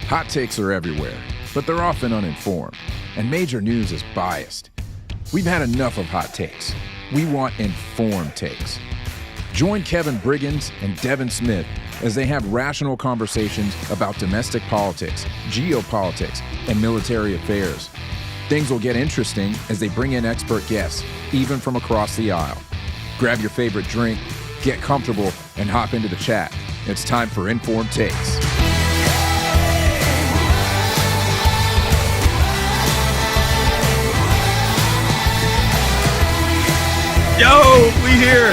Hot takes are everywhere, but they're often uninformed, and major news is biased. We've had enough of hot takes. We want informed takes. Join Kevin Briggins and Devin Smith as they have rational conversations about domestic politics, geopolitics, and military affairs. Things will get interesting as they bring in expert guests, even from across the aisle. Grab your favorite drink, get comfortable, and hop into the chat. It's time for Informed Takes. Yo, we here.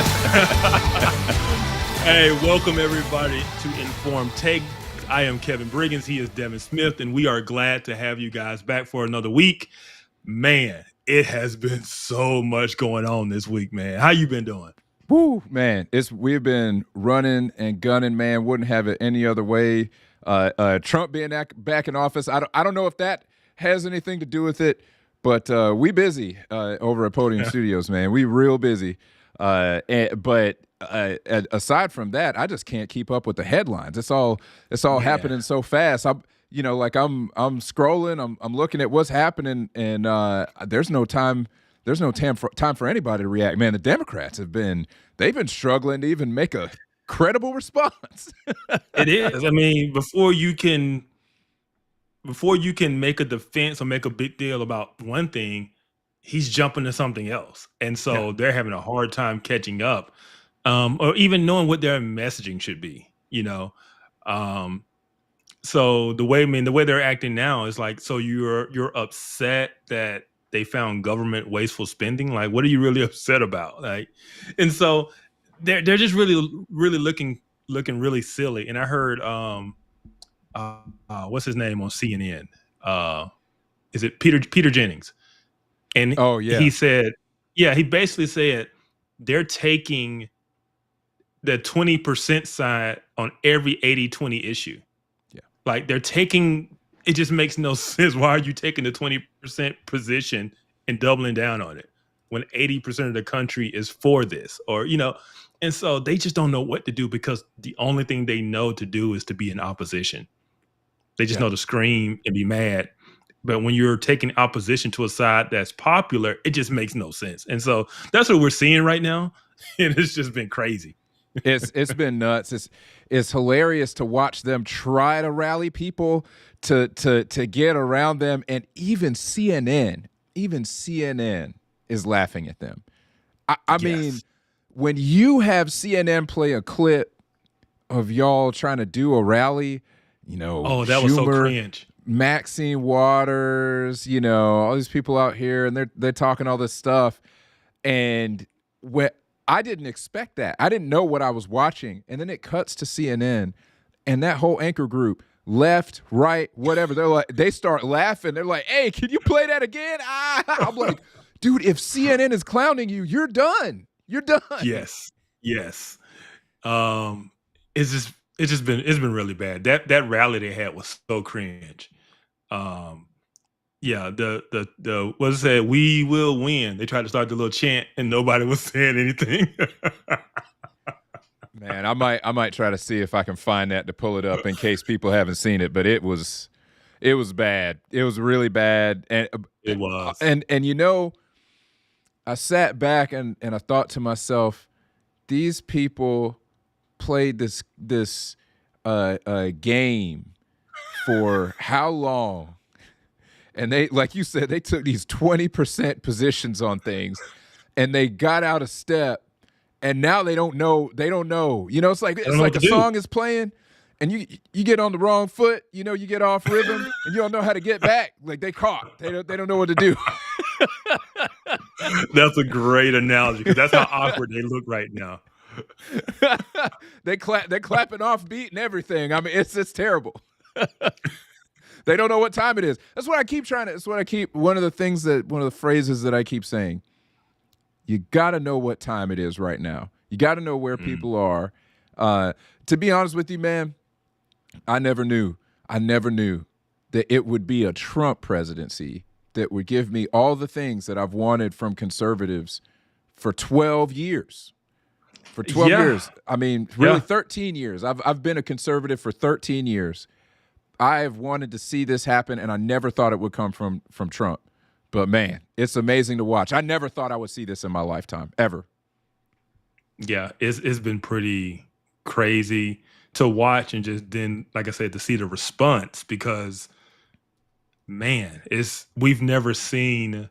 Hey, welcome everybody to Informed Take. I am Kevin Briggins. He is Devin Smith, and we are glad to have you guys back for another week. Man, it has been so much going on this week, man. How you been doing? Woo, man, we've been running and gunning, man. Wouldn't have it any other way. Trump being back in office, I don't know if that has anything to do with it. But we busy over at Podium Studios, man. We real busy. But aside from that, I just can't keep up with the headlines. It's all happening so fast. I'm scrolling. I'm looking at what's happening, and there's no time for anybody to react. Man, the Democrats they've been struggling to even make a credible response. It is. I mean, before you can make a defense or make a big deal about one thing, he's jumping to something else. And so they're having a hard time catching up, or even knowing what their messaging should be, you know? So the way they're acting now is like, so you're upset that they found government wasteful spending? Like, what are you really upset about? Like, and so they're just really looking really silly. And I heard, what's his name on CNN? Is it Peter Jennings? And he said, he basically said they're taking the 20% side on every 80-20 issue. Yeah. Like they're taking, it just makes no sense. Why are you taking the 20% position and doubling down on it when 80% of the country is for this? Or, you know, and so they just don't know what to do because the only thing they know to do is to be in opposition. They just know to scream and be mad. But when you're taking opposition to a side that's popular, it just makes no sense. And so that's what we're seeing right now. And it's just been crazy. It's been nuts. It's hilarious to watch them try to rally people to get around them. And even CNN is laughing at them. I mean, when you have CNN play a clip of y'all trying to do a rally, you know, that was so cringe. Maxine Waters, you know, all these people out here, and they're talking all this stuff. And I didn't expect that. I didn't know what I was watching. And then it cuts to CNN, and that whole anchor group, left, right, whatever, they start laughing. They're like, "Hey, can you play that again?" I'm like, dude, if CNN is clowning you, you're done. You're done. Yes. It's been really bad. That rally they had was so cringe. The what's it said? We will win. They tried to start the little chant and nobody was saying anything. Man, I might try to see if I can find that to pull it up in case people haven't seen it. But it was bad. It was really bad. And it was. And you know, I sat back and I thought to myself, these people played this game for how long? And they, like you said, they took these 20% positions on things, and they got out of step, and now they don't know. You know, it's like a song is playing, and you get on the wrong foot. You know, you get off rhythm, and you don't know how to get back. Like they caught. They don't know what to do. That's a great analogy because that's how awkward they look right now. They're clapping off beat and everything. I mean, it's terrible. They don't know what time it is. That's what I keep one of the phrases that I keep saying. You got to know what time it is right now. You got to know where people are. To be honest with you, man, I never knew that it would be a Trump presidency that would give me all the things that I've wanted from conservatives for 12 years. For 12 years. I mean, really 13 years. I've been a conservative for 13 years. have wanted to see this happen, and I never thought it would come from Trump. But man, it's amazing to watch. I never thought I would see this in my lifetime, ever. Yeah, it's been pretty crazy to watch, and just then, like I said, to see the response, because man, we've never seen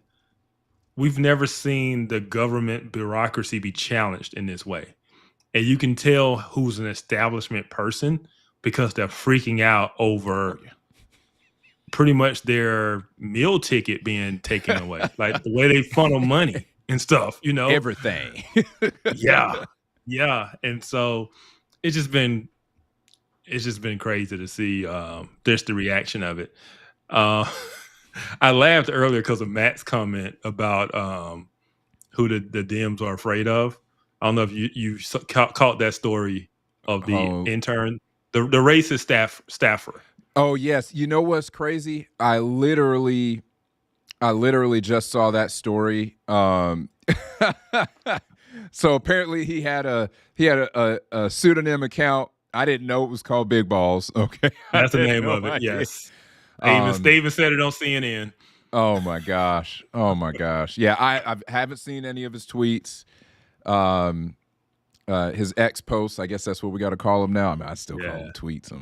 the government bureaucracy be challenged in this way. And you can tell who's an establishment person because they're freaking out over pretty much their meal ticket being taken away, like the way they funnel money and stuff, everything. Yeah. And so it's just been crazy to see just the reaction of it. I laughed earlier because of Matt's comment about who the Dems are afraid of. I don't know if you caught that story of the intern, the racist staffer. Oh yes, you know what's crazy? I literally just saw that story. So apparently he had a pseudonym account. I didn't know it was called Big Balls. Okay, that's the name of it. Idea. Yes, they even said it on CNN. Oh my gosh! Yeah, I haven't seen any of his tweets. His ex posts, I guess that's what we got to call them now. I mean, I still call them tweets.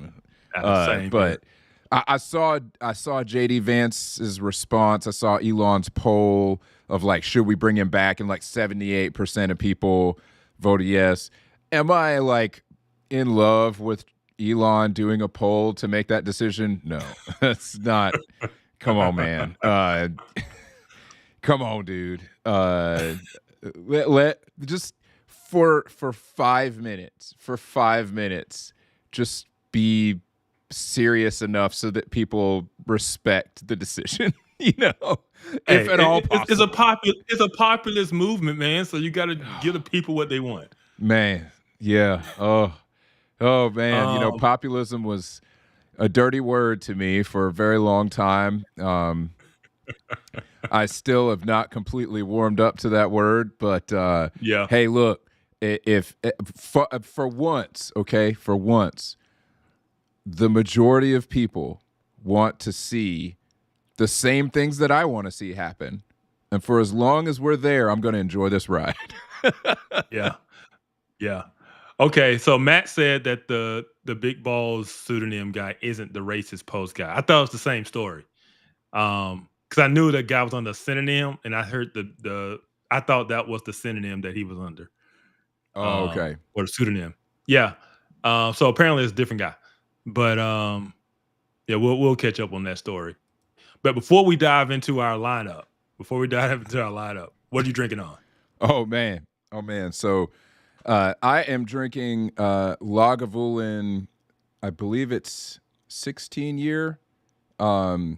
But I saw JD Vance's response. I saw Elon's poll of like, should we bring him back? And like 78% of people voted yes. Am I like in love with Elon doing a poll to make that decision? No, that's not. Come on, man. Come on, dude. Let just for 5 minutes, just be serious enough so that people respect the decision. If at all possible. It's a populist movement, man. So you got to give the people what they want, man. Yeah. Oh man. Populism was a dirty word to me for a very long time. I still have not completely warmed up to that word, but hey, look, if for once, the majority of people want to see the same things that I want to see happen, and for as long as we're there, I'm going to enjoy this ride. Yeah. Okay, so Matt said that the Big Balls pseudonym guy isn't the racist post guy. I thought it was the same story. Because I knew that guy was under a synonym, and I heard I thought that was the synonym that he was under. Oh, okay. Or the pseudonym. Yeah. So apparently it's a different guy. But yeah, we'll catch up on that story. But before we dive into our lineup, what are you drinking on? Oh man. So I am drinking Lagavulin, I believe it's 16 year. So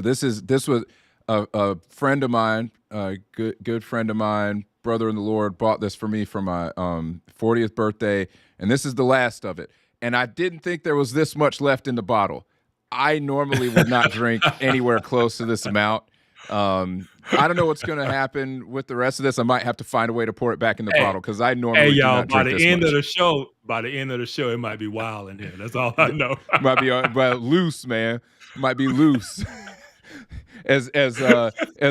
this was a friend of mine, a good friend of mine, brother in the Lord, bought this for me for my 40th birthday, and this is the last of it. And I didn't think there was this much left in the bottle. I normally would not drink anywhere close to this amount. I don't know what's going to happen with the rest of this. I might have to find a way to pour it back in the bottle because I normally do not drink this much. By the end of the show, it might be wild in here. That's all I know. Might be loose, man. Might be loose. As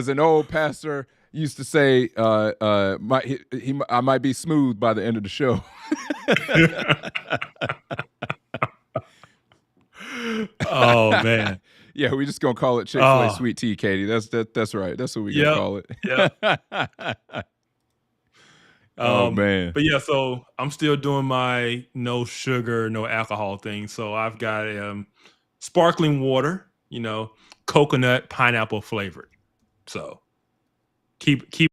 an old pastor used to say, I might be smooth by the end of the show. Oh man. Yeah, we're just gonna call it Chick-fil-A sweet tea, Katie. That's right. That's what we're gonna call it. Yeah. Oh man. But yeah, so I'm still doing my no sugar, no alcohol thing. So I've got sparkling water, coconut, pineapple flavored. So keep tip.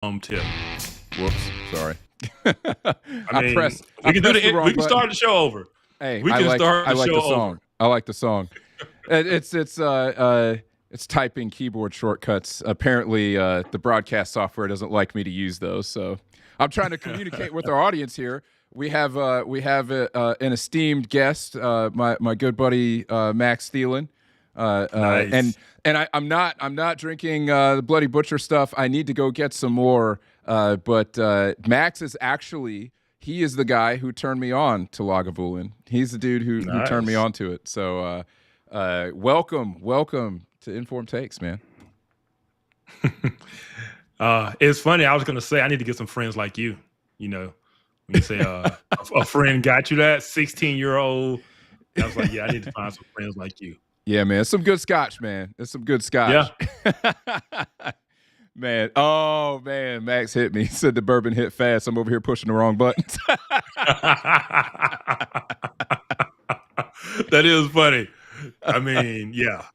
Whoops, sorry. We can start the show over. Hey, we can start the show over. I like the song. It's typing keyboard shortcuts. Apparently, the broadcast software doesn't like me to use those, so I'm trying to communicate with our audience here. We have an esteemed guest, my good buddy Max Thielen. Nice. And I'm not drinking the Bloody Butcher stuff. I need to go get some more. But Max is actually he is the guy who turned me on to Lagavulin. He's the dude who turned me on to it. So welcome to Informed Takes, man. It's funny. I was going to say, I need to get some friends like you. You know, when you say a friend got you that 16-year-old, I was like, yeah, I need to find some friends like you. Yeah, man. It's some good scotch, man. It's some good scotch. Yeah. Man. Oh, man. Max hit me. He said the bourbon hit fast. I'm over here pushing the wrong buttons. That is funny. I mean, yeah.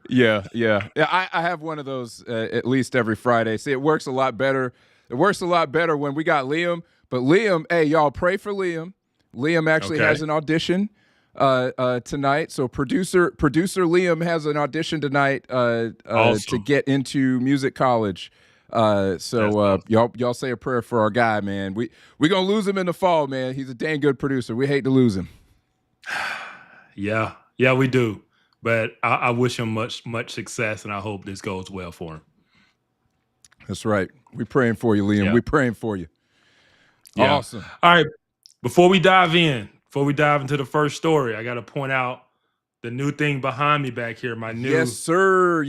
Yeah. I have one of those at least every Friday. See, it works a lot better. It works a lot better when we got Liam. But Liam, hey, y'all pray for Liam. Liam actually has an audition tonight. So producer Liam has an audition tonight awesome. To get into music college. So y'all say a prayer for our guy, man. We gonna lose him in the fall, man. He's a dang good producer. We hate to lose him. Yeah, we do. But I wish him much success, and I hope this goes well for him. That's right. We're praying for you, Liam. Yeah. We're praying for you. Yeah. Awesome. All right. Before we dive into the first story, I got to point out the new thing behind me back here. My new. Yes, sir.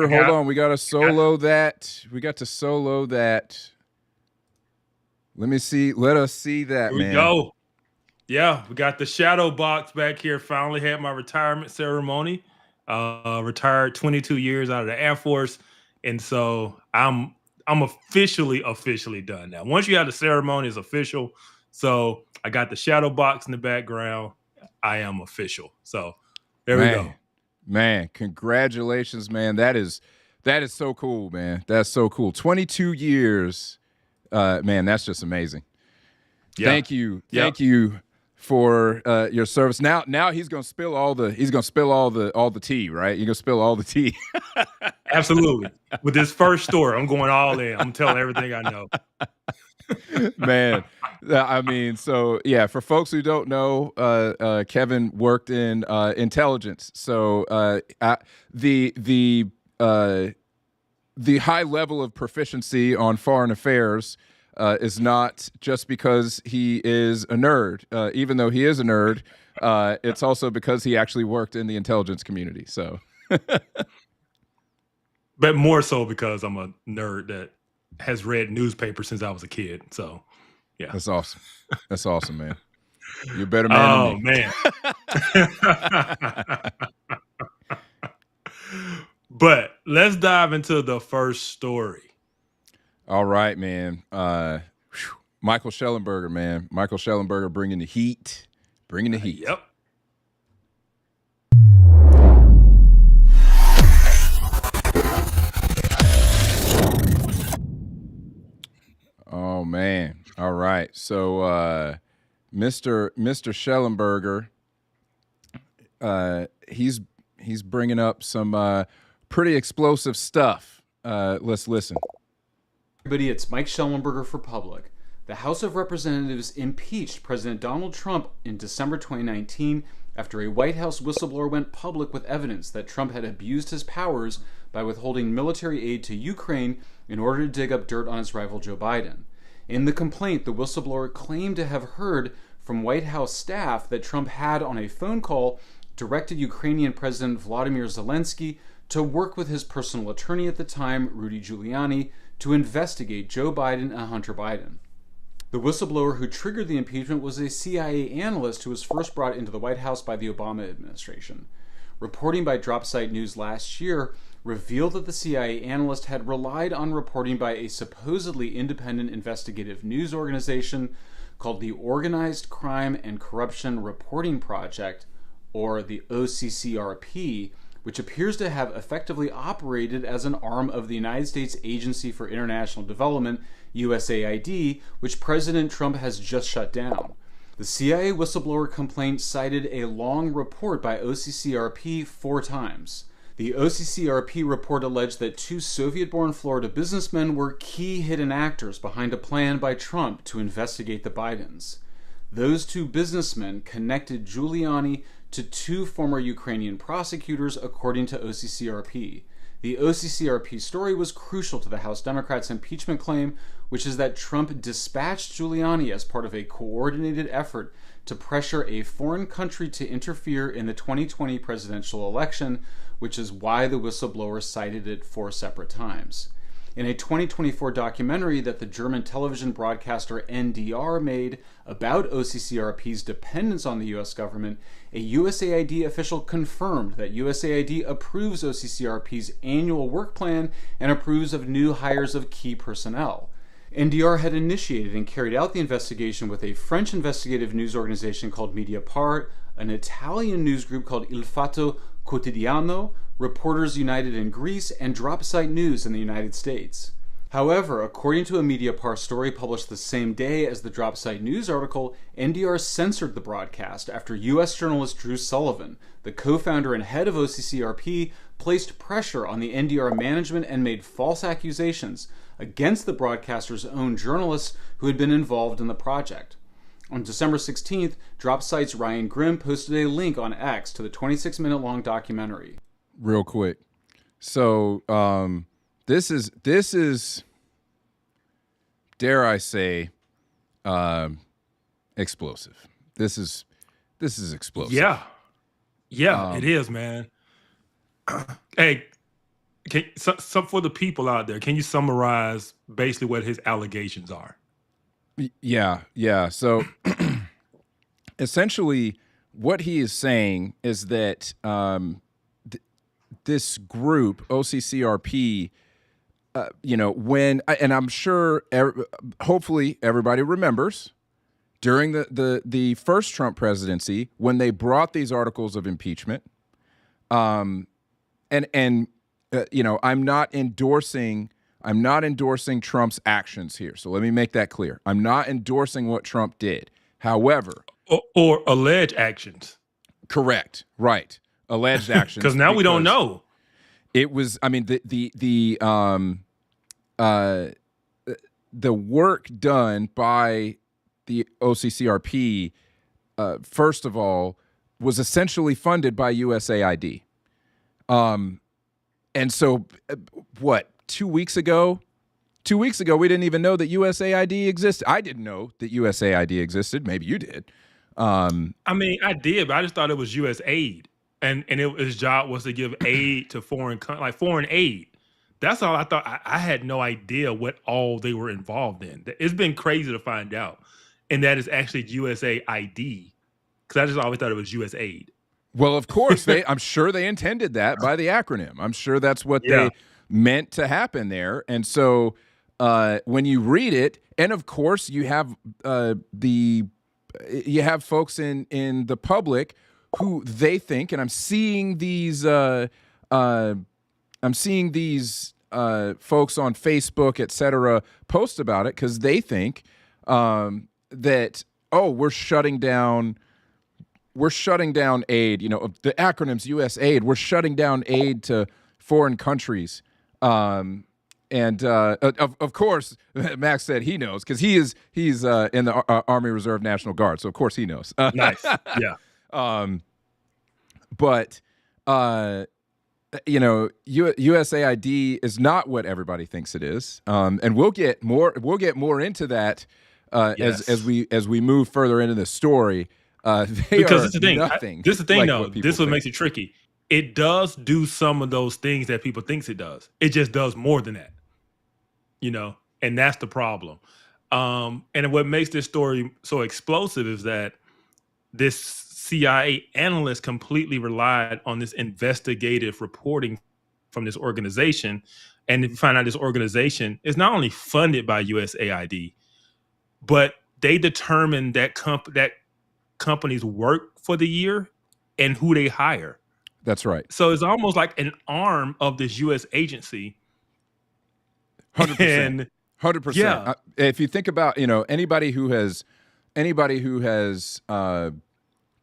Hold on. We got to solo that. We got to solo that. Let me see. Let us see that, Here we man. Go. Yeah, we got the shadow box back here. Finally had my retirement ceremony. Retired 22 years out of the Air Force, and so I'm officially done now. Once you have the ceremony, it's official. So I got the shadow box in the background. I am official. So there we go. Man, congratulations, man. That is so cool, man. That's so cool. 22 years, man. That's just amazing. Yeah. Thank you for your service. Now he's gonna spill all the tea, right? You're gonna spill all the tea. Absolutely. With this first story, I'm going all in. I'm telling everything I know. Man, I mean, so yeah, for folks who don't know, Kevin worked in intelligence. So the high level of proficiency on foreign affairs is not just because he is a nerd. Even though he is a nerd, it's also because he actually worked in the intelligence community. So, but more so because I'm a nerd that has read newspapers since I was a kid. So, yeah, that's awesome. That's awesome, man. You're a better man than me. Man. But let's dive into the first story. All right, man. Michael Shellenberger, man. Michael Shellenberger bringing the heat. Yep. Oh, man. All right. So Mr. Shellenberger, he's bringing up some pretty explosive stuff. Let's listen. Everybody, it's Mike Shellenberger for Public. The House of Representatives impeached President Donald Trump in December 2019 after a White House whistleblower went public with evidence that Trump had abused his powers by withholding military aid to Ukraine in order to dig up dirt on his rival Joe Biden. In the complaint, the whistleblower claimed to have heard from White House staff that Trump had, on a phone call, directed Ukrainian President Volodymyr Zelensky to work with his personal attorney at the time, Rudy Giuliani, to investigate Joe Biden and Hunter Biden. The whistleblower who triggered the impeachment was a CIA analyst who was first brought into the White House by the Obama administration. Reporting by DropSite News last year revealed that the CIA analyst had relied on reporting by a supposedly independent investigative news organization called the Organized Crime and Corruption Reporting Project, or the OCCRP, which appears to have effectively operated as an arm of the United States Agency for International Development, USAID, which President Trump has just shut down. The CIA whistleblower complaint cited a long report by OCCRP 4 times. The OCCRP report alleged that 2 Soviet-born Florida businessmen were key hidden actors behind a plan by Trump to investigate the Bidens. Those 2 businessmen connected Giuliani to 2 former Ukrainian prosecutors, according to OCCRP. The OCCRP story was crucial to the House Democrats' impeachment claim, which is that Trump dispatched Giuliani as part of a coordinated effort to pressure a foreign country to interfere in the 2020 presidential election, which is why the whistleblower cited it 4 separate times. In a 2024 documentary that the German television broadcaster NDR made about OCCRP's dependence on the U.S. government, a USAID official confirmed that USAID approves OCCRP's annual work plan and approves of new hires of key personnel. NDR had initiated and carried out the investigation with a French investigative news organization called Mediapart, an Italian news group called Il Fatto Quotidiano, Reporters United in Greece, and Dropsite News in the United States. However, according to a Mediapart story published the same day as the Dropsite News article, NDR censored the broadcast after U.S. journalist Drew Sullivan, the co-founder and head of OCCRP, placed pressure on the NDR management and made false accusations against the broadcaster's own journalists who had been involved in the project. On December 16th, Dropsite's Ryan Grimm posted a link on X to the 26-minute-long documentary. Real quick. So this is dare I say explosive. This is explosive. Yeah, it is, man. Hey, some for the people out there, can you summarize basically what his allegations are? Yeah. So essentially what he is saying is that this group, OCCRP, and I'm sure, hopefully everybody remembers, during the first Trump presidency, when they brought these articles of impeachment, I'm not endorsing Trump's actions here. So let me make that clear. I'm not endorsing what Trump did. However, or alleged actions. Correct. Right. Alleged actions. Because now we don't know. It was, I mean, the work done by the OCCRP, first of all, was essentially funded by USAID. And so, 2 weeks ago, we didn't even know that USAID existed. I didn't know that USAID existed. Maybe you did. I mean, I did, but I just thought it was USAID. And his job was to give aid to foreign aid. That's all I thought. I had no idea what all they were involved in. It's been crazy to find out. And that is actually USAID. Because I just always thought it was USAID. Well, of course, I'm sure they intended that by the acronym. I'm sure that's what they meant to happen there. And so when you read it, and of course you have folks in the public who they think, and I'm seeing these folks on Facebook, etc., post about it because they think that, we're shutting down aid. The acronym's USAID. We're shutting down aid to foreign countries. And of course, Max said he knows because he's in the Army Reserve National Guard, so of course he knows. Nice, yeah. But USAID is not what everybody thinks it is, and we'll get more into that as we move further into the story. Because this is the thing. This is the thing, like though. This is what makes it tricky. It does do some of those things that people thinks it does. It just does more than that, and that's the problem. And what makes this story so explosive is that this CIA analyst completely relied on this investigative reporting from this organization. And you find out this organization is not only funded by USAID, but they determine that companies work for the year and who they hire. That's right. So it's almost like an arm of this U.S. agency. 100%. 100%. Yeah. If you think about, anybody who has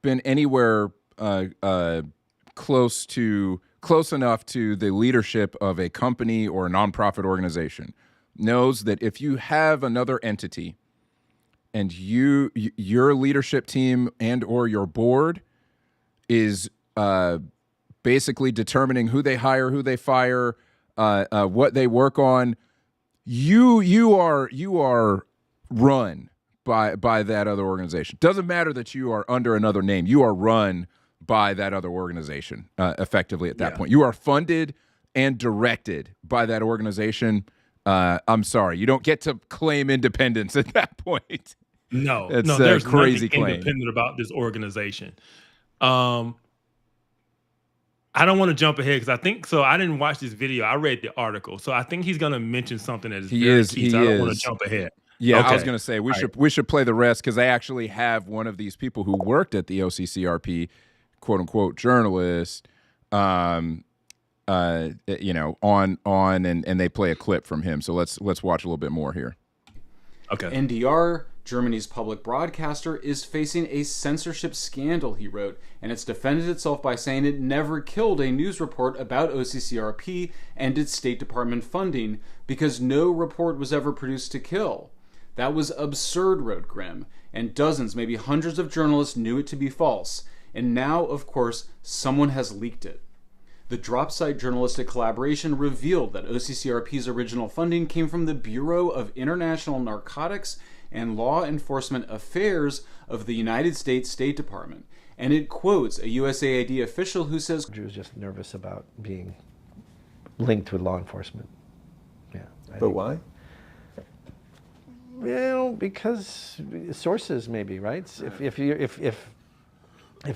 been anywhere close enough to the leadership of a company or a nonprofit organization knows that if you have another entity and your leadership team and or your board is basically determining who they hire, who they fire, what they work on. You are run by that other organization. Doesn't matter that you are under another name. You are run by that other organization effectively at that point. You are funded and directed by that organization. I'm sorry, you don't get to claim independence at that point. No, it's there's crazy nothing claim. independent about this organization. I don't want to jump ahead because I think so. I didn't watch this video. I read the article, so I think he's going to mention something that is very key. So I don't want to jump ahead. Yeah, okay. I was going to say we should play the rest because they actually have one of these people who worked at the OCCRP, quote unquote journalist, on and they play a clip from him. So let's watch a little bit more here. Okay. NDR, Germany's public broadcaster, is facing a censorship scandal, he wrote, and it's defended itself by saying it never killed a news report about OCCRP and its State Department funding because no report was ever produced to kill. That was absurd, wrote Grimm, and dozens, maybe hundreds of journalists knew it to be false. And now, of course, someone has leaked it. The drop site journalistic collaboration revealed that OCCRP's original funding came from the Bureau of International Narcotics and Law Enforcement Affairs of the United States State Department. And it quotes a USAID official who says, Andrew was just nervous about being linked with law enforcement. Yeah. But why? Well, because sources maybe, right? If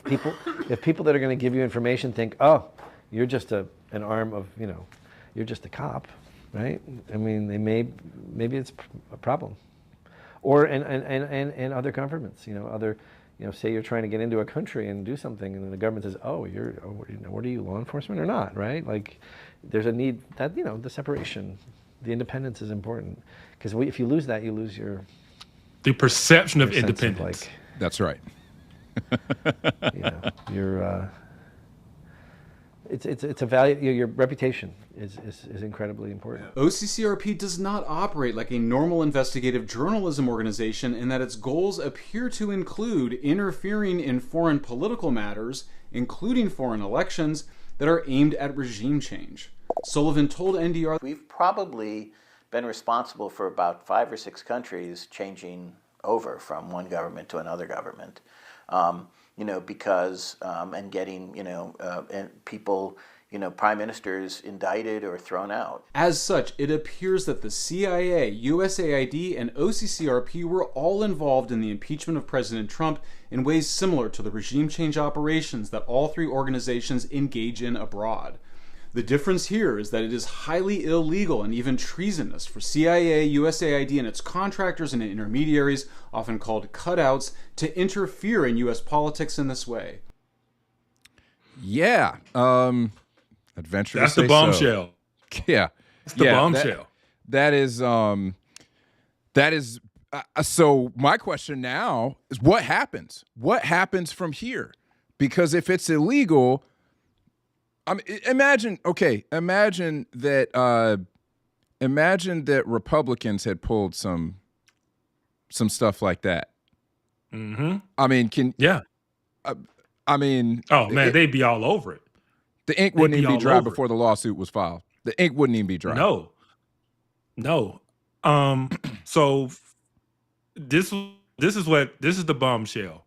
people that are going to give you information think, oh, you're just an arm of, you're just a cop, right? I mean, maybe it's a problem. Or and other governments, say you're trying to get into a country and do something, and the government says, oh, what are you, law enforcement or not, right? Like, there's a need that the separation, the independence is important, because if you lose that, you lose the perception of independence. That's right. It's a value. Your reputation is incredibly important. OCCRP does not operate like a normal investigative journalism organization in that its goals appear to include interfering in foreign political matters, including foreign elections, that are aimed at regime change. Sullivan told NDR, "We've probably been responsible for about 5 or 6 countries changing over from one government to another government. Because and getting, and people, prime ministers indicted or thrown out." As such, it appears that the CIA, USAID, and OCCRP were all involved in the impeachment of President Trump in ways similar to the regime change operations that all 3 organizations engage in abroad. The difference here is that it is highly illegal and even treasonous for CIA, USAID, and its contractors and intermediaries, often called cutouts, to interfere in U.S. politics in this way. Yeah. Adventure. That's the bombshell. So. Yeah. That's the bombshell. That is. So my question now is, what happens? What happens from here? Because if it's illegal, imagine that Republicans had pulled some stuff like that. Mm-hmm. They'd be all over it. The ink wouldn't even be dry before the lawsuit was filed. The ink wouldn't even be dry. No. So this is the bombshell.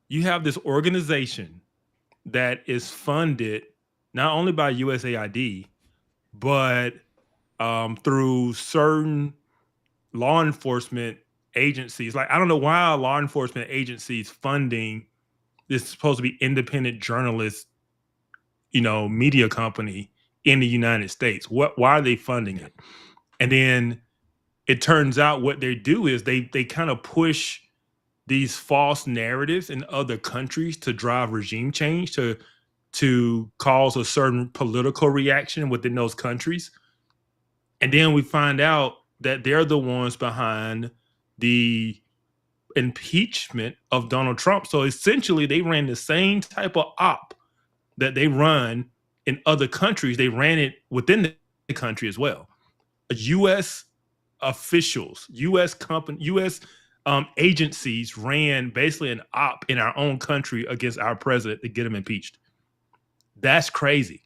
You have this organization that is funded not only by USAID, but through certain law enforcement agencies. Like, I don't know why law enforcement agencies funding this supposed to be independent journalist, media company in the United States. Why are they funding it? And then it turns out what they do is they kind of push these false narratives in other countries to drive regime change, to cause a certain political reaction within those countries. And then we find out that they're the ones behind the impeachment of Donald Trump. So essentially, they ran the same type of op that they run in other countries. They ran it within the country as well. U.S. officials, U.S. agencies ran basically an op in our own country against our president to get him impeached. That's crazy.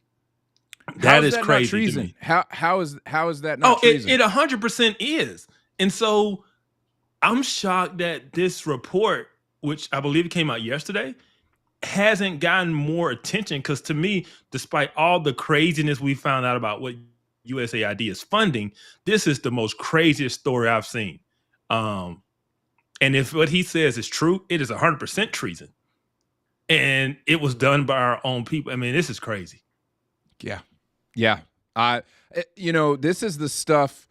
That is crazy to me. How is that not treason? It 100% is. And so I'm shocked that this report, which I believe came out yesterday, hasn't gotten more attention, because to me, despite all the craziness we found out about what USAID is funding, this is the most craziest story I've seen. And if what he says is true, it is 100% treason. And it was done by our own people. I mean, this is crazy. Yeah. This is the stuff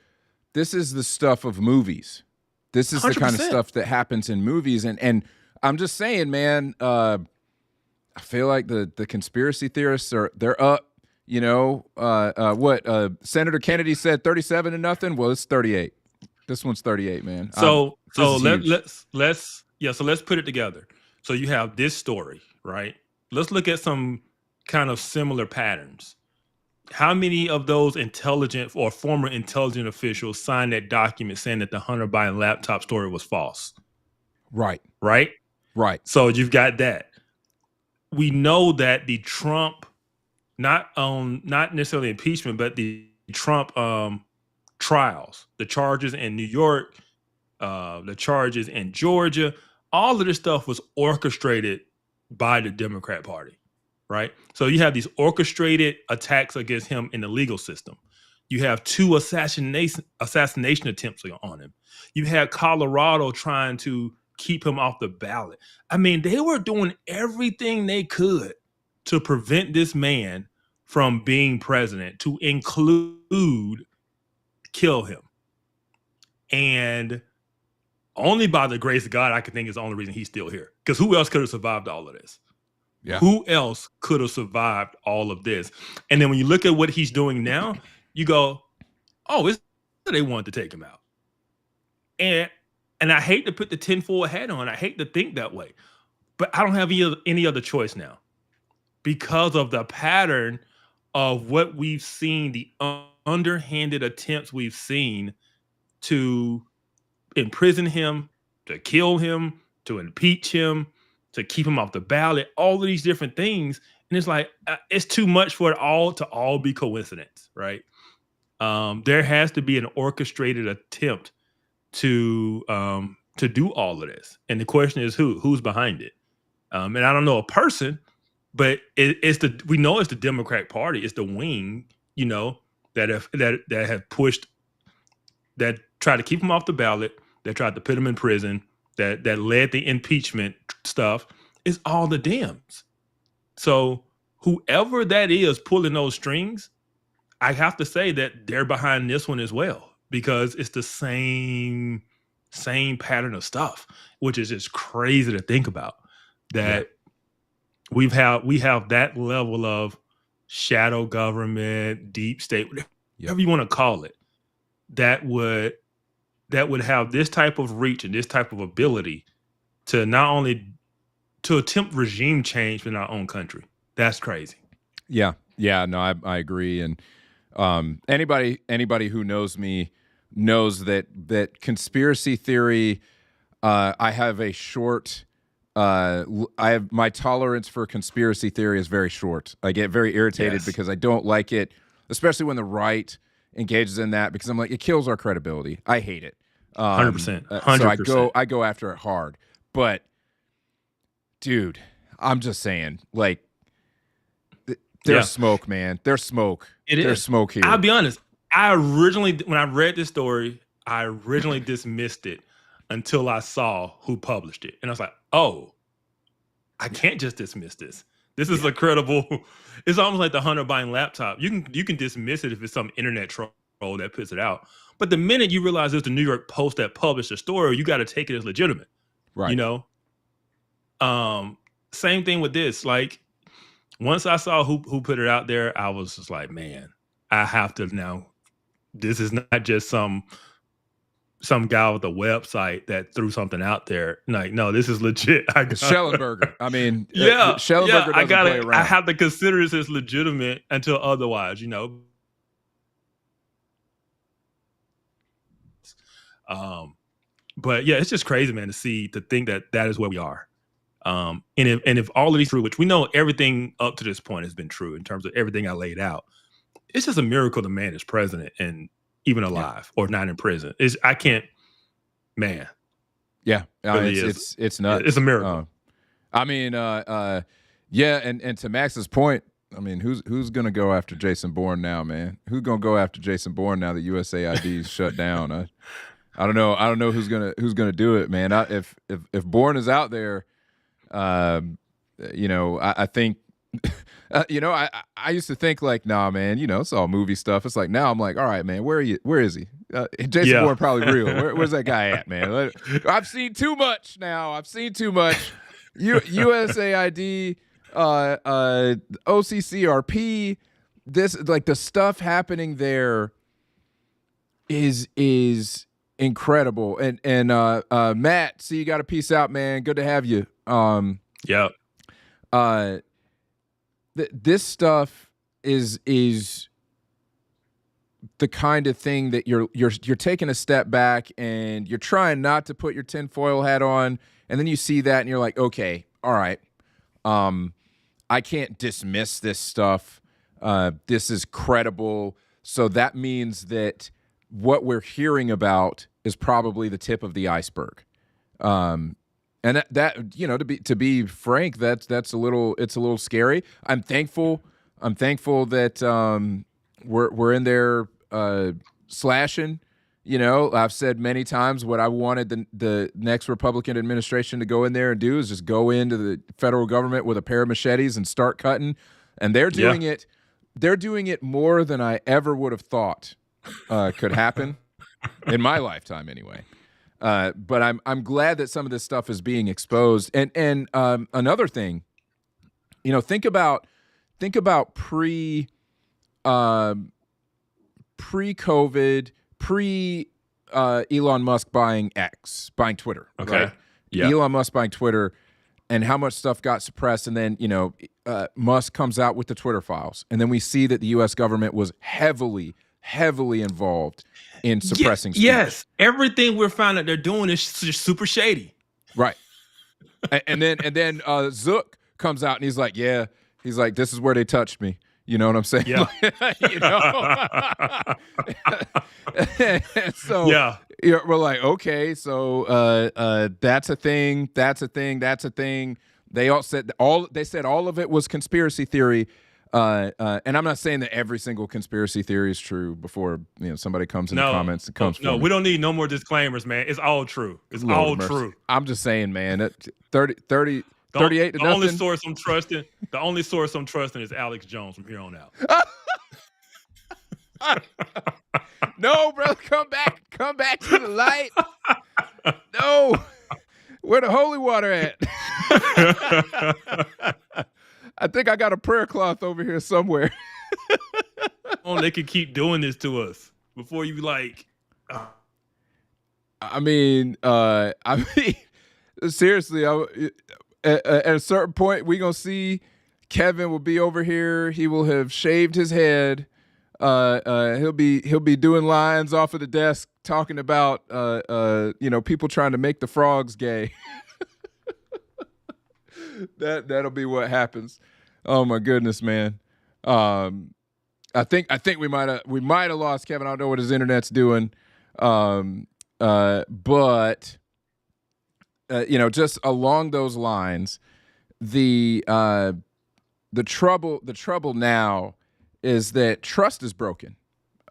of movies. This is 100%. The kind of stuff that happens in movies. And I'm just saying, man, I feel like the conspiracy theorists they're up. Senator Kennedy said 37-0. Well, it's 38. This one's 38, man. So let's put it together. So you have this story, right? Let's look at some kind of similar patterns. How many of those intelligent or former intelligent officials signed that document saying that the Hunter Biden laptop story was false? Right. So you've got that. We know that the Trump, not necessarily impeachment, but the Trump trials, the charges in New York, the charges in Georgia, all of this stuff was orchestrated by the Democrat Party, right? So you have these orchestrated attacks against him in the legal system. You have 2 assassination attempts on him. You had Colorado trying to keep him off the ballot. I mean, they were doing everything they could to prevent this man from being president, to include kill him. And only by the grace of God, I can think is the only reason he's still here. Because who else could have survived all of this? Yeah. Who else could have survived all of this? And then when you look at what he's doing now, you go, oh, they wanted to take him out. And I hate to put the tinfoil hat on. I hate to think that way. But I don't have any other choice now, because of the pattern of what we've seen, the underhanded attempts we've seen to imprison him, to kill him, to impeach him, to keep him off the ballot, all of these different things. And it's like, it's too much for it all to all be coincidence, right? There has to be an orchestrated attempt to do all of this. And the question is who's behind it? And I don't know a person, but we know it's the Democratic Party. It's the wing, that have pushed, that tried to keep him off the ballot, that tried to put him in prison, that led the impeachment stuff. Is all the Dems. So whoever that is pulling those strings, I have to say that they're behind this one as well, because it's the same pattern of stuff, which is just crazy to think about. That we have that level of shadow government, deep state, whatever you want to call it, that would have this type of reach and this type of ability to not only to attempt regime change in our own country. That's crazy. Yeah. No, I agree. And anybody who knows me knows that conspiracy theory. I have my tolerance for conspiracy theory is very short. I get very irritated because I don't like it, especially when the right engages in that, because I'm like, it kills our credibility. I hate it. 100%. So I go after it hard. But dude, I'm just saying, like, there's smoke, man. There's smoke. There's smoke here. I'll be honest. When I read this story, I originally dismissed it until I saw who published it. And I was like, oh, I can't just dismiss this. This is a credible, it's almost like the Hunter Biden laptop. You can dismiss it if it's some internet troll that puts it out. But the minute you realize it's the New York Post that published the story, you got to take it as legitimate. Right. Same thing with this. Like, once I saw who put it out there, I was just like, man, I have to now. This is not just some guy with a website that threw something out there. Like, no, this is legit. Schellenberger. I mean, Schellenberger doesn't play around. I have to consider this as legitimate until otherwise, But yeah, it's just crazy, man, to think that is where we are. And if all of these true, which we know everything up to this point has been true in terms of everything I laid out. it's just a miracle the man is president and even alive or not in prison. I can't, man. Yeah, Really it's nuts. It's a miracle. I mean, yeah, and to Max's point, I mean, who's gonna go after Jason Bourne now, man? Who's gonna go after Jason Bourne now that USAID is shut down? I don't know. I don't know who's gonna do it, man. If Bourne is out there, you know, I think, you know, I used to think like, nah, man, you know, it's all movie stuff. It's like now I'm like, all right, man, where is he? Jason Bourne probably real. Where's that guy at, man? I've seen too much now. I've seen too much. USAID, OCCRP, this, like, the stuff happening there is incredible. And Matt, see, you got to peace out, man. Good to have you. Yeah. This stuff is the kind of thing that you're taking a step back and you're trying not to put your tinfoil hat on, and then you see that and you're like, okay, all right, I can't dismiss this stuff. This is credible, so that means that what we're hearing about is probably the tip of the iceberg. And that you know, to be frank, it's a little scary. I'm thankful that we're in there slashing. You know, I've said many times what I wanted the next Republican administration to go in there and do is just go into the federal government with a pair of machetes and start cutting. And they're doing it. They're doing it more than I ever would have thought could happen in my lifetime, anyway. But I'm glad that some of this stuff is being exposed. And another thing, you know, think about pre-COVID, Elon Musk buying Twitter. Okay. Right? Yeah. Elon Musk buying Twitter, and how much stuff got suppressed. And then, you know, Musk comes out with the Twitter files. And then we see that the U.S. government was heavily involved in suppressing speech. Yes. Everything we're finding out they're doing is just super shady. Right. and then Zook comes out and he's like, this is where they touched me. You know what I'm saying? Yeah. You know? So yeah, we're like, okay, so that's a thing. They said all of it was conspiracy theory. And I'm not saying that every single conspiracy theory is true before, you know, somebody comes in the comments and comes No, we don't need no more disclaimers, man. It's all true. It's all true. I'm just saying, man, 38 to nothing. The only source I'm trusting is Alex Jones from here on out. No, brother, come back to the light. No, where the holy water at? I think I got a prayer cloth over here somewhere. They could keep doing this to us before you like. I mean, seriously, at a certain point, we're gonna see Kevin will be over here. He will have shaved his head. He'll be doing lines off of the desk talking about you know, people trying to make the frogs gay. That'll be what happens. Oh my goodness, man. I think we might have lost Kevin. I don't know what his internet's doing. But you know, just along those lines, the trouble now is that trust is broken.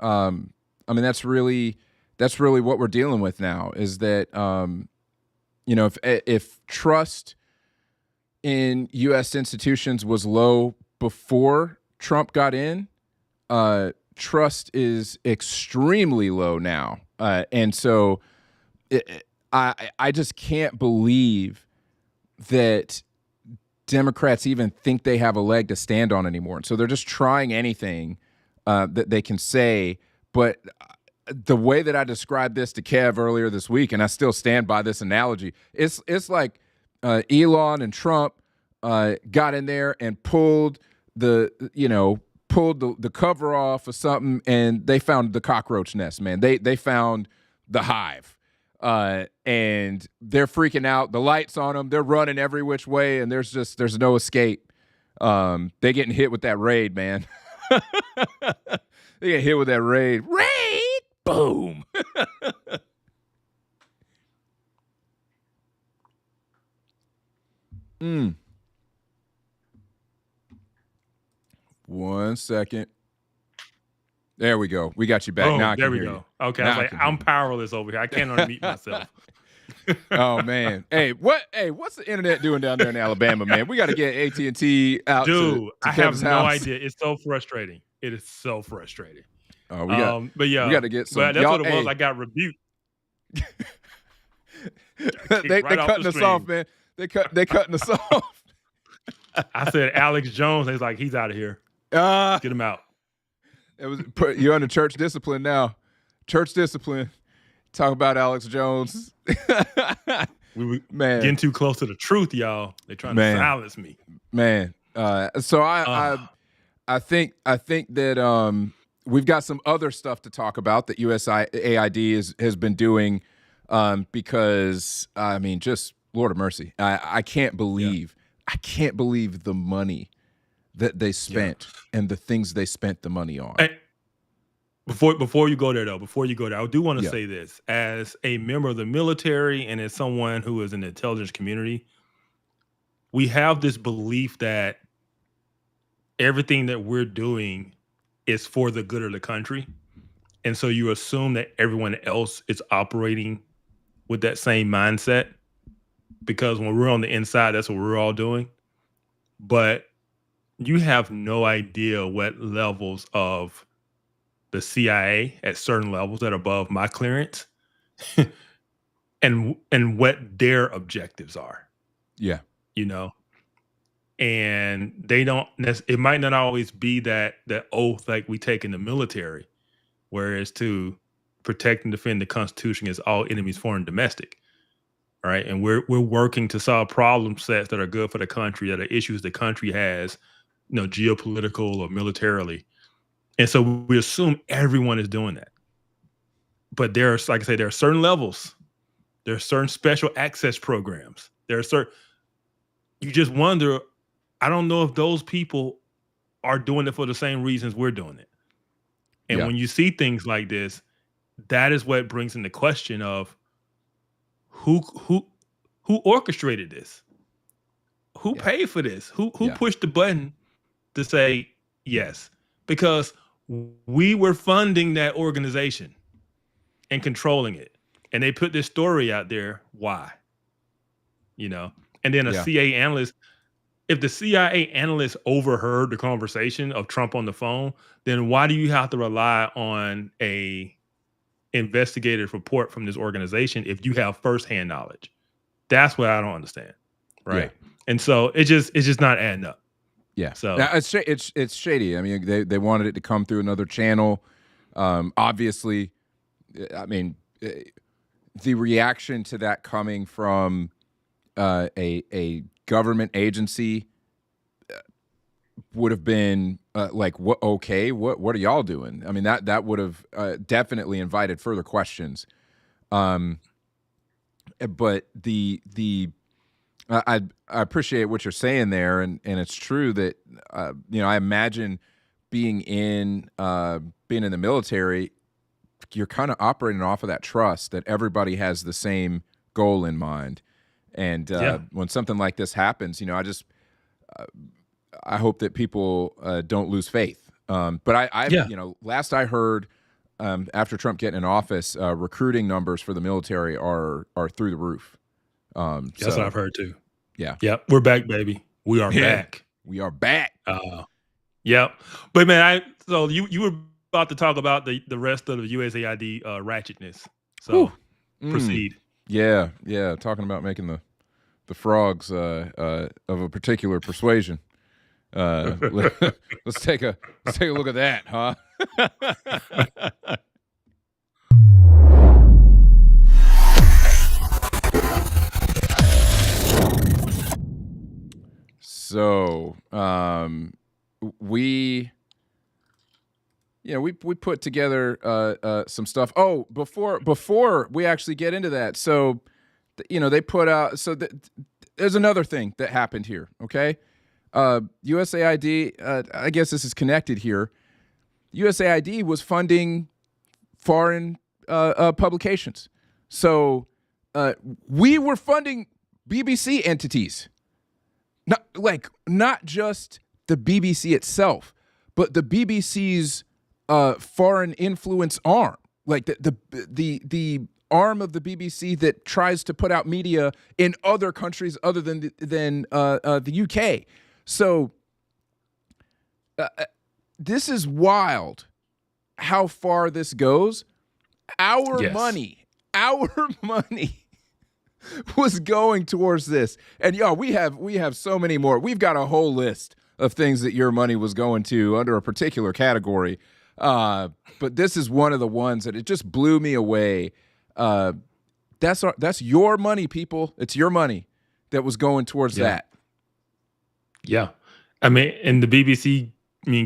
I mean, that's really what we're dealing with now, is that you know, if trust in U.S. institutions was low before Trump got in, trust is extremely low now. And so I just can't believe that Democrats even think they have a leg to stand on anymore. And so they're just trying anything that they can say. But the way that I described this to Kev earlier this week, and I still stand by this analogy, it's like Elon and Trump got in there and pulled the cover off of something, and they found the cockroach nest, man. They found the hive, and they're freaking out. The light's on them. They're running every which way, and there's no escape. They getting hit with that raid, man. They get hit with that raid. Raid! Boom. Mm. 1 second. There we go. We got you back. Oh, now I there can we hear go. you. Okay, Now I was like, I'm powerless over here. I can't unmute myself. Oh man. Hey, what's the internet doing down there in Alabama, man? We got to get AT&T out. Dude, to I Kevin's have no house. idea. It's so frustrating. It is so frustrating. Oh, But yeah, we got to get some. But that's what it was. Hey, I got rebuked. they cutting us off, man. They cutting us off. I said Alex Jones. He's like, he's out of here. Get him out. You're under church discipline now. Church discipline. Talk about Alex Jones. We were man, getting too close to the truth, y'all. They're trying to silence me. Man. So I think that we've got some other stuff to talk about that USAID has been doing because I mean, just Lord of mercy. I can't believe the money that they spent and the things they spent the money on. Hey, before you go there, I do want to say this. As a member of the military and as someone who is in the intelligence community, we have this belief that everything that we're doing is for the good of the country. And so you assume that everyone else is operating with that same mindset because when we're on the inside, that's what we're all doing. But you have no idea what levels of the CIA at certain levels that are above my clearance and what their objectives are. Yeah. You know, and they don't, it might not always be that oath like we take in the military, whereas to protect and defend the Constitution against all enemies, foreign and domestic. Right. And we're working to solve problem sets that are good for the country, that are issues the country has, you know, geopolitical or militarily. And so we assume everyone is doing that. But there's, like I say, there are certain levels. There are certain special access programs. There are certain, you just wonder, I don't know if those people are doing it for the same reasons we're doing it. And when you see things like this, that is what brings in the question of who orchestrated this? Who paid for this? Who pushed the button to say yes? Because we were funding that organization and controlling it. And they put this story out there. Why? You know, and then a CIA analyst, if the CIA analyst overheard the conversation of Trump on the phone, then why do you have to rely on a investigative report from this organization if you have firsthand knowledge? That's what I don't understand. Right. Yeah. And so it's just not adding up. Yeah. So now, it's shady. I mean, they wanted it to come through another channel. Obviously, I mean, the reaction to that coming from a government agency would have been like, what? Okay, what are y'all doing? I mean, that would have definitely invited further questions. But I appreciate what you're saying there, and it's true that you know, I imagine being in the military, you're kind of operating off of that trust that everybody has the same goal in mind, and when something like this happens, you know, I hope that people don't lose faith. But you know, last I heard, after Trump getting in office, recruiting numbers for the military are through the roof. That's what I've heard too. Yeah. Yep. We're back, baby. We are back. We are back. Yep. But man, so you were about to talk about the rest of the USAID ratchetness. So proceed. Yeah. Talking about making the frogs of a particular persuasion. Let's take a look at that, huh? So we put together some stuff. Oh, before we actually get into that, so you know, they put out, so there's another thing that happened here. Okay, USAID, I guess this is connected here. USAID was funding foreign publications. So we were funding BBC entities. Not just the BBC itself, but the BBC's foreign influence arm, like the arm of the BBC that tries to put out media in other countries other than the UK. So this is wild how far this goes. Our money was going towards this. And y'all, we have so many more. We've got a whole list of things that your money was going to under a particular category. But this is one of the ones that it just blew me away. That's your money, people. It's your money that was going towards that. Yeah. I mean, and the BBC,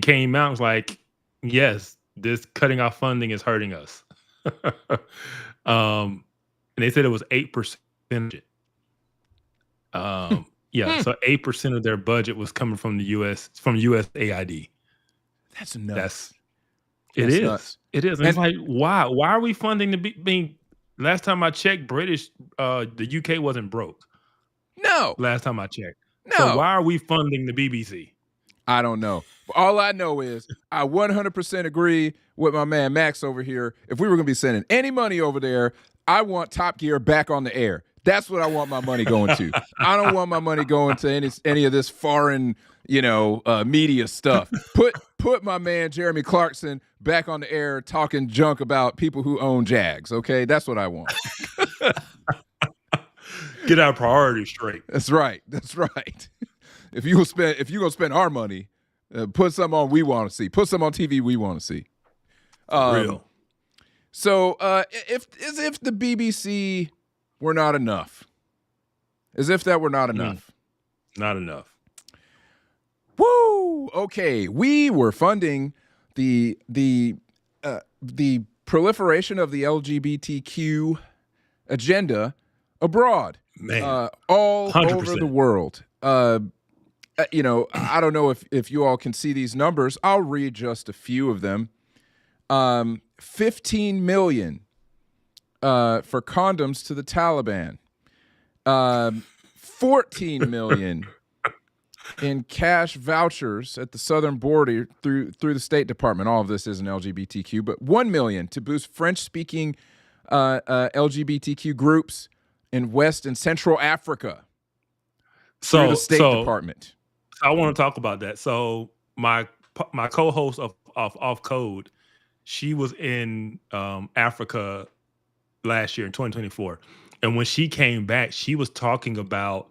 came out and was like, yes, this cutting off funding is hurting us. And they said it was 8%. So 8% of their budget was coming from the USAID. That's nuts. It is. And it's like, why? Why are we funding the last time I checked, the UK wasn't broke. No. Last time I checked. No. So why are we funding the BBC? I don't know. All I know is I 100% agree with my man Max over here. If we were going to be sending any money over there, I want Top Gear back on the air. That's what I want my money going to. I don't want my money going to any of this foreign, media stuff. Put my man Jeremy Clarkson back on the air talking junk about people who own Jags. Okay, that's what I want. Get our priorities straight. That's right. If you gonna spend our money, put some on we want to see. Put some on TV we want to see. Real. So if the BBC were not enough, as if that were not enough. Not enough. Woo! Okay, we were funding the proliferation of the LGBTQ agenda abroad, man, all 100%. over the world. I don't know if you all can see these numbers. I'll read just a few of them. 15 million for condoms to the Taliban. 14 million in cash vouchers at the southern border through the State Department. All of this isn't LGBTQ, but 1 million to boost French-speaking LGBTQ groups in West and Central Africa through the State Department. I want to talk about that. So my co-host of Off Code, she was in Africa last year in 2024. And when she came back, she was talking about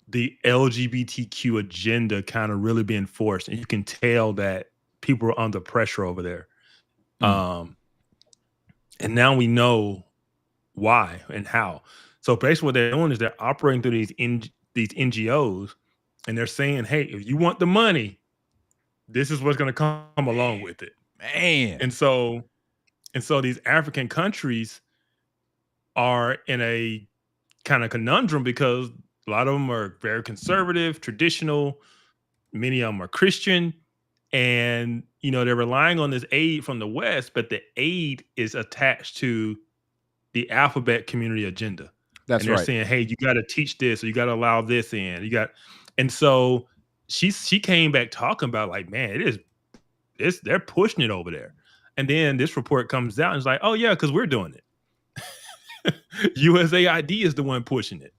the LGBTQ agenda kind of really being forced. And you can tell that people are under pressure over there. And now we know why and how. So basically what they're doing is they're operating through these NGOs, and they're saying, hey, if you want the money, this is what's going to come along with it. Man. And so these African countries are in a kind of conundrum because a lot of them are very conservative, traditional. Many of them are Christian. And, they're relying on this aid from the West, but the aid is attached to the alphabet community agenda. That's and they're right. saying, hey, you got to teach this, or you got to allow this in. And so she came back talking about like, man, they're pushing it over there. And then this report comes out and it's like, oh yeah, because we're doing it. USAID is the one pushing it.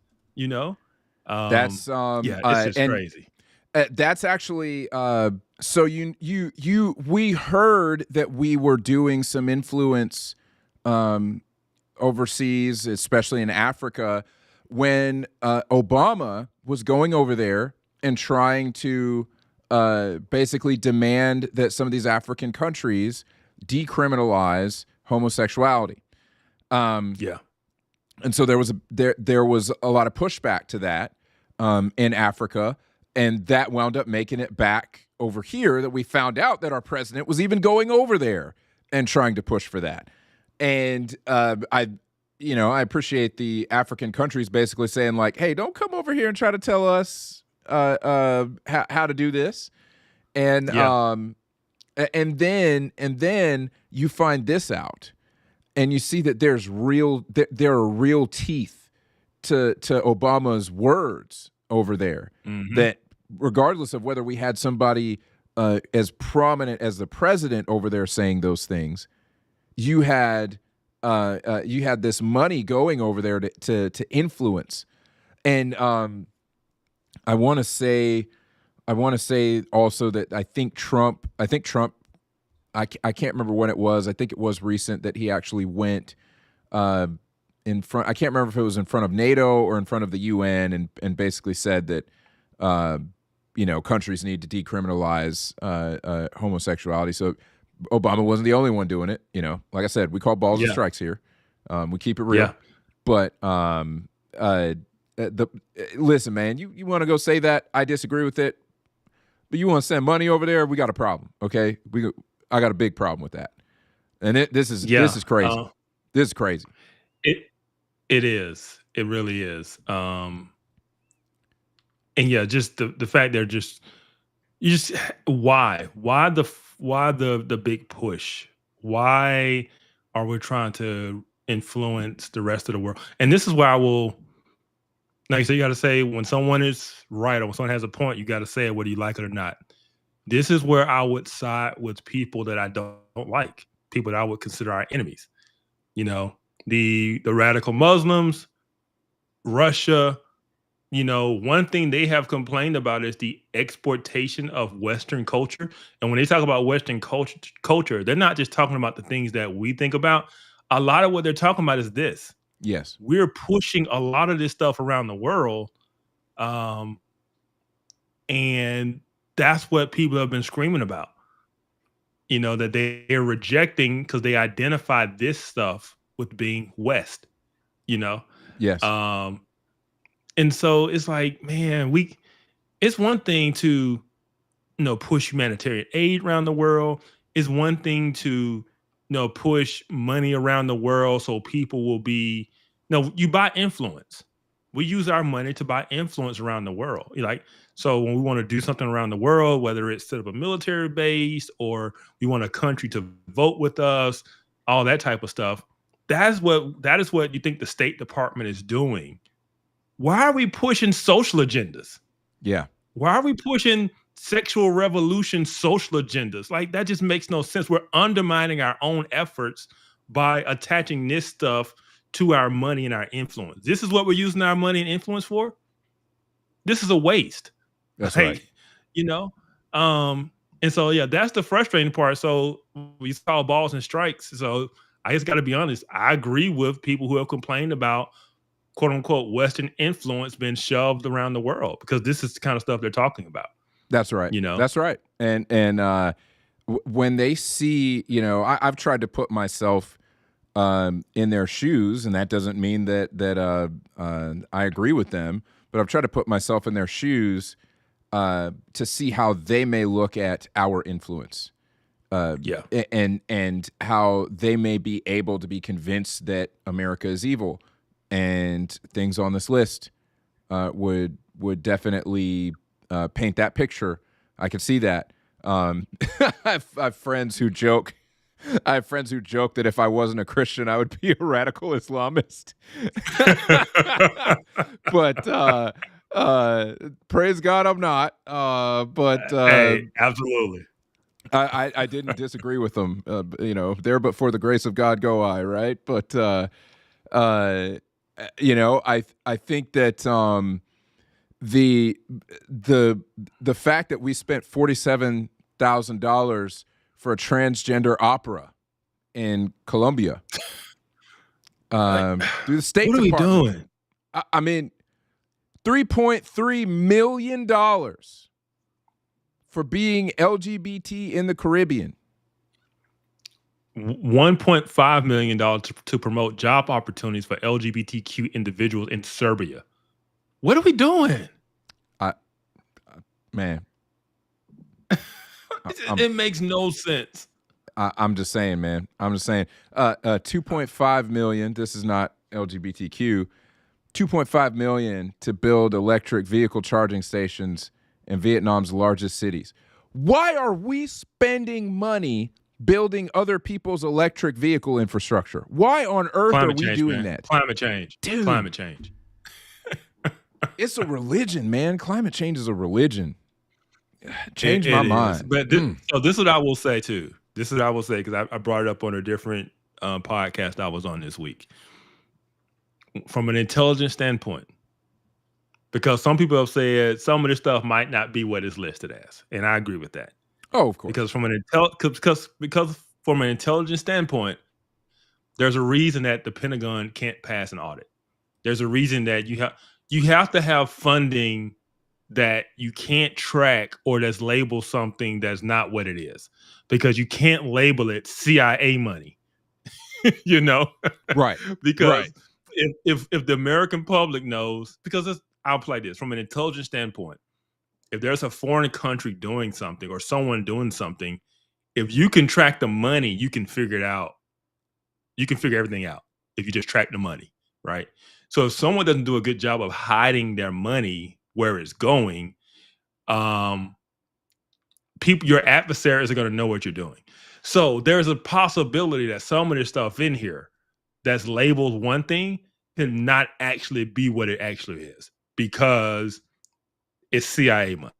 That's it's just crazy. That's actually so we heard that we were doing some influence overseas, especially in Africa, when Obama was going over there and trying to basically demand that some of these African countries decriminalize homosexuality. And so there was a lot of pushback to that in Africa, and that wound up making it back over here that we found out that our president was even going over there and trying to push for that. And I appreciate the African countries basically saying like, hey, don't come over here and try to tell us how to do this, and and then you find this out, and you see that there are real teeth to Obama's words over there. That regardless of whether we had somebody as prominent as the president over there saying those things, you had this money going over there to influence. And I want to say also that I think Trump, I can't remember when it was. I think it was recent that he actually went in front. I can't remember if it was in front of NATO or in front of the UN, and basically said that countries need to decriminalize homosexuality. So Obama wasn't the only one doing it. Like I said, we call balls and strikes here. We keep it real. But listen, man, you want to go say that? I disagree with it. But you want to send money over there? We got a problem. Okay, I got a big problem with that. And this is crazy. This is crazy. It is. It really is. And yeah, just the fact they're why the big push? Why are we trying to influence the rest of the world? And this is where I will, like you said, you got to say when someone is right or when someone has a point, you got to say it whether you like it or not. This is where I would side with people that I don't like, people that I would consider our enemies. The radical Muslims, Russia. One thing they have complained about is the exportation of Western culture. And when they talk about Western culture, they're not just talking about the things that we think about. A lot of what they're talking about is this. Yes. We're pushing a lot of this stuff around the world. And that's what people have been screaming about. That they're rejecting because they identify this stuff with being West, Yes. And so it's like, man, it's one thing to, push humanitarian aid around the world. It's one thing to, push money around the world so people will be, you buy influence. We use our money to buy influence around the world. So when we want to do something around the world, whether it's set up a military base or we want a country to vote with us, all that type of stuff, that is what you think the State Department is doing. Why are we pushing social agendas? Yeah. Why are we pushing sexual revolution social agendas? Like, that just makes no sense. We're undermining our own efforts by attaching this stuff to our money and our influence. This is what we're using our money and influence for? This is a waste. That's right. And so, yeah, that's the frustrating part. So we saw balls and strikes. So I just got to be honest. I agree with people who have complained about quote unquote Western influence being shoved around the world, because this is the kind of stuff they're talking about. That's right. That's right. And when they see, I've tried to put myself in their shoes, and that doesn't mean that I agree with them, but I've tried to put myself in their shoes to see how they may look at our influence. And how they may be able to be convinced that America is evil. And things on this list would definitely paint that picture. I can see that. I have friends who joke. I have friends who joke that if I wasn't a Christian, I would be a radical Islamist. But praise God, I'm not. Hey, absolutely. I didn't disagree with them. There but for the grace of God go I, right? But I think that the fact that we spent $47,000 for a transgender opera in Colombia through the State Department. What are we doing? I mean, $3.3 million for being LGBT in the Caribbean. $1.5 million to promote job opportunities for LGBTQ individuals in Serbia. What are we doing? Man. It makes no sense. I'm just saying, man. I'm just saying. $2.5 million. This is not LGBTQ. $2.5 million to build electric vehicle charging stations in Vietnam's largest cities. Why are we spending money building other people's electric vehicle infrastructure? Why on earth are we doing that? Climate change. Dude. Climate change. It's a religion, man. Climate change is a religion. Change my mind. But so this is what I will say too. This is what I will say, because I brought it up on a different podcast I was on this week. From an intelligence standpoint, because some people have said some of this stuff might not be what it's listed as, and I agree with that. Oh, of course. Because from an from an intelligence standpoint, there's a reason that the Pentagon can't pass an audit. There's a reason that you have to have funding that you can't track or that's labeled something that's not what it is, because you can't label it CIA money. You know, right? Because if the American public knows, because I'll play this from an intelligence standpoint. If there's a foreign country doing something or someone doing something, if you can track the money, you can figure it out. You can figure everything out if you just track the money, right? So if someone doesn't do a good job of hiding their money where it's going, your adversaries are going to know what you're doing. So there's a possibility that some of this stuff in here that's labeled one thing can not actually be what it actually is, because it's CIA money.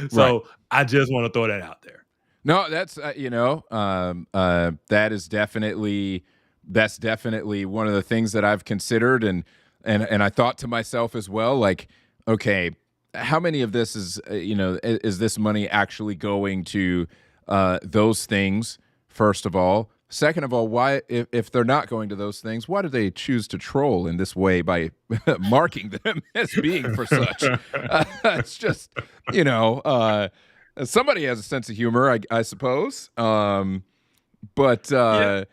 So I just want to throw that out there. No, that's that's definitely one of the things that I've considered, and I thought to myself as well, like, okay, how many of this is is this money actually going to those things? First of all. Second of all, why, if they're not going to those things, why do they choose to troll in this way by marking them as being for such? It's just, somebody has a sense of humor, I suppose. But I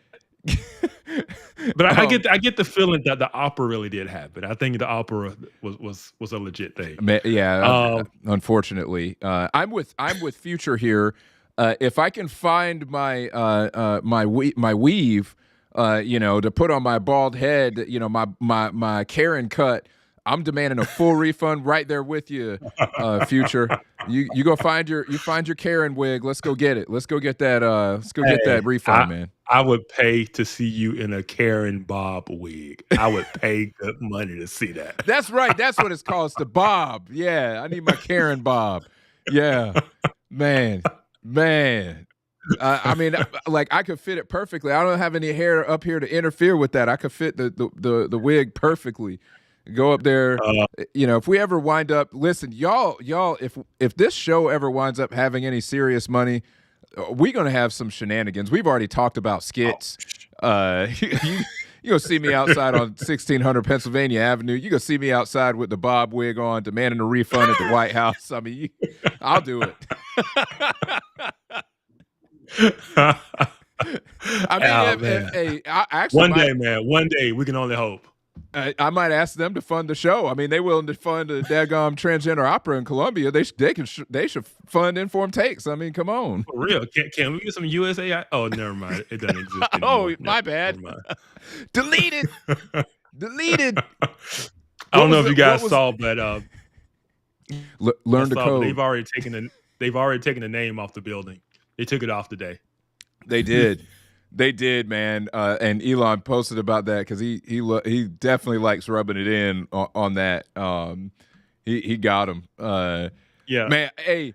get the feeling that the opera really did happen. I think the opera was a legit thing. Yeah, unfortunately, I'm with Future here. If I can find my my weave, to put on my bald head, my Karen cut, I'm demanding a full refund right there with you, Future. You go find your Karen wig. Let's go get it. Let's go get that. Get that refund, man. I would pay to see you in a Karen Bob wig. I would pay good money to see that. That's right. That's what it's called. It's the Bob. Yeah, I need my Karen Bob. Yeah, man. I mean, like, I could fit it perfectly. I don't have any hair up here to interfere with that. I could fit the wig perfectly. Go up there. If we ever wind up, listen, y'all, if this show ever winds up having any serious money, we're gonna have some shenanigans. We've already talked about skits. You gonna see me outside on 1600 Pennsylvania Avenue. You gonna see me outside with the Bob wig on, demanding a refund at the White House. I mean, I'll do it. One day we can only hope. I might ask them to fund the show. I mean, they willing to fund a daggone transgender opera in Colombia. They should fund Informed Takes. I mean, come on. For real. Can we get some USAID? Oh, never mind. It doesn't exist anymore. My bad. Deleted. I don't know if you guys saw, but learn the code. They've already taken the name off the building. They took it off today. They did. They did, man. And Elon posted about that because he definitely likes rubbing it in on that. He got him. Yeah, man. Hey,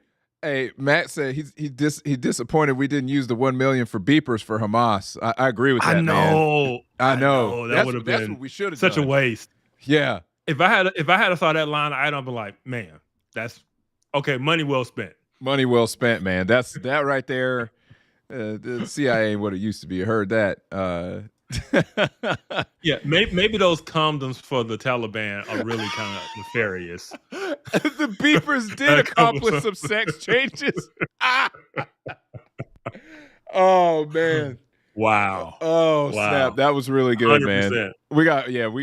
Matt said he's disappointed we didn't use the 1 million for beepers for Hamas. I agree with that. I know. That would have been what we should have such done. A waste. Yeah. If I had thought that line, I'd have been like, man, that's okay. Money well spent. Money well spent, man. That's that right there. The CIA ain't what it used to be. I heard that. Yeah, maybe those condoms for the Taliban are really kind of nefarious. The beepers did accomplish some sex changes. Oh man! Wow! Oh snap! That was really good, 100%. Man. We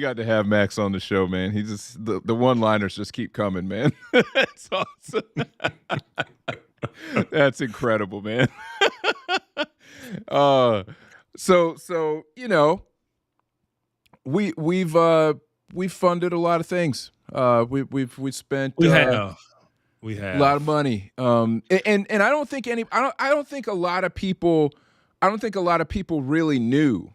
got to have Max on the show, man. He just the one-liners just keep coming, man. That's awesome. That's incredible, man. So we've funded a lot of things. We've spent we have a lot of money. And I don't think a lot of people really knew.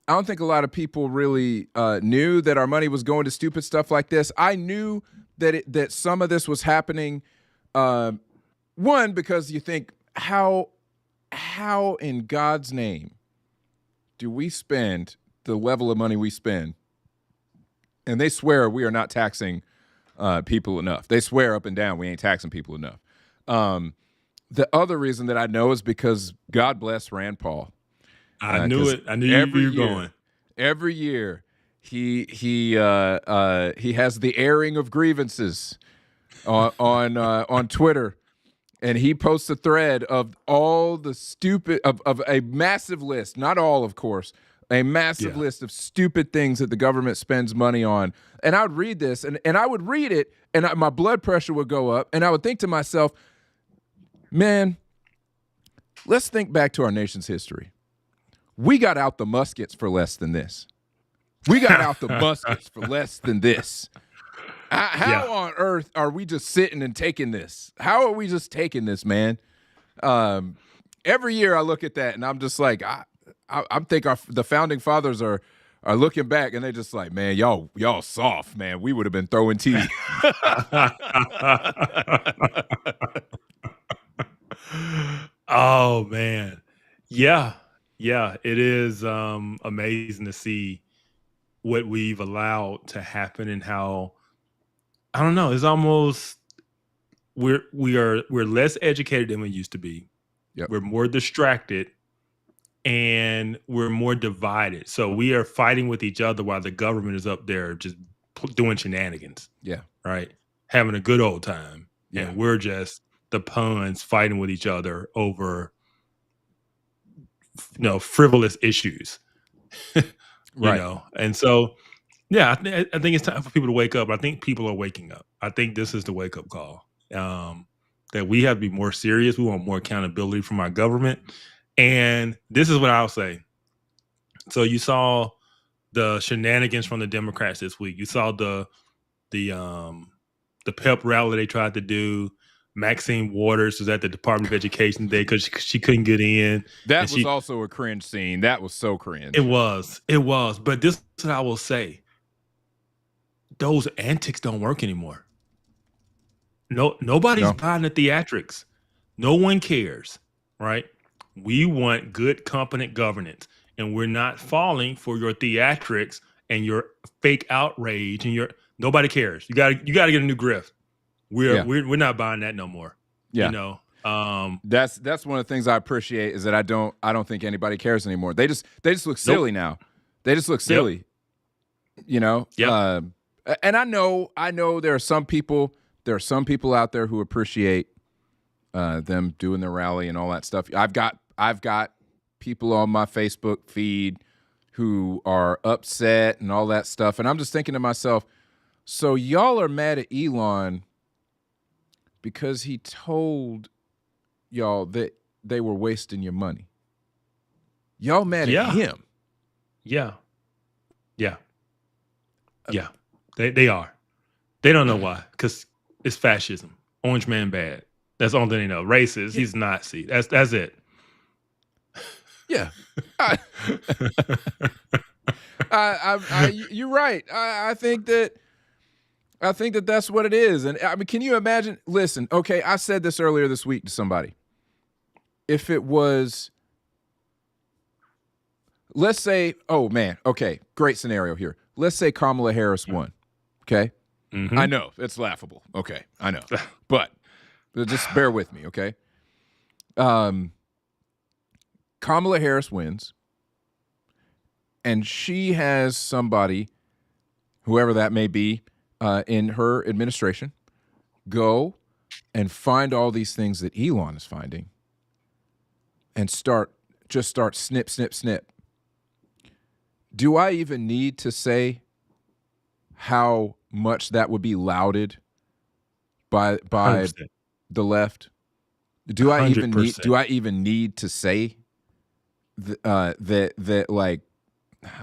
I don't think a lot of people really knew that our money was going to stupid stuff like this. I knew that some of this was happening. One, because you think, how in God's name do we spend the level of money we spend? And they swear we are not taxing people enough. They swear up and down we ain't taxing people enough. The other reason that I know is because God bless Rand Paul. I knew it. I knew you were going. Every year, he has the airing of grievances on Twitter, and he posts a thread of all the stupid of a massive list. Not all, of course. A massive list of stupid things that the government spends money on. And I would read this, and I would read it, and my blood pressure would go up, and I would think to myself, man, let's think back to our nation's history. We got out the muskets for less than this. We got out the muskets for less than this. How on earth are we just sitting and taking this? How are we just taking this, man? Every year I look at that, and I'm just like, I think the founding fathers are looking back, and they're just like, man, y'all soft, man. We would have been throwing tea. Oh man, yeah, it is amazing to see what we've allowed to happen and how, I don't know, it's almost we're less educated than we used to be. Yep. We're more distracted and we're more divided. So we are fighting with each other while the government is up there just doing shenanigans. Yeah. Right. Having a good old time. Yeah. And we're just the pawns fighting with each other over, frivolous issues. Right. And so, yeah, I think it's time for people to wake up. I think people are waking up. I think this is the wake up call, that we have to be more serious. We want more accountability from our government. And this is what I'll say. So you saw the shenanigans from the Democrats this week. You saw the pep rally they tried to do. Maxine Waters was at the Department of Education today because she couldn't get in. That was also a cringe scene. That was so cringe. It was. But this is what I will say. Those antics don't work anymore. Nobody's buying the theatrics. No one cares, right? We want good, competent governance, and we're not falling for your theatrics and your fake outrage and nobody cares. You got to get a new grift. We're not buying that no more. Yeah. That's one of the things I appreciate is that I don't think anybody cares anymore. They just look silly now. They just look silly. Yep. And I know there are some people out there who appreciate them doing their rally and all that stuff. I've got people on my Facebook feed who are upset and all that stuff. And I'm just thinking to myself, so y'all are mad at Elon because he told y'all that they were wasting your money. Y'all mad at him. Yeah. They are. They don't know why. Because it's fascism. Orange man bad. That's the only thing they know. Racist. He's Nazi. That's it. Yeah. You're right. I think that that's what it is. And I mean, can you imagine? Listen, okay, I said this earlier this week to somebody. If it was, let's say, oh man, okay, great scenario here. Let's say Kamala Harris won. Okay. Mm-hmm. I know it's laughable. Okay. I know, but just bear with me. Okay. Kamala Harris wins, and she has somebody, whoever that may be, in her administration, go and find all these things that Elon is finding and start snip, snip, snip. Do I even need to say how much that would be lauded by 100%. the left? Do I 100%. even need to say that like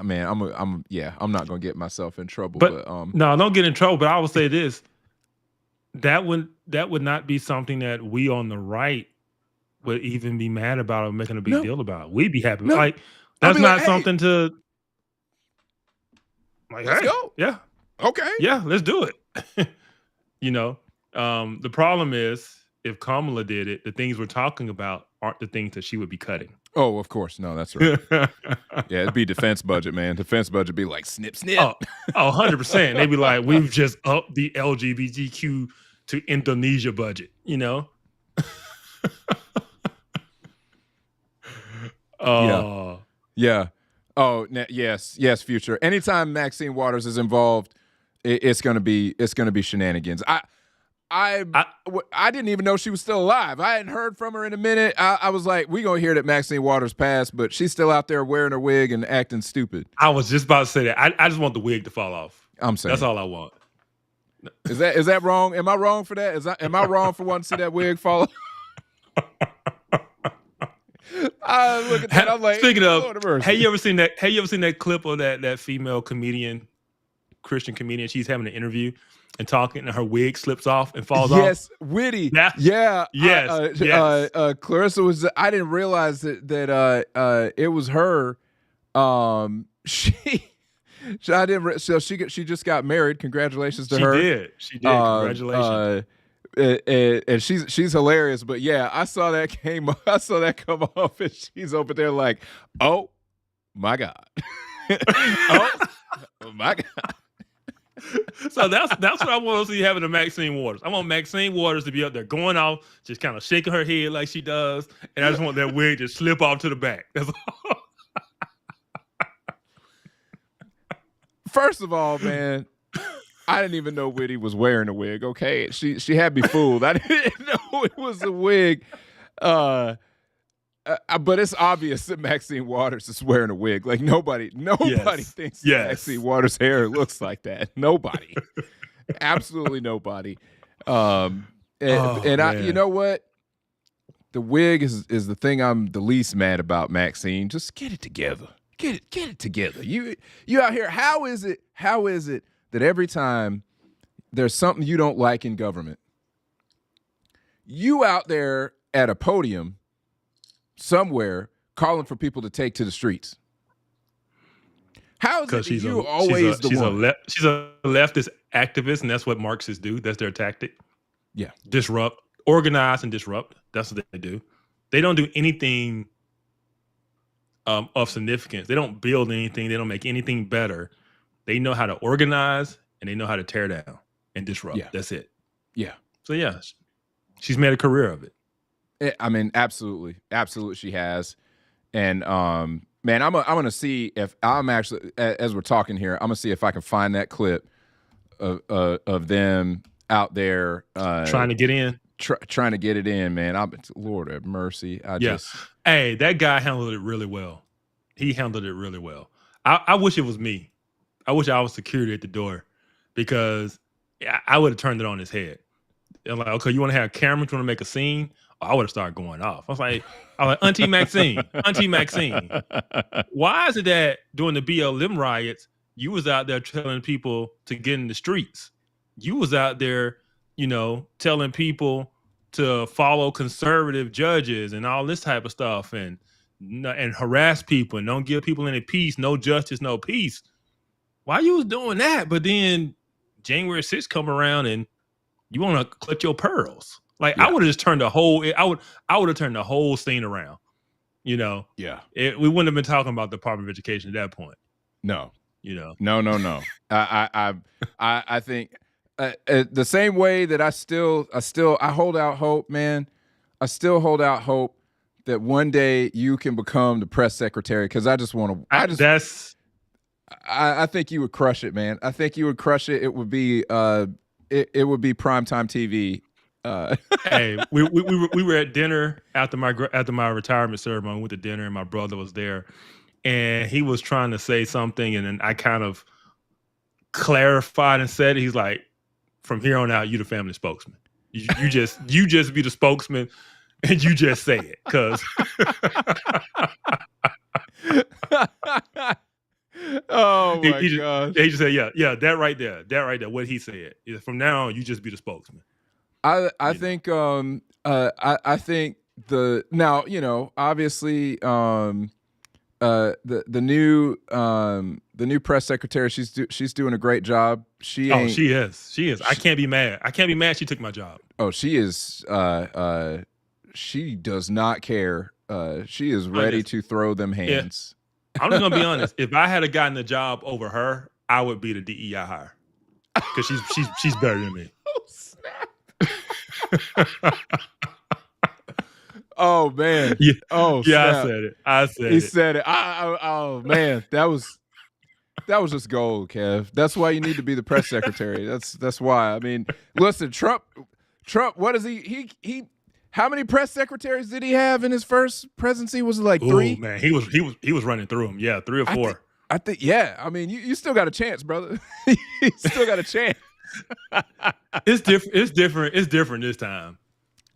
man, I'm not gonna get myself in trouble. But no, don't get in trouble. But I will say this: that would not be something that we on the right would even be mad about or making a big deal about. We'd be happy. No. Like that's not hey, something to. Like, let's go. Yeah. Okay. Yeah, let's do it. The problem is if Kamala did it, the things we're talking about aren't the things that she would be cutting. Oh, of course. No, that's right. Yeah, it'd be defense budget, man. Defense budget be like snip, snip. Oh, 100%. They'd be like, we've just upped the LGBTQ to Indonesia budget, Yeah. Oh, yes, Future. Anytime Maxine Waters is involved, it's gonna be shenanigans. I didn't even know she was still alive. I hadn't heard from her in a minute. I was like, we gonna hear that Maxine Waters passed, but she's still out there wearing her wig and acting stupid. I was just about to say that. I just want the wig to fall off. I'm saying that's all I want. Is that wrong? Am I wrong for that? Am I wrong for wanting to see that wig fall off? I look at that. I'm like, speaking of, have you ever seen that clip of that female comedian, Christian comedian? She's having an interview and talking, and her wig slips off and falls off. Yes, witty. Yeah. Yes. Clarissa was. I didn't realize that it was her. She just got married. Congratulations to her. She did. Congratulations. And she's hilarious. But yeah, I saw that come off, and she's over there like, oh my God. Oh my God. So that's what I want to see happen to Maxine Waters. I want Maxine Waters to be up there going off, just kind of shaking her head like she does, and I just want that wig to slip off to the back. That's all. First of all, man, I didn't even know Whitty was wearing a wig. Okay, she had me fooled. I didn't know it was a wig. But it's obvious that Maxine Waters is wearing a wig. Like nobody thinks that Maxine Waters' hair looks like that. Nobody, absolutely nobody. You know what? The wig is the thing I'm the least mad about. Maxine, just get it together. Get it together. You out here. How is it that every time there's something you don't like in government, you out there at a podium somewhere calling for people to take to the streets? How is it that you always the one? She's a leftist activist, and that's what Marxists do. That's their tactic. Yeah. Disrupt, organize, and disrupt. That's what they do. They don't do anything of significance. They don't build anything. They don't make anything better. They know how to organize, and they know how to tear down and disrupt. Yeah. That's it. Yeah. So yeah, she's made a career of it. I mean, absolutely she has. And man, I'm gonna see if I'm actually, as we're talking here, I'm gonna see if I can find that clip of them out there trying to get in, trying to get it in. Man, Lord have mercy. Hey, that guy handled it really well. He handled it really well. I wish it was me. I wish I was security at the door, because I would have turned it on his head. I'm like, okay, you want to have cameras? You want to make a scene? I would have started going off. I was like, Auntie Maxine, why is it that during the BLM riots, you was out there telling people to get in the streets? You was out there, telling people to follow conservative judges and all this type of stuff, and harass people and don't give people any peace, no justice, no peace. Why you was doing that? But then January 6th come around and you want to clutch your pearls. Like, I would have just turned I would have turned the whole scene around. Yeah. We wouldn't have been talking about the Department of Education at that point. No. No. I think the same way that I hold out hope, man. I still hold out hope that one day you can become the press secretary, because I just want to. I think you would crush it, man. I think you would crush it. It would be it would be primetime TV. Hey, we were at dinner after my retirement ceremony. We went to dinner, and my brother was there, and he was trying to say something, and then I kind of clarified and said, he's like, from here on out, you the family spokesman. You just be the spokesman, and you just say it, because Oh my gosh. They just said, yeah, that right there. What he said. From now on, you just be the spokesman. I think I think obviously the new press secretary, she's doing a great job. She is. I can't be mad. She took my job. Oh, she is. She does not care. She is ready to throw them hands. Yeah. I'm just gonna be honest. If I had gotten the job over her, I would be the DEI hire because she's better than me. Oh snap! Oh man! Yeah. Oh yeah! snap. I said it. He said it. Oh man, that was just gold, Kev. That's why you need to be the press secretary. That's why. I mean, listen, Trump. What is he? How many press secretaries did he have in his first presidency? Was it like 3? Oh man, he was running through them. Yeah, 3 or 4. I think. Yeah. I mean, you still got a chance, brother. You still got a chance. It's different. It's different this time.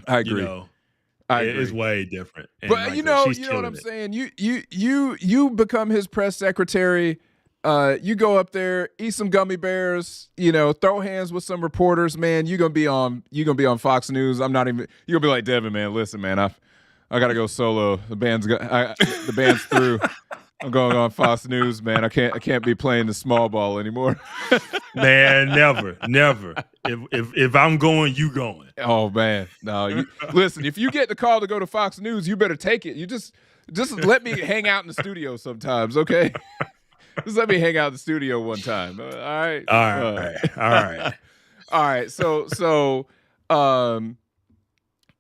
I agree. I agree. It's way different. And but you know what I'm saying. You become his press secretary. You go up there, eat some gummy bears, throw hands with some reporters, man. You're gonna be on Fox News. You're gonna be like, Devin, man, listen, man, I gotta go solo. The band's through. I'm going on Fox News, man. I can't be playing the small ball anymore. Man, never. If I'm going, you going. Oh man. No, listen, if you get the call to go to Fox News, you better take it. You just let me hang out in the studio sometimes, okay? Just let me hang out in the studio one time. All right. All right. So,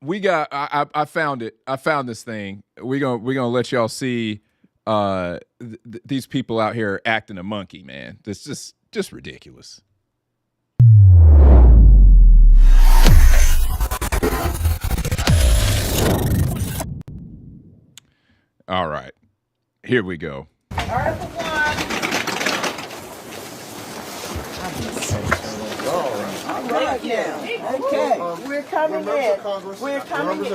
we got. I found it. I found this thing. We're gonna let y'all see these people out here acting a monkey, man. That's just ridiculous. All right. Here we go. Article 1. All right, now. Okay, we're coming in. We're coming in.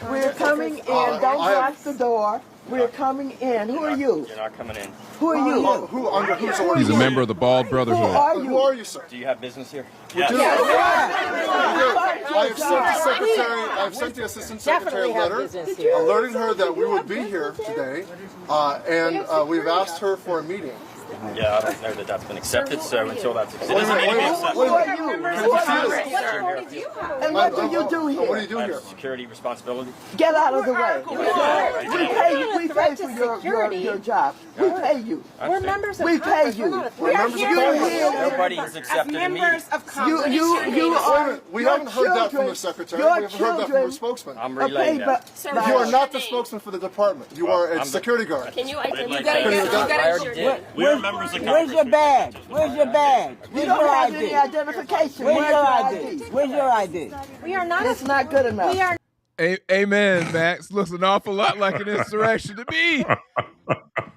We're coming in. Don't lock the door. We're coming in. Who are you? You're not coming in. Who are you? He's a member of the Bald Brotherhood. Who are you, sir? Do you have business here? Yes. I have sent the assistant secretary a letter alerting her that we would be here today, and we've asked her for a meeting. Yeah, I don't know that that's been accepted, so until that's accepted. Who are you? And what do you do here? What do you do here? Security responsibility. Get out of the way. We pay for your job. We pay you. We're members of We pay you. Nobody has accepted a meeting. You are. We haven't heard that from the secretary. We haven't heard that from the spokesman. I'm relaying that. You are not the spokesman for the department. You are a security guard. Can you members of Congress. Where's your badge? You don't have any identification. Where's your ID? Where's your ID? We are not. It's not good enough. We are. Amen, Max. Looks an awful lot like an insurrection to me.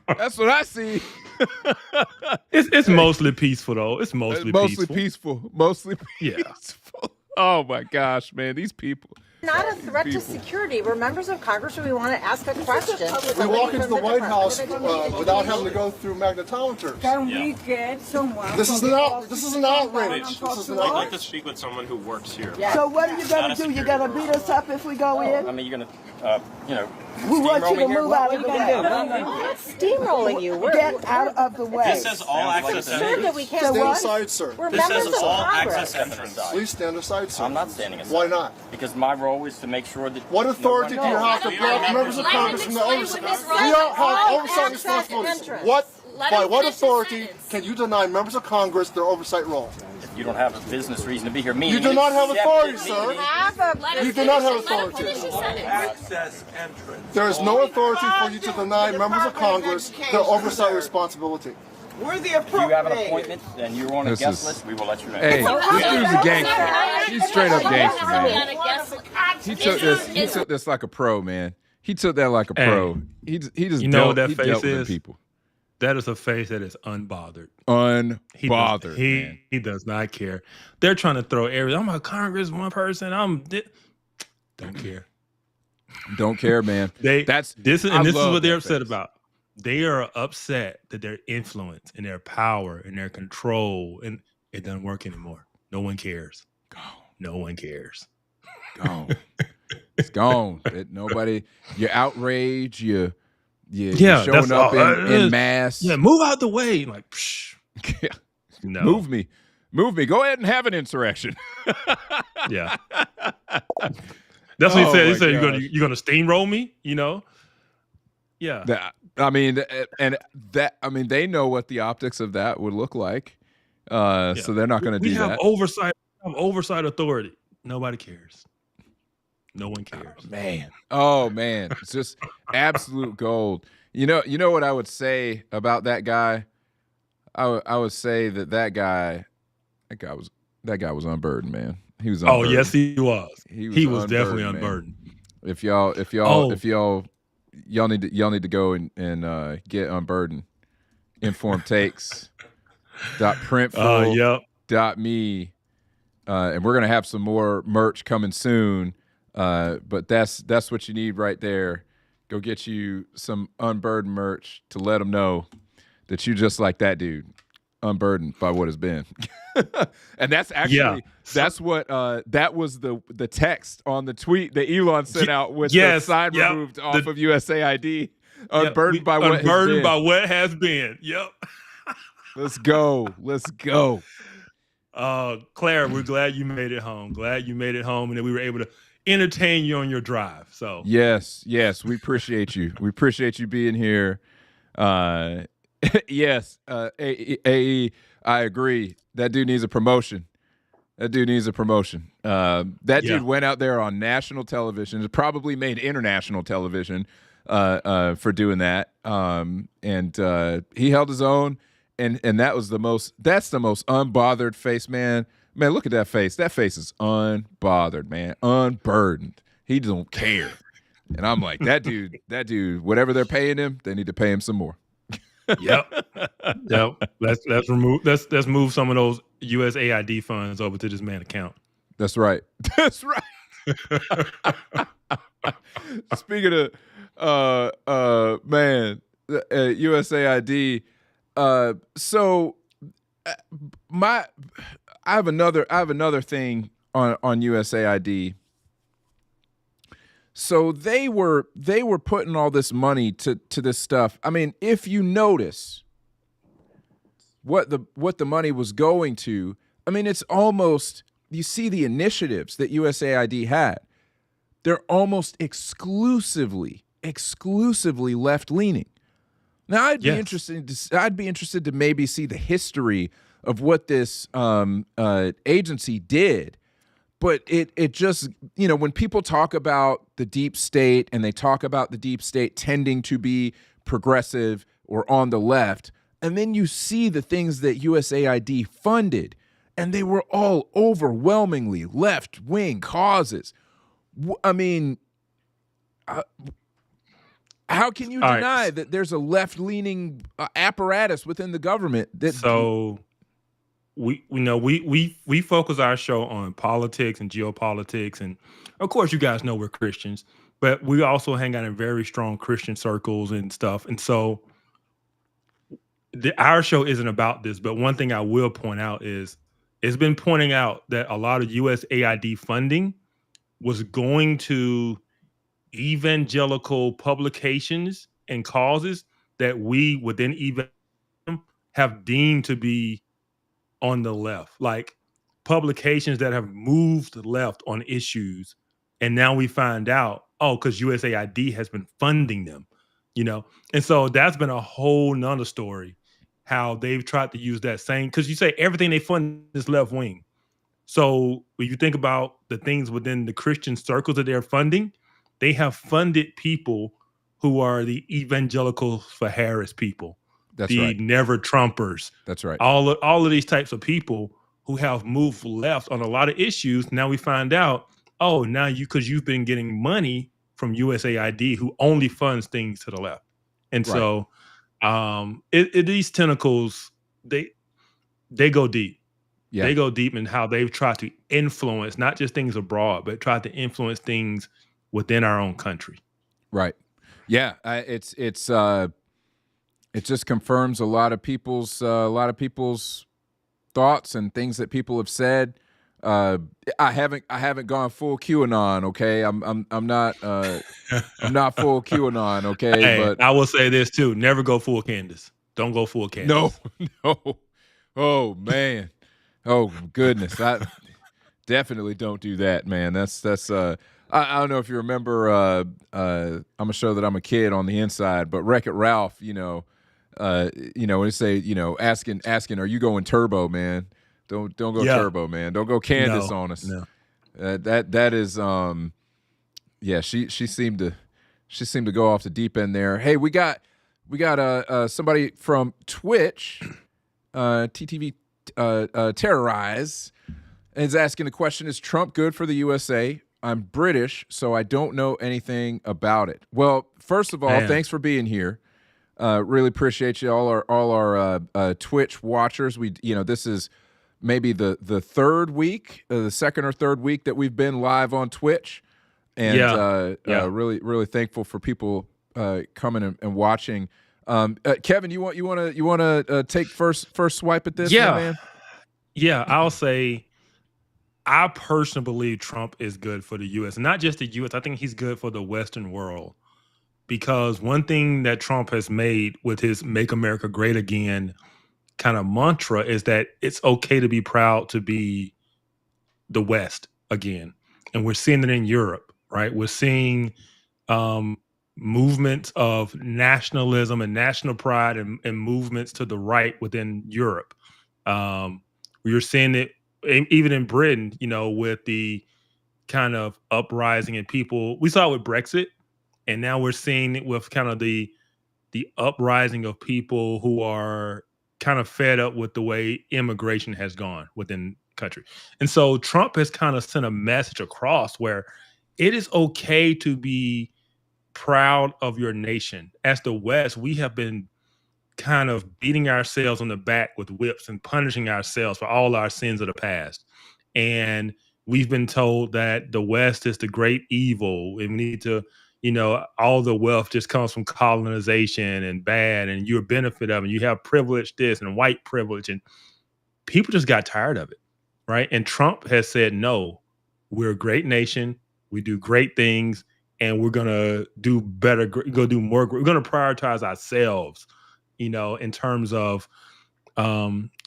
That's what I see. It's mostly peaceful though. It's mostly peaceful. Mostly peaceful. Oh my gosh, man, these people. Not a threat to security. We're members of Congress and we want to ask a question. We walk into the White House without having to go through magnetometers. Can we get someone? This is an outrage. I'd like to speak with someone who works here. So what are you going to do? You're going to beat us up if we go in? I mean, you're going to, we want you to move out of the way. We're not steamrolling you. Get out of the way. This says all access Sure that we can't. Stand aside, sir. We're This members says of all Congress. access entrance. Please stand aside, sir. I'm not standing aside. Why not? Because my role is to make sure that. What authority do you have to block members of Congress from the oversight? We don't have oversight responsibilities. By what authority can you deny members of Congress their oversight role? If you don't have a business reason to be here, You do not have authority, sir. You do not have authority. Access entrance. There is no authority for you to deny members of Congress their oversight responsibility. We're the If you have an appointment and you're on a guest list, we will let you know. Hey, this dude's a gangster. He's straight up gangster, man. He took this like a pro, man. He took that like a pro. He just what that face dealt with is? people. That is a face that is unbothered. Unbothered. He does not care. They're trying to throw everything. I'm a Congress one person. Don't care. Don't care, man. This is what they're upset about. they are upset that their influence and their power and their control, and it doesn't work anymore. No one cares. No one cares. Gone. It's gone. Nobody. You're outraged. You're showing up in mass. Yeah, move out the way. Like, psh. No. Move me. Go ahead and have an insurrection. Yeah. That's what he said. He said, you're gonna steamroll me, you know? Yeah. They know what the optics of that would look like. So they're not going to do that. We have oversight authority. Nobody cares. No one cares. Oh man. It's just absolute gold. You know what I would say about that guy? I would say that guy was unburdened, man. He was unburdened. Oh, yes, he was. He was definitely unburdened. Man. If y'all need to go and get unburdened. Informed takes. .printful.me. And we're gonna have some more merch coming soon. But that's what you need right there. Go get you some unburdened merch to let them know that you just like that dude, unburdened by what has been. And that's actually that's what that was the text on the tweet that Elon sent out with the sign removed off of USAID. Unburdened by what has been. Yep. Let's go. Claire, we're glad you made it home. And that we were able to entertain you on your drive. So yes, we appreciate you. We appreciate you being here. Yes, AE, I agree. That dude needs a promotion. That dude Dude went out there on national television. It probably made international television for doing that. And he held his own. And that's the most unbothered face, man. Man, look at that face. That face is unbothered, man. Unburdened. He don't care. And I'm like, that dude, whatever they're paying him, they need to pay him some more. Yep. Let's move some of those USAID funds over to this man's account. That's right. Speaking of USAID, so I have another thing on USAID. So they were putting all this money to this stuff. I mean, if you notice what the money was going to, I mean, it's almost, you see the initiatives that USAID had. They're almost exclusively left leaning. Now, I'd be interested to maybe see the history of what this agency did. But it just, when people talk about the deep state and they talk about the deep state tending to be progressive or on the left, and then you see the things that USAID funded, and they were all overwhelmingly left-wing causes. I mean, how can you deny that there's a left-leaning apparatus within the government that? So we focus our show on politics and geopolitics, and of course, you guys know we're Christians, but we also hang out in very strong Christian circles and stuff. And so, our show isn't about this. But one thing I will point out is it's been pointing out that a lot of USAID funding was going to evangelical publications and causes that we within evangelicism have deemed to be on the left, like publications that have moved left on issues. And now we find out, because USAID has been funding them, And so that's been a whole nother story, how they've tried to use that same, because you say everything they fund is left wing. So when you think about the things within the Christian circles that they're funding, they have funded people who are the evangelicals for Harris people. That's right. Never Trumpers. That's right. All of these types of people who have moved left on a lot of issues. Now we find out, because you've been getting money from USAID, who only funds things to the left. And so these tentacles, they go deep. Yeah. They go deep in how they've tried to influence not just things abroad, but tried to influence things within our own country. Right. Yeah. It's it just confirms a lot of people's thoughts and things that people have said. I haven't gone full QAnon. Okay, I'm not I'm not full QAnon. Okay, Hey, but I will say this too: never go full Candace. Don't go full Candace. no. Oh man. Oh goodness. I definitely don't do that, man. That's I don't know if you remember I'm gonna show that I'm a kid on the inside, but Wreck-It Ralph, when they say, asking, are you going turbo, man? Don't go turbo, man. Don't go Candace on us. No. That is she seemed to go off the deep end there. Hey, we got somebody from Twitch, TTV Terrorize, is asking the question: is Trump good for the USA? I'm British, so I don't know anything about it. Well, first of all, thanks for being here. Really appreciate you, all our Twitch watchers. This is maybe the third week, the second or third week that we've been live on Twitch, and really thankful for people coming and watching. Kevin, you want to take first swipe at this, man? Yeah, I'll say I personally believe Trump is good for the U.S. Not just the U.S. I think he's good for the Western world, because one thing that Trump has made with his "Make America Great Again" kind of mantra is that it's okay to be proud to be the West again. And we're seeing it in Europe, right? We're seeing movements of nationalism and national pride and movements to the right within Europe. We're seeing it even in Britain, with the kind of uprising in people. We saw it with Brexit, and now we're seeing it with kind of the uprising of people who are kind of fed up with the way immigration has gone within the country. And so Trump has kind of sent a message across where it is okay to be proud of your nation. As the West, we have been kind of beating ourselves on the back with whips and punishing ourselves for all our sins of the past. And we've been told that the West is the great evil, and we need to, all the wealth just comes from colonization and bad, and you're a benefit of it. You have privilege this and white privilege, and people just got tired of it, right? And Trump has said, no, we're a great nation. We do great things, and we're going to do better. We're going to do more. We're going to prioritize ourselves, in terms of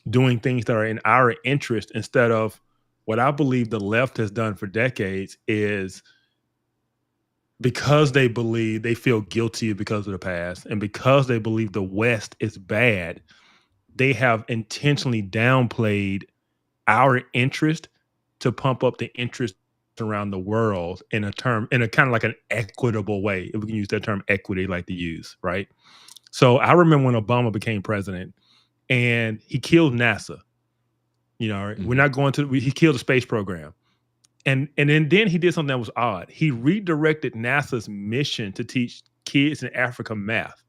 doing things that are in our interest, instead of what I believe the left has done for decades is, because they believe they feel guilty because of the past, and because they believe the West is bad, they have intentionally downplayed our interest to pump up the interest around the world in a kind of like an equitable way, if we can use that term equity like to use, right? So I remember when Obama became president and he killed NASA. We're not going to, he killed the space program. And then he did something that was odd. He redirected NASA's mission to teach kids in Africa math.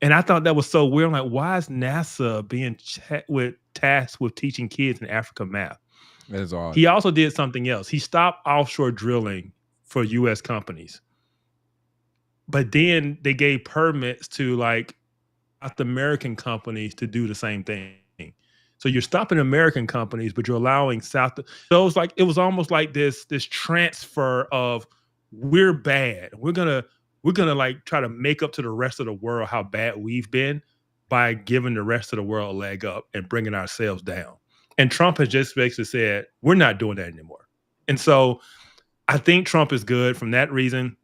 And I thought that was so weird. I'm like, why is NASA being tasked with teaching kids in Africa math? That is odd. He also did something else. He stopped offshore drilling for U.S. companies. But then they gave permits to South American companies to do the same thing. So you're stopping American companies, but you're allowing So it was almost like this transfer of, we're bad. We're gonna try to make up to the rest of the world how bad we've been by giving the rest of the world a leg up and bringing ourselves down. And Trump has just basically said, we're not doing that anymore. And so I think Trump is good from that reason.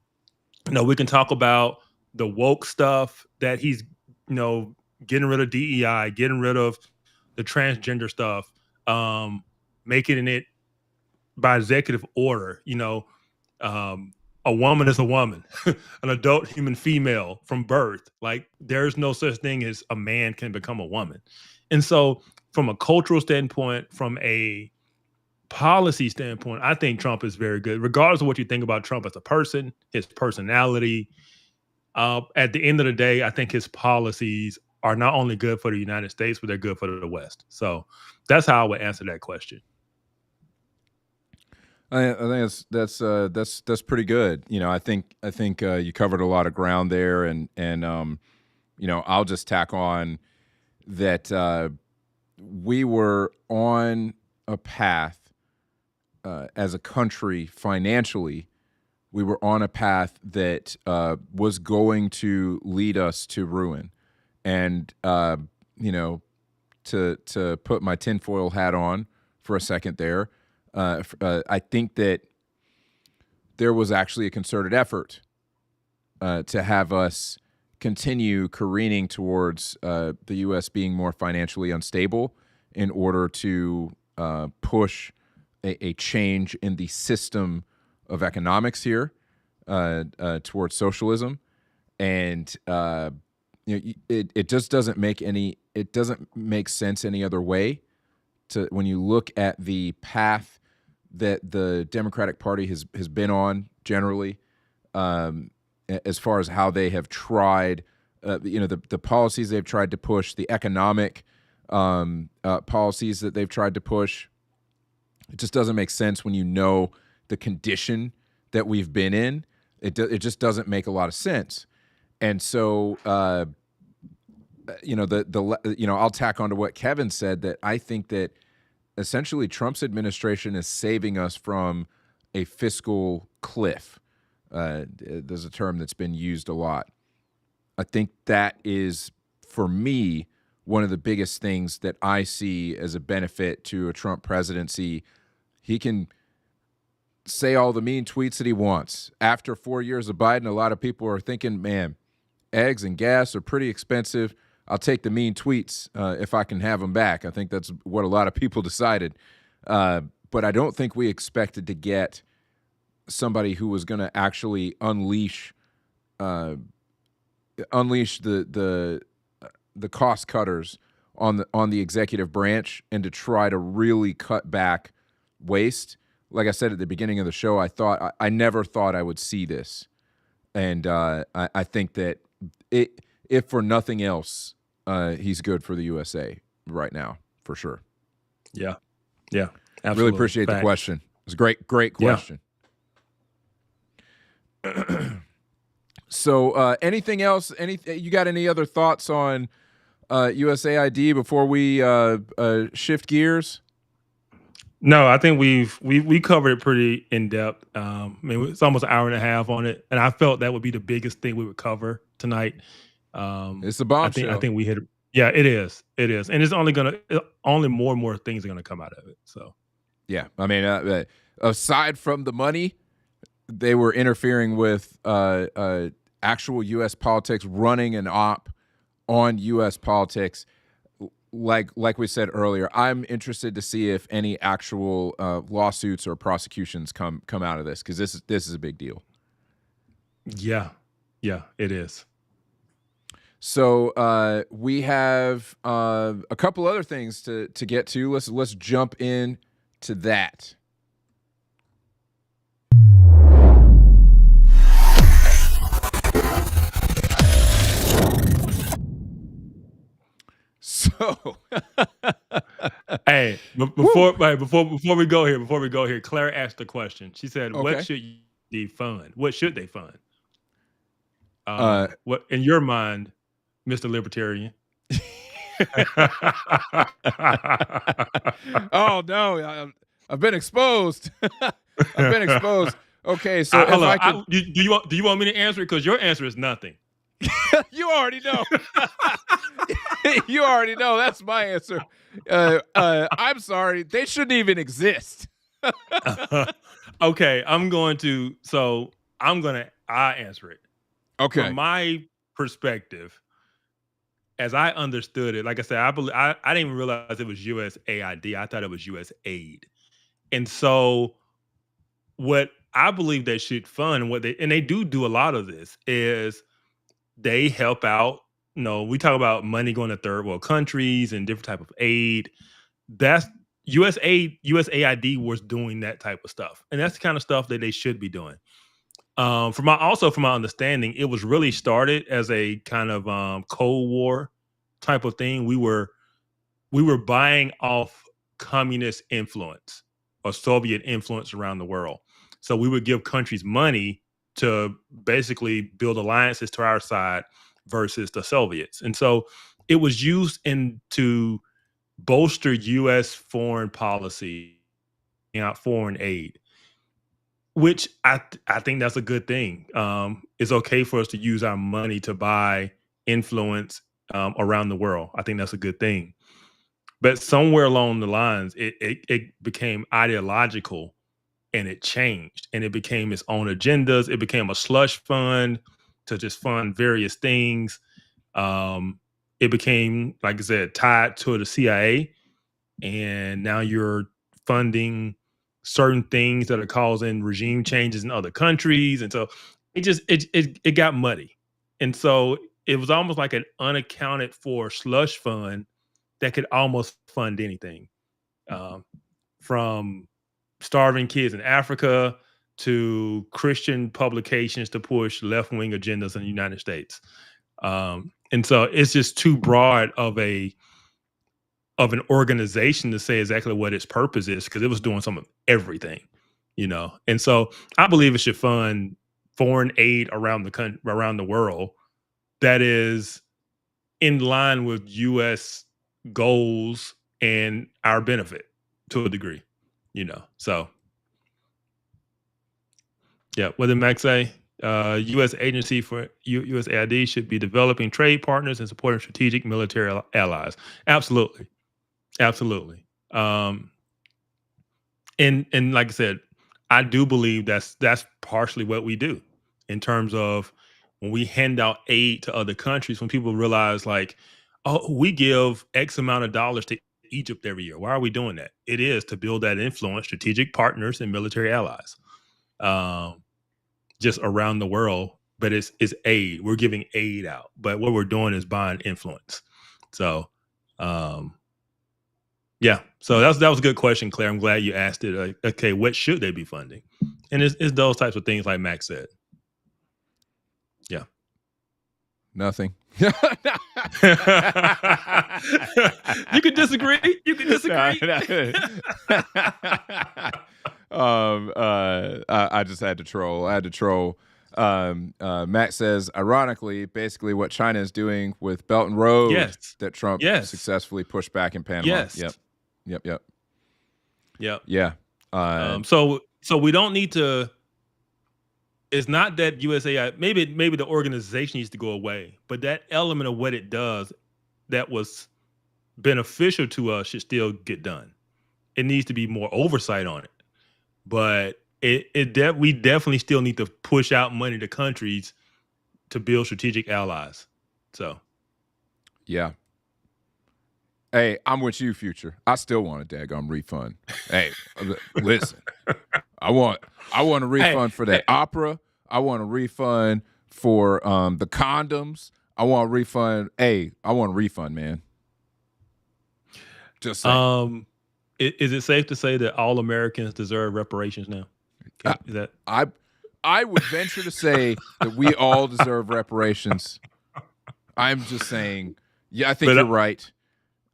We can talk about the woke stuff that he's, getting rid of DEI, getting rid of the transgender stuff, making it by executive order. A woman is a woman, an adult human female from birth. There's no such thing as a man can become a woman. And so from a cultural standpoint, from a policy standpoint, I think Trump is very good, regardless of what you think about Trump as a person, his personality. At the end of the day, I think his policies are not only good for the United States, but they're good for the West. So that's how I would answer that question. I think that's pretty good. I think you covered a lot of ground there, and I'll just tack on that we were on a path as a country financially. We were on a path that was going to lead us to ruin. And, to put my tinfoil hat on for a second there, I think that there was actually a concerted effort to have us continue careening towards the U.S. being more financially unstable in order to push a change in the system of economics here towards socialism. And it just doesn't make sense any other way when you look at the path that the Democratic Party has been on generally, as far as how they have tried, the policies they've tried to push, the economic policies that they've tried to push. It just doesn't make sense when you know the condition that we've been in. It just doesn't make a lot of sense. And so, I'll tack on to what Kevin said, that I think that essentially Trump's administration is saving us from a fiscal cliff. There's a term that's been used a lot. I think that is, for me, one of the biggest things that I see as a benefit to a Trump presidency. He can say all the mean tweets that he wants. After 4 years of Biden, a lot of people are thinking, man, eggs and gas are pretty expensive. I'll take the mean tweets if I can have them back. I think that's what a lot of people decided. But I don't think we expected to get somebody who was going to actually unleash the cost cutters on the executive branch, and to try to really cut back waste. Like I said at the beginning of the show, I never thought I would see this, and I think that if for nothing else, he's good for the USA right now, for sure. Yeah, absolutely. Really appreciate the question. It was a great question. Yeah. So, anything else? You got any other thoughts on USAID before we shift gears? No, I think we covered it pretty in depth. I mean, it's almost an hour and a half on it, and I felt that would be the biggest thing we would cover tonight. It's a bombshell. I think we hit it. Yeah, it is, and it's only more and more things are gonna come out of it. So, yeah, I mean, aside from the money, they were interfering with actual U.S. politics, running an op on U.S. politics. Like we said earlier, I'm interested to see if any actual lawsuits or prosecutions come out of this, because this is a big deal. Yeah, it is. So we have a couple other things to get to. Let's jump in to that. So, hey, before we go here, Claire asked the question. She said, okay, "What should they fund? What should they fund? What in your mind, Mr. Libertarian?" Oh no, I've been exposed. Okay, so do you want me to answer it? Because your answer is nothing. You already know. You already know. That's my answer. I'm sorry. They shouldn't even exist. Okay, I answer it. Okay. From my perspective, as I understood it, like I said, I didn't even realize it was USAID. I thought it was USAID. And so what I believe they should fund, and they do a lot of this, is they help out. We talk about money going to third world countries and different type of aid. That's USAID was doing that type of stuff, and that's the kind of stuff that they should be doing. From my understanding, it was really started as a kind of Cold War type of thing. We were buying off communist influence or Soviet influence around the world. So we would give countries money to basically build alliances to our side, versus the Soviets. And so it was used to bolster U.S. foreign policy, foreign aid, which I think that's a good thing. It's okay for us to use our money to buy influence around the world. I think that's a good thing. But somewhere along the lines, it became ideological, and it changed, and it became its own agendas. It became a slush fund to just fund various things. It became, like I said, tied to the CIA, and now you're funding certain things that are causing regime changes in other countries. And so it got muddy. And so it was almost like an unaccounted for slush fund that could almost fund anything, from starving kids in Africa to Christian publications to push left-wing agendas in the United States. And so it's just too broad of an organization to say exactly what its purpose is, because it was doing some of everything, And so I believe it should fund foreign aid around the world that is in line with U.S. goals and our benefit to a degree, So yeah, what did Max say? U.S. agency for USAID should be developing trade partners and supporting strategic military allies. Absolutely. Absolutely. And like I said, I do believe that's partially what we do in terms of when we hand out aid to other countries, when people realize like, oh, we give X amount of dollars to Egypt every year. Why are we doing that? It is to build that influence, strategic partners and military allies, just around the world. But it's aid. We're giving aid out, but what we're doing is buying influence. So, yeah. So that was a good question, Claire. I'm glad you asked it. Like, okay, what should they be funding? And it's those types of things, like Max said. Yeah. Nothing. You can disagree. You can disagree. I just had to troll. Matt says, ironically, basically what China is doing with Belt and Road that Trump successfully pushed back in Panama. Yes. Yep. Yeah. Yeah. So we don't need to. It's not that USAID, maybe the organization needs to go away, but that element of what it does that was beneficial to us should still get done. It needs to be more oversight on it, but we definitely still need to push out money to countries to build strategic allies. So, yeah. Hey, I'm with you, Future. I still want a daggone refund. Hey, listen, I want a refund for that opera. I want a refund for the condoms. I want a refund. Hey, I want a refund, man. Just saying. Is it safe to say that all Americans deserve reparations now? Is that I would venture to say that we all deserve reparations. I'm just saying. Yeah, I think you're right.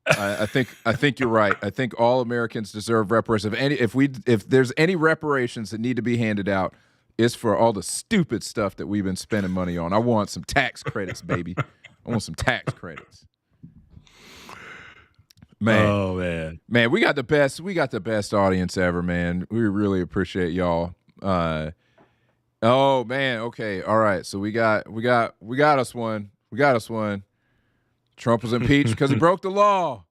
I think you're right. I think all Americans deserve reparations. If there's any reparations that need to be handed out, it's for all the stupid stuff that we've been spending money on. I want some tax credits, baby. I want some tax credits. Man. Oh man. Man, we got the best audience ever, man. We really appreciate y'all. Oh man, okay. All right. So we got us one. We got us one. Trump was impeached because he broke the law.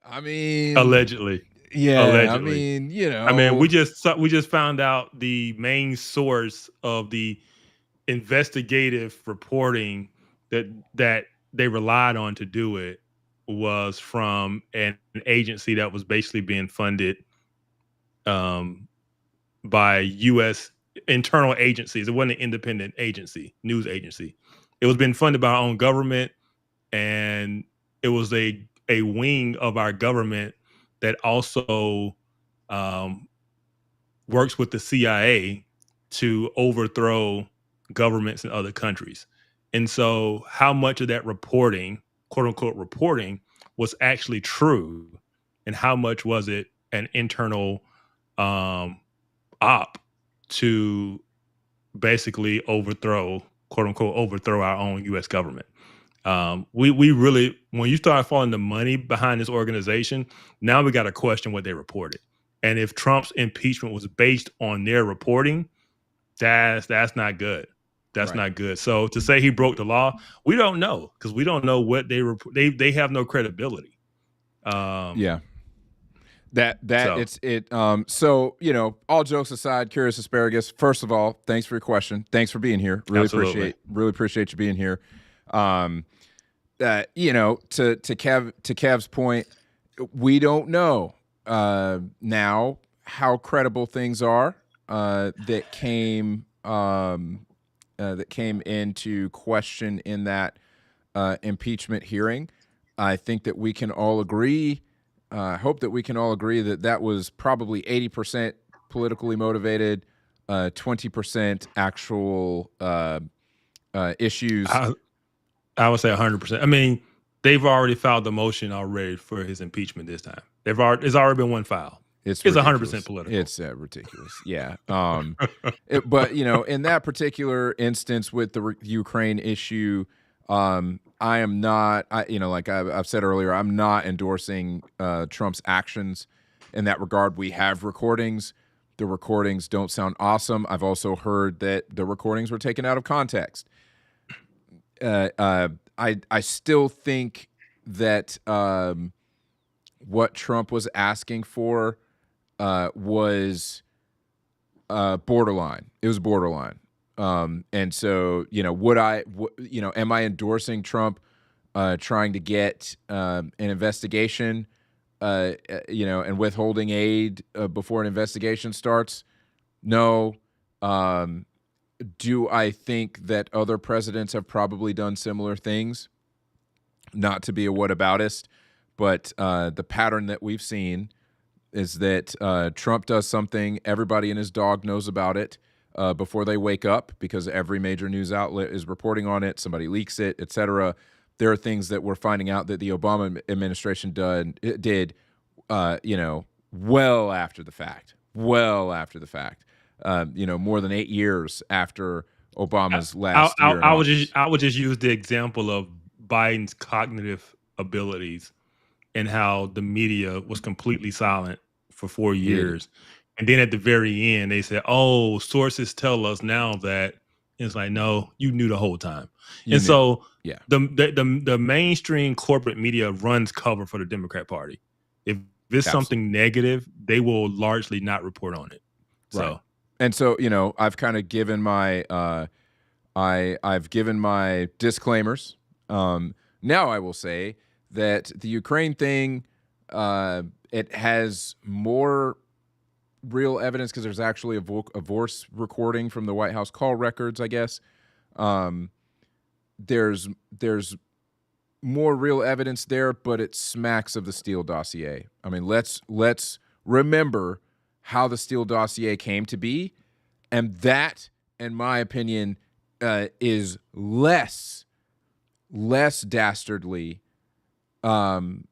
I mean, allegedly. Yeah. Allegedly. I mean, we just found out the main source of the investigative reporting that they relied on to do it was from an agency that was basically being funded by U.S. internal agencies. It wasn't an independent agency, news agency. It was being funded by our own government. And it was a wing of our government that also works with the CIA to overthrow governments in other countries. And so how much of that reporting, quote unquote reporting, was actually true, and how much was it an internal op to basically overthrow quote unquote overthrow our own U.S. government. We really, when you start following the money behind this organization, now we got to question what they reported. And if Trump's impeachment was based on their reporting, that's not good. That's not good. So to say he broke the law, we don't know, because we don't know what they have no credibility. So, you know, all jokes aside, Curious Asparagus, first of all, thanks for your question. Thanks for being here. Really appreciate you being here. You know, to Kev's point, we don't know now how credible things are that came into question in that impeachment hearing. I think that we can all agree. I hope that we can all agree that that was probably 80% politically motivated, 20% actual issues. I would say 100%. I mean, they've already filed the motion already for his impeachment this time. There's already been one file. It's 100% political. It's ridiculous. Yeah. But, you know, in that particular instance with the Ukraine issue, I am not, like I've said earlier, I'm not endorsing Trump's actions in that regard. We have recordings. The recordings don't sound awesome. I've also heard that the recordings were taken out of context. I still think that what Trump was asking for was borderline. It was borderline. And so, you know, am I endorsing Trump trying to get an investigation, and withholding aid before an investigation starts? No. Do I think that other presidents have probably done similar things? Not to be a whataboutist, but the pattern that we've seen is that Trump does something, everybody and his dog knows about it before they wake up, because every major news outlet is reporting on it, somebody leaks it, etc. There are things that we're finding out that the Obama administration did, well after the fact. More than 8 years after Obama's last year. I would just use the example of Biden's cognitive abilities and how the media was completely silent for 4 years. And then at the very end, they said, oh, sources tell us now that. It's like, no, you knew the whole time. The mainstream corporate media runs cover for the Democrat Party. If it's something negative, they will largely not report on it. Right. And so, I've kind of given my I've given my disclaimers. Now I will say that the Ukraine thing, it has more real evidence because there's actually a voice recording from the White House call records, I guess. There's more real evidence there, but it smacks of the Steele dossier. I mean, let's remember how the Steele dossier came to be, and that, in my opinion, is less dastardly than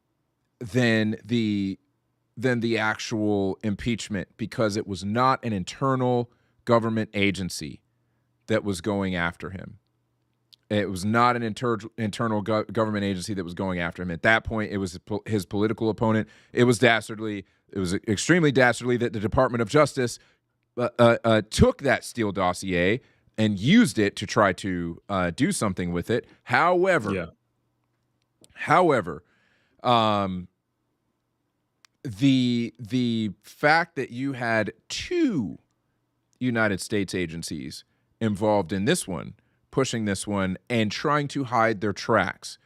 the actual impeachment, because it was not an internal government agency that was going after him. It was not an internal government agency that was going after him. At that point, it was his political opponent. It was dastardly. It was extremely dastardly that the Department of Justice took that Steele dossier and used it to try to do something with it. However, the fact that you had 2 United States agencies involved in this one, pushing this one, and trying to hide their tracks,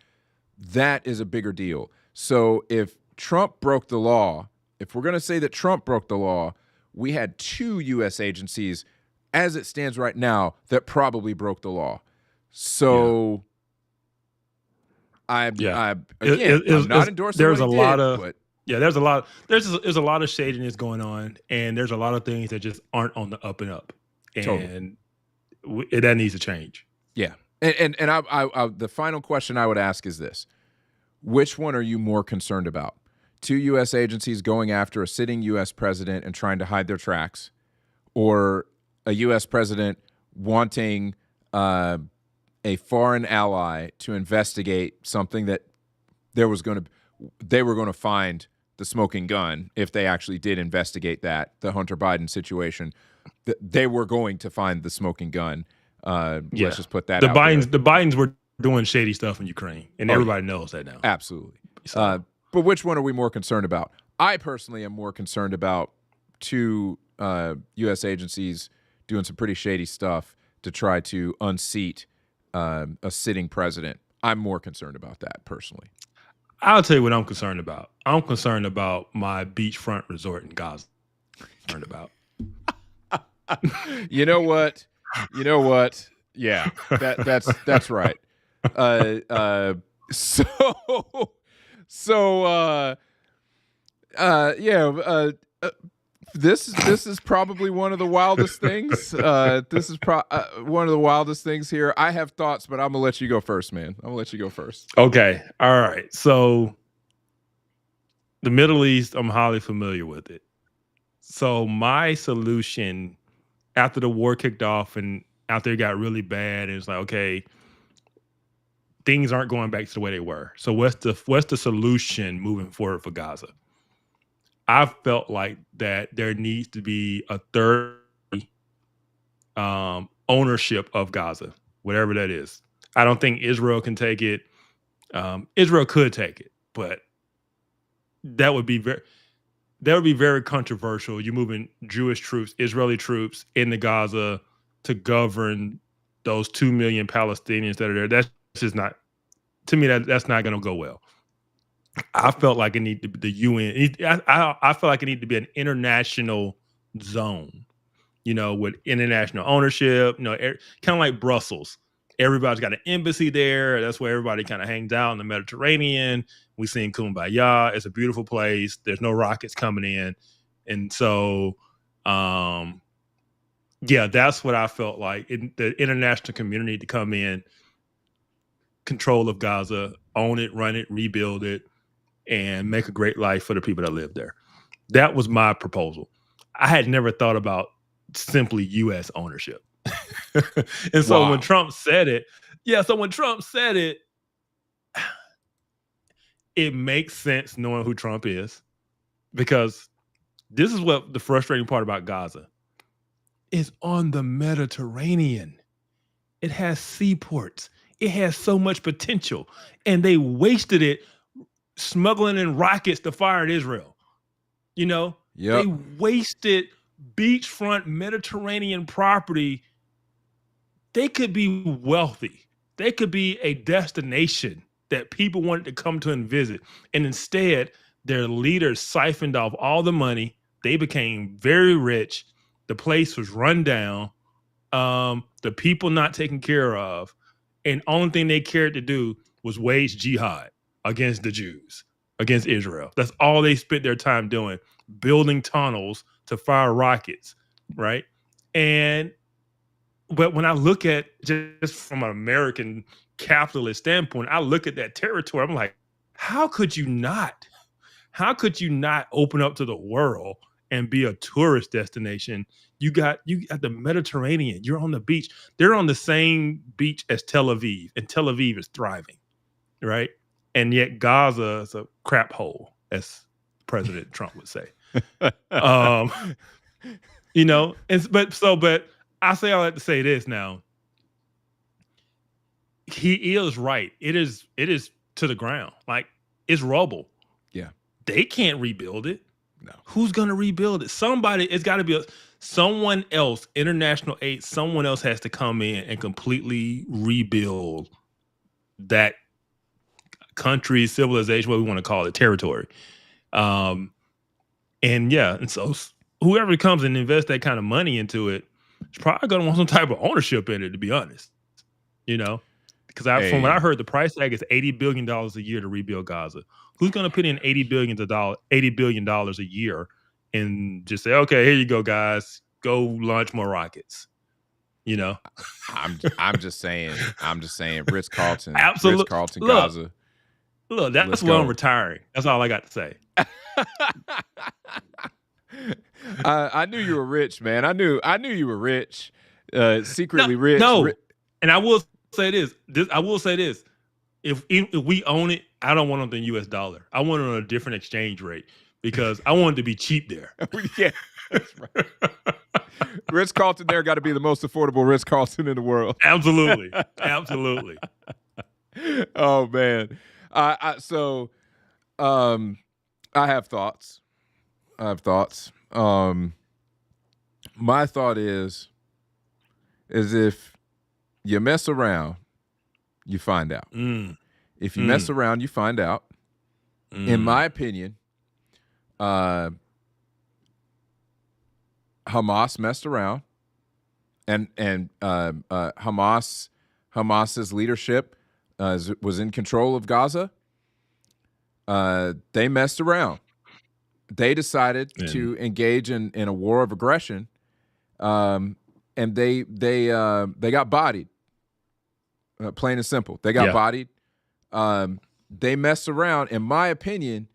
that is a bigger deal. So if Trump broke the law, if we're going to say that Trump broke the law, we had 2 U.S. agencies, as it stands right now, that probably broke the law. So I'm not endorsing there's what a he lot did, of but there's a lot of shadiness going on, and there's a lot of things that just aren't on the up and up, and that needs to change. Yeah, and I the final question I would ask is this: which one are you more concerned about? 2 U.S. agencies going after a sitting U.S. president and trying to hide their tracks, or a U.S. president wanting a foreign ally to investigate something that they were going to find the smoking gun if they actually did investigate that, the Hunter Biden situation. They were going to find the smoking gun. Let's just put that out there. The Bidens were doing shady stuff in Ukraine, and everybody knows that now. Absolutely. But which one are we more concerned about? I personally am more concerned about two U.S. agencies doing some pretty shady stuff to try to unseat a sitting president. I'm more concerned about that personally. I'll tell you what I'm concerned about. I'm concerned about my beachfront resort in Gaza. Concerned about. You know what? Yeah, that's right. This is probably one of the wildest things. This is one of the wildest things here. I have thoughts, but I'm gonna let you go first, man. I'm gonna let you go first. Okay, all right. So the Middle East, I'm highly familiar with it. So my solution after the war kicked off and out there got really bad, and it's like, okay, things aren't going back to the way they were. So what's the solution moving forward for Gaza? I felt like that there needs to be a third ownership of Gaza, whatever that is. I don't think Israel can take it. Israel could take it, but that would be very controversial. You're moving Jewish troops, Israeli troops into Gaza to govern those 2 million Palestinians that are there. That's just not, to me, that's not going to go well. I felt like it needed to be the UN. I felt like it needed to be an international zone, with international ownership, kind of like Brussels. Everybody's got an embassy there. That's where everybody kind of hangs out in the Mediterranean. We sing Kumbaya. It's a beautiful place. There's no rockets coming in. And so, that's what I felt like. The international community to come in, control of Gaza, own it, run it, rebuild it, and make a great life for the people that live there. That was my proposal. I had never thought about simply U.S. ownership. And so when Trump said it, it makes sense knowing who Trump is, because this is what the frustrating part about Gaza is. On the Mediterranean. It has seaports. It has so much potential, and they wasted it smuggling in rockets to fire at Israel. They wasted beachfront Mediterranean property. They could be wealthy. They could be a destination that people wanted to come to and visit. And instead, their leaders siphoned off all the money. They became very rich. The place was run down. The people not taken care of. And only thing they cared to do was wage jihad against the Jews, against Israel. That's all they spent their time doing, building tunnels to fire rockets, right? But when I look at, just from an American capitalist standpoint, I look at that territory, I'm like, how could you not open up to the world and be a tourist destination? You got the Mediterranean, you're on the beach. They're on the same beach as Tel Aviv, and Tel Aviv is thriving, right? And yet Gaza is a crap hole, as President Trump would say. But I say all that to say this now. He is right. It is to the ground. Like, it's rubble. Yeah. They can't rebuild it. No. Who's going to rebuild it? It's got to be someone else, international aid, someone else has to come in and completely rebuild that country, civilization, what we want to call it, territory. And so whoever comes and invests that kind of money into it is probably going to want some type of ownership in it, to be honest. Because from what I heard, the price tag is $80 billion a year to rebuild Gaza. Who's going to put in $80 billion a year and just say, okay, here you go, guys, go launch more rockets? I'm just saying, Ritz-Carlton, Absolutely. Ritz-Carlton, Gaza. Look, that's why I'm retiring. That's all I got to say. I knew you were rich, man. I knew you were rich, secretly rich. No, and I will say this. I will say this. If we own it, I don't want it on the U.S. dollar. I want it on a different exchange rate because I want it to be cheap there. Yeah, that's right. Ritz-Carlton there got to be the most affordable Ritz-Carlton in the world. Absolutely. Absolutely. Oh, man. I have thoughts. My thought is if you mess around, you find out. If you mess around, you find out. In my opinion, Hamas messed around, and Hamas's leadership was in control of Gaza. They messed around. They decided to engage in a war of aggression, and they got bodied. Plain and simple, they got bodied. They messed around. In my opinion,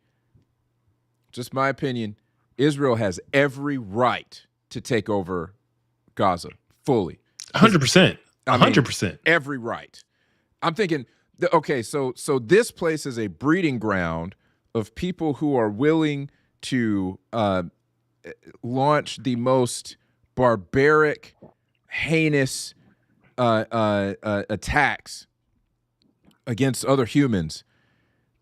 just my opinion, Israel has every right to take over Gaza fully. 100%. 100%. Every right. I'm thinking, okay, so this place is a breeding ground of people who are willing to launch the most barbaric, heinous attacks against other humans,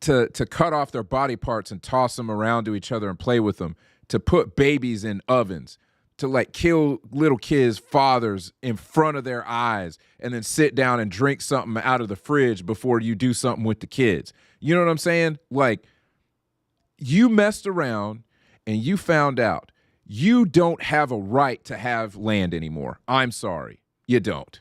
to cut off their body parts and toss them around to each other and play with them, to put babies in ovens, to like kill little kids' fathers in front of their eyes and then sit down and drink something out of the fridge before you do something with the kids. You know what I'm saying? Like, you messed around and you found out you don't have a right to have land anymore. I'm sorry. You don't.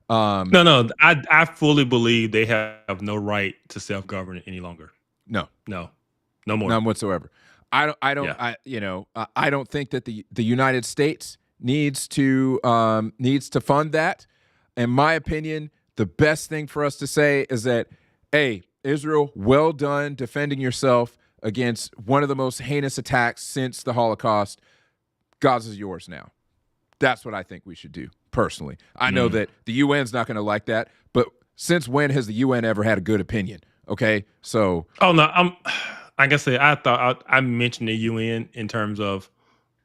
No. I fully believe they have no right to self-govern any longer. No more. None whatsoever. I don't think that the United States needs to fund that. In my opinion, the best thing for us to say is that, hey, Israel, well done defending yourself against one of the most heinous attacks since the Holocaust. Gaza's yours now. That's what I think we should do, personally. I know that the UN's not going to like that, but since when has the UN ever had a good opinion? Okay, so... Oh, no, like I said, I thought I mentioned the UN in terms of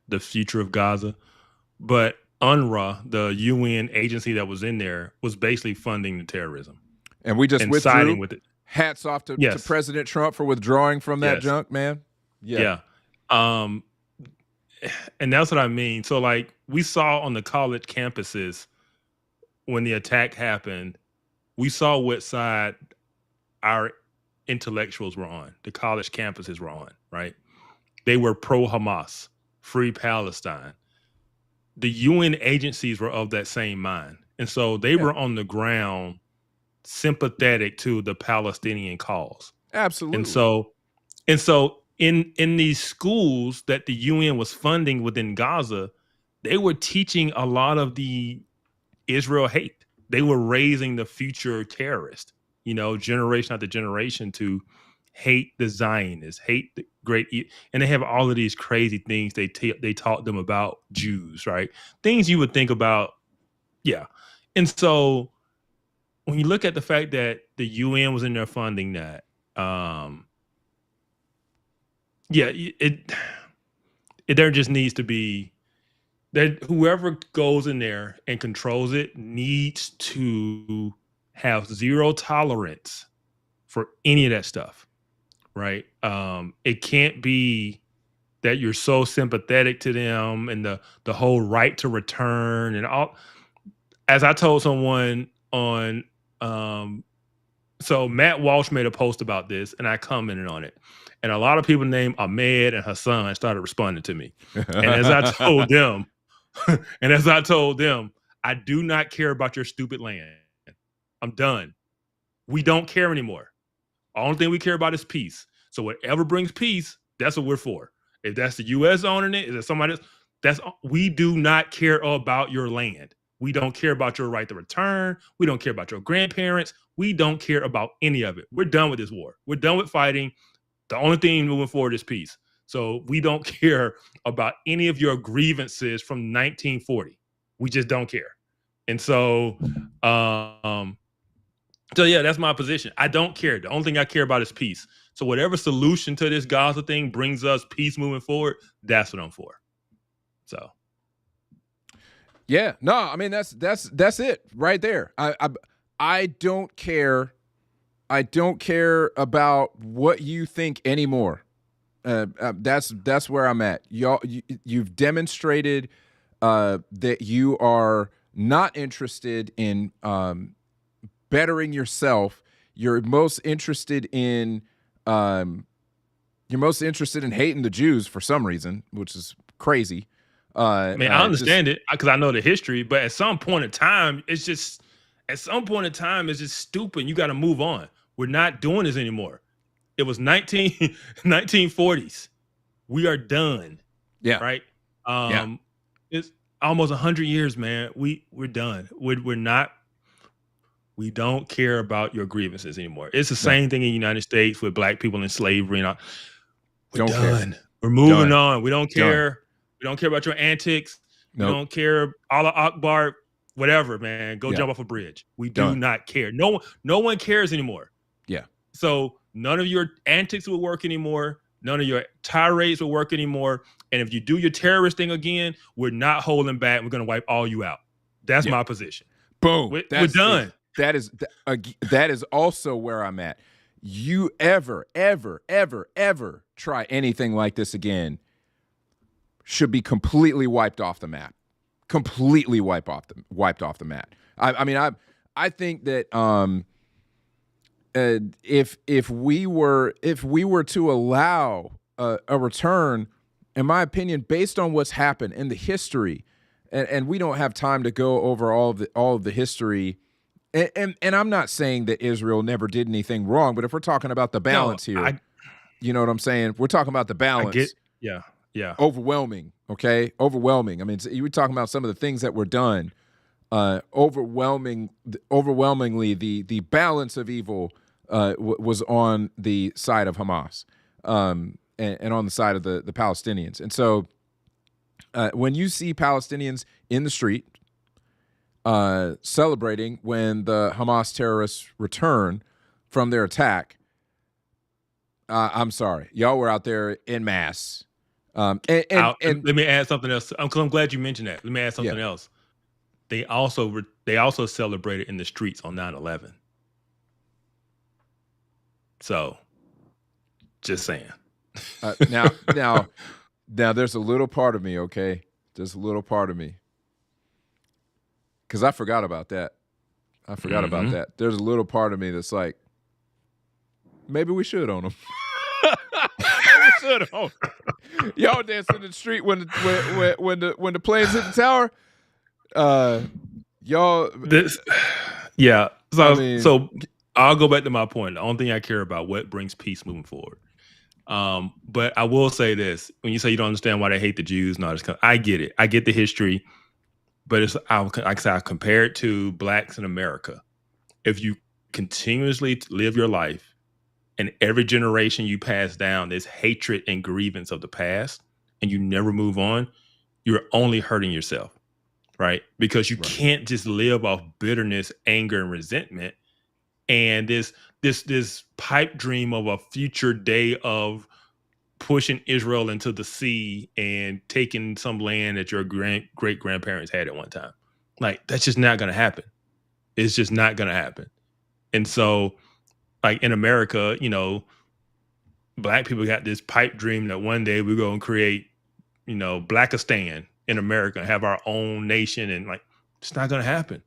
the future of Gaza, but UNRWA, the UN agency that was in there, was basically funding the terrorism. And we just withdrew. Siding with it. Hats off to President Trump for withdrawing from that junk, man. Yeah. And that's what I mean. So, like, we saw on the college campuses when the attack happened, we saw what side our intellectuals were on, the college campuses were on, right? They were pro-Hamas, free Palestine. The UN agencies were of that same mind. And so they were on the ground sympathetic to the Palestinian cause. Absolutely. And so in these schools that the UN was funding within Gaza, they were teaching a lot of the Israel hate. They were raising the future terrorists, generation after generation, to hate the Zionists, hate the and they have all of these crazy things they taught them about Jews, right? Things you would think about, And so when you look at the fact that the UN was in there funding that, there just needs to be that whoever goes in there and controls it needs to have zero tolerance for any of that stuff, right? It can't be that you're so sympathetic to them and the whole right to return and all. As I told someone on, so Matt Walsh made a post about this and I commented on it. And a lot of people named Ahmed and Hassan started responding to me. And as I told them, I do not care about your stupid land. I'm done. We don't care anymore. Only thing we care about is peace. So whatever brings peace, that's what we're for. If that's the U.S. owning it, is it somebody else? We do not care about your land. We don't care about your right to return. We don't care about your grandparents. We don't care about any of it. We're done with this war. We're done with fighting. The only thing moving forward is peace. So we don't care about any of your grievances from 1940. We just don't care. And so So yeah, that's my position. I don't care. The only thing I care about is peace. So whatever solution to this Gaza thing brings us peace moving forward, that's what I'm for. So yeah, no, I mean that's it right there. I don't care. I don't care about what you think anymore. That's where I'm at. You've demonstrated that you are not interested in bettering yourself. You're most interested in hating the Jews for some reason, which is crazy. I mean, I understand it because I know the history, but at some point in time, it's just stupid. You got to move on. We're not doing this anymore. It was 1940s. We are done. Yeah. Right. It's almost 100 years, man. We're done. We're not. We don't care about your grievances anymore. It's the same thing in the United States with black people in slavery and all. We're done. We're moving on. We don't care. We don't care about your antics. Nope. We don't care. Allah Akbar, whatever, man. Go jump off a bridge. We do not care. No one cares anymore. Yeah. So none of your antics will work anymore. None of your tirades will work anymore. And if you do your terrorist thing again, we're not holding back. We're going to wipe all you out. That's my position. Boom. We're done. That is also where I'm at. You ever try anything like this again, should be completely wiped off the map. Completely wiped off the map. I think that if we were to allow a return, in my opinion, based on what's happened in the history, and we don't have time to go over all of the history. And I'm not saying that Israel never did anything wrong, but if we're talking about the balance here, you know what I'm saying? We're talking about the balance. Yeah. Overwhelming, okay? Overwhelming. I mean, you were talking about some of the things that were done. Overwhelmingly, the balance of evil was on the side of Hamas and on the side of the Palestinians. And so when you see Palestinians in the street, celebrating when the Hamas terrorists return from their attack, I'm sorry, y'all were out there en masse. And let me add something else. I'm glad you mentioned that. Let me add something else. They also celebrated in the streets on 9/11. So, just saying. Now, there's a little part of me, okay? There's a little part of me. Because I forgot about that. About that. There's a little part of me that's like, maybe we should own them. We should own them. Y'all dancing in the street when the planes hit the tower. Y'all. Yeah. So I'll go back to my point. The only thing I care about what brings peace moving forward. But I will say this: when you say you don't understand why they hate the Jews, I get it. I get the history. But I compare it to blacks in America. If you continuously live your life and every generation you pass down, there's hatred and grievance of the past and you never move on, you're only hurting yourself, right? Because you can't just live off bitterness, anger, and resentment. And this pipe dream of a future day of pushing Israel into the sea and taking some land that your great-grandparents had at one time. Like, that's just not going to happen. It's just not going to happen. And so, like, in America, black people got this pipe dream that one day we're going to create, Blackistan in America and have our own nation. And, like, it's not going to happen.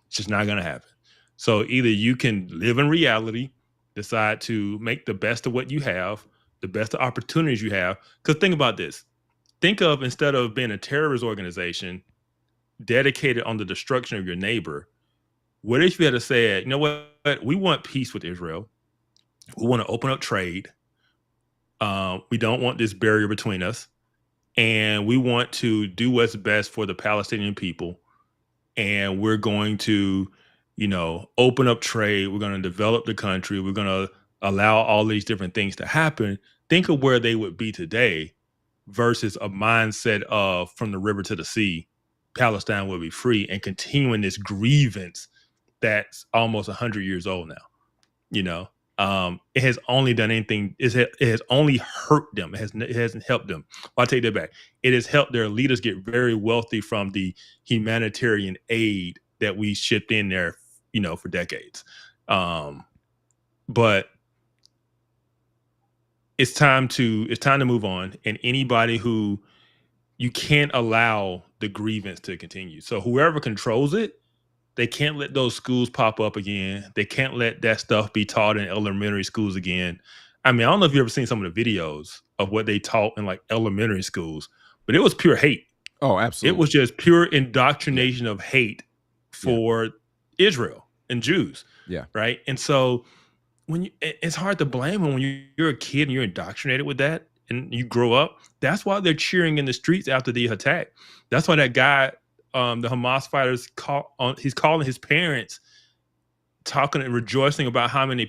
It's just not going to happen. So either you can live in reality, decide to make the best of what you have, the best of opportunities you have. Because think about this. Think of, instead of being a terrorist organization dedicated on the destruction of your neighbor, what if you had to say, you know what, we want peace with Israel. We want to open up trade. We don't want this barrier between us. And we want to do what's best for the Palestinian people. And we're going to, open up trade. We're going to develop the country. We're going to allow all these different things to happen. Think of where they would be today versus a mindset of from the river to the sea, Palestine will be free, and continuing this grievance that's almost 100 years old now. You know, it has only done anything. It has only hurt them. It hasn't helped them. Well, I take that back. It has helped their leaders get very wealthy from the humanitarian aid that we shipped in there, you know, for decades. But it's time to move on. And anybody who, you can't allow the grievance to continue. So whoever controls it, they can't let those schools pop up again. They can't let that stuff be taught in elementary schools again. I mean, I don't know if you've ever seen some of the videos of what they taught in like elementary schools, but it was pure hate. Oh, absolutely. It was just pure indoctrination of hate for Israel and Jews. Yeah. Right. And so it's hard to blame them when you're a kid and you're indoctrinated with that and you grow up. That's why they're cheering in the streets after the attack. That's why that guy, the Hamas fighters, he's calling his parents, talking and rejoicing about how many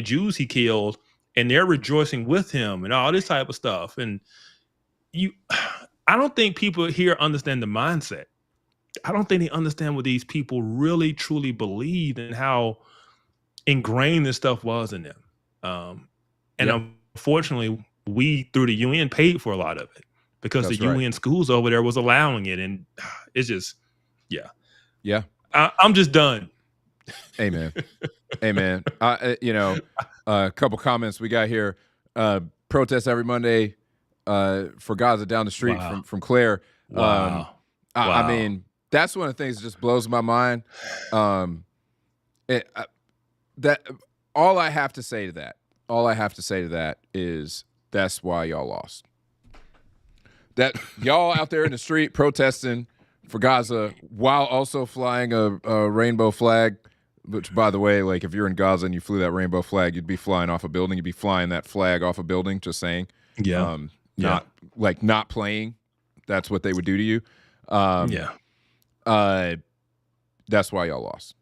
Jews he killed, and they're rejoicing with him and all this type of stuff. And I don't think people here understand the mindset. I don't think they understand what these people really truly believed and how ingrained this stuff was in them. Unfortunately, we through the UN paid for a lot of it. Because the UN schools over there was allowing it. And it's just, yeah. I'm just done. Amen. Amen. You know, a couple comments we got here. Protests every Monday for Gaza down the street from Claire. Wow. I mean, that's one of the things that just blows my mind. That all I have to say to that is that's why y'all lost. That y'all out there in the street protesting for Gaza while also flying a rainbow flag, which, by the way, like if you're in Gaza and you flew that rainbow flag, you'd be flying off a building. You'd be flying that flag off a building, just saying. Yeah. Not playing. That's what they would do to you. That's why y'all lost.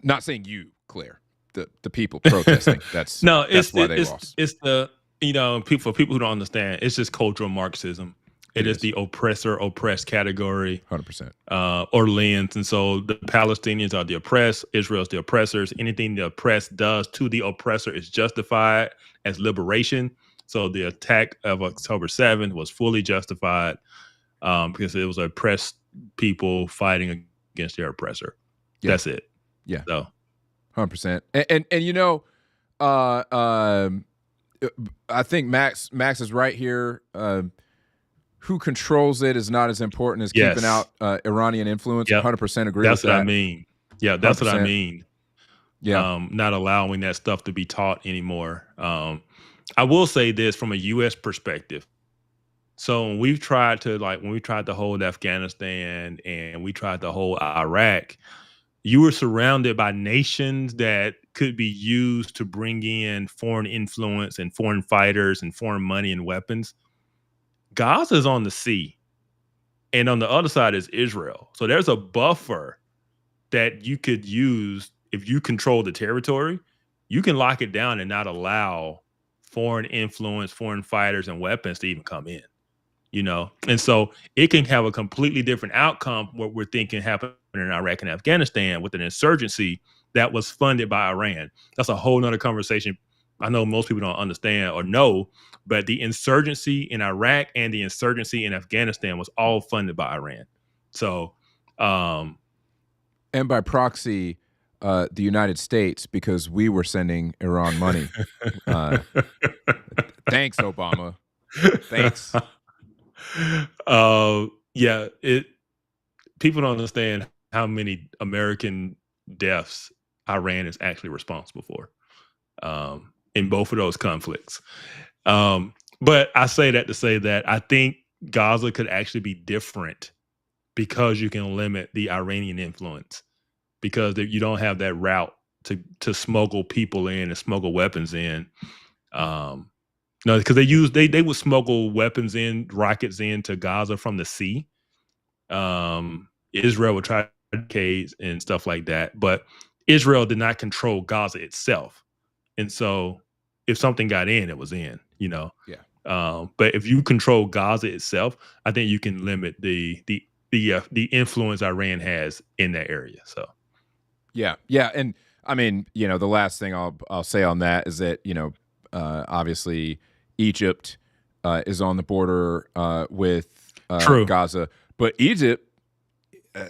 Not saying you, Claire. The people protesting. That's why they lost. It's the, you know, for people who don't understand, it's just cultural Marxism. It is the oppressor-oppressed category. 100%. Or lens. And so the Palestinians are the oppressed. Israel's the oppressors. Anything the oppressed does to the oppressor is justified as liberation. So the attack of October 7th was fully justified because it was oppressed people fighting against their oppressor. Yeah. That's it. Yeah. So 100%. And you know, I think Max is right here. Who controls it is not as important as keeping out Iranian influence. 100% agree with that. That's what I mean. Yeah, that's 100%. What I mean. Yeah. Not allowing that stuff to be taught anymore. I will say this from a U.S. perspective. So when we tried to hold Afghanistan and we tried to hold Iraq, you were surrounded by nations that could be used to bring in foreign influence and foreign fighters and foreign money and weapons. Gaza is on the sea, and on the other side is Israel. So there's a buffer that you could use if you control the territory. You can lock it down and not allow foreign influence, foreign fighters, and weapons to even come in. You know, and so it can have a completely different outcome. What we're thinking happened in Iraq and Afghanistan with an insurgency that was funded by Iran. That's a whole nother conversation. I know most people don't understand or know, but the insurgency in Iraq and the insurgency in Afghanistan was all funded by Iran. So, and by proxy, the United States, because we were sending Iran money. Thanks, Obama. Thanks. People don't understand how many American deaths Iran is actually responsible for in both of those conflicts. But I say that to say that I think Gaza could actually be different because you can limit the Iranian influence, because you don't have that route to smuggle people in and smuggle weapons in. No, because they would smuggle weapons in, rockets into Gaza from the sea. Israel would try blockades and stuff like that, but Israel did not control Gaza itself, and so if something got in, it was in. You know. Yeah. But if you control Gaza itself, I think you can limit the influence Iran has in that area. So. Yeah, and I mean, the last thing I'll say on that is that obviously Egypt is on the border with Gaza, but Egypt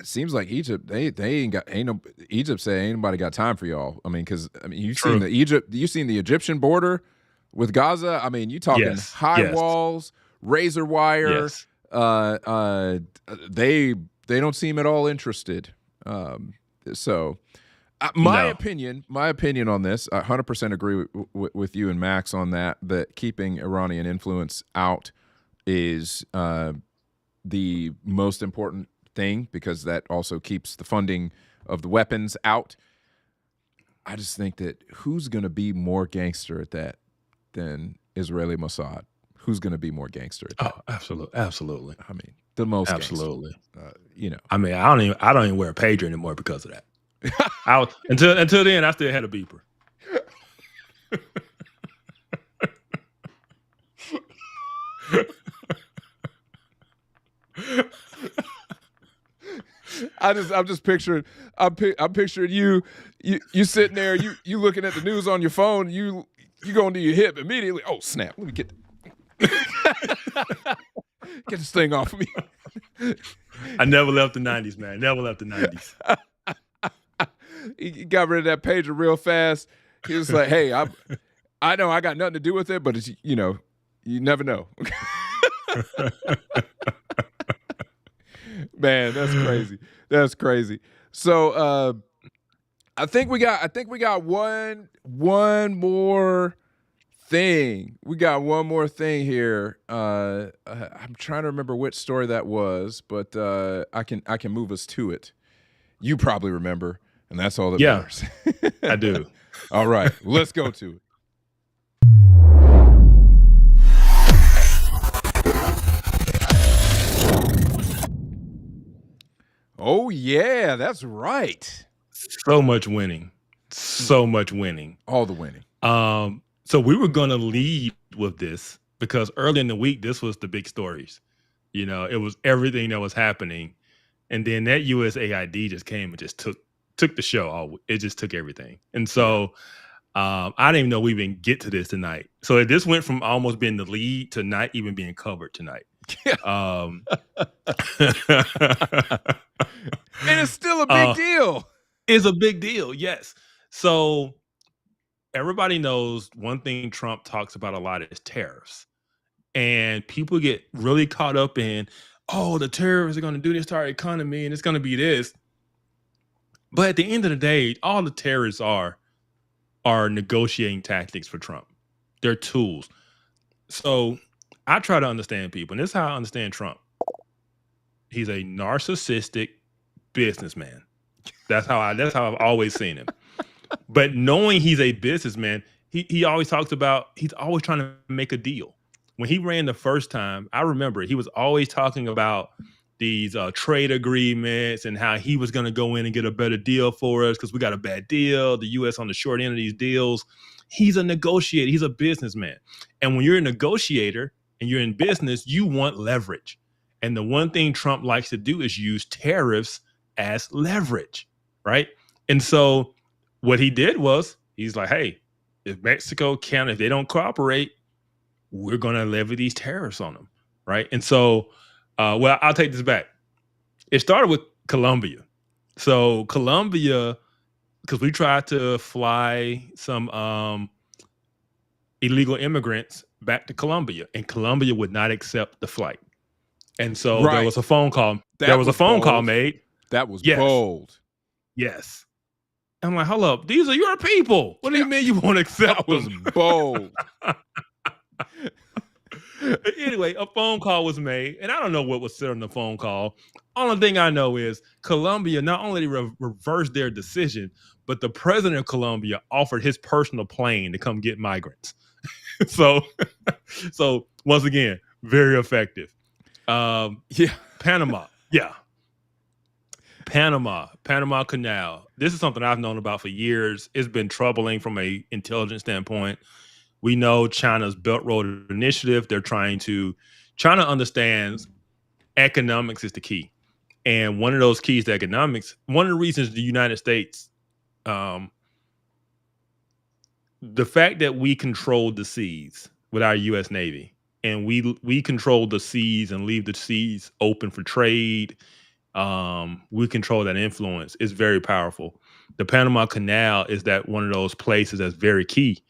seems like Egypt Egypt say ain't nobody got time for y'all. I mean, because you've seen the Egyptian border with Gaza. I mean, you talking high walls, razor wire. Yes. They don't seem at all interested. So. My opinion on this, I 100% agree with you and Max on that keeping Iranian influence out is the most important thing, because that also keeps the funding of the weapons out. I just think that who's going to be more gangster at that than Israeli Mossad? Who's going to be more gangster at that? Oh, absolutely. I mean, the most absolutely. Gangster, I mean, I don't even wear a pager anymore because of that. Until then, I still had a beeper. I'm just picturing. I'm picturing you sitting there. You looking at the news on your phone. You going to your hip immediately. Oh snap! Let me get this thing off of me. I never left the 90s, man. Never left the 90s. He got rid of that pager real fast. He was like, "Hey, I know I got nothing to do with it, but it's you never know." Man, that's crazy. That's crazy. So I think we got one more thing. We got one more thing here. I'm trying to remember which story that was, but I can move us to it. You probably remember. And that's all that matters. I do. All right, let's go to it. Oh, yeah, that's right. So much winning. All the winning. So we were going to lead with this because early in the week, this was the big stories. It was everything that was happening. And then that USAID just came and just took the show. It just took everything. And so I didn't even know we even get to this tonight. So this went from almost being the lead to not even being covered tonight. And it's still a big deal. It's a big deal, yes. So everybody knows one thing Trump talks about a lot is tariffs. And people get really caught up in, the tariffs are going to do this to our economy and it's going to be this. But at the end of the day, all the tariffs are negotiating tactics for Trump. They're tools. So I try to understand people, and this is how I understand Trump. He's a narcissistic businessman. That's how I've always seen him. But knowing he's a businessman, he always talks about he's always trying to make a deal. When he ran the first time, I remember he was always talking about these trade agreements and how he was going to go in and get a better deal for us because we got a bad deal. The U.S. on the short end of these deals. He's a negotiator. He's a businessman. And when you're a negotiator and you're in business, you want leverage. And the one thing Trump likes to do is use tariffs as leverage, right? And so what he did was he's like, hey, if Mexico, Canada, if they don't cooperate, we're going to levy these tariffs on them, right? And so, I'll take this back. It started with Colombia. So Colombia, because we tried to fly some illegal immigrants back to Colombia, and Colombia would not accept the flight. And so there was a phone call. There was a phone call made. That was bold. Yes. I'm like, hold up. These are your people. What do you mean you won't accept them? That was bold. Anyway, a phone call was made, and I don't know what was said on the phone call. Only thing I know is Colombia not only reversed their decision, but the president of Colombia offered his personal plane to come get migrants. So once again, very effective. Panama. Yeah. Panama Canal. This is something I've known about for years. It's been troubling from an intelligence standpoint. We know China's Belt Road Initiative. China understands economics is the key. And one of those keys to economics, one of the reasons the United States The fact that we control the seas with our U.S. Navy, and we control the seas and leave the seas open for trade, we control that influence, is very powerful. The Panama Canal is that one of those places that's very key.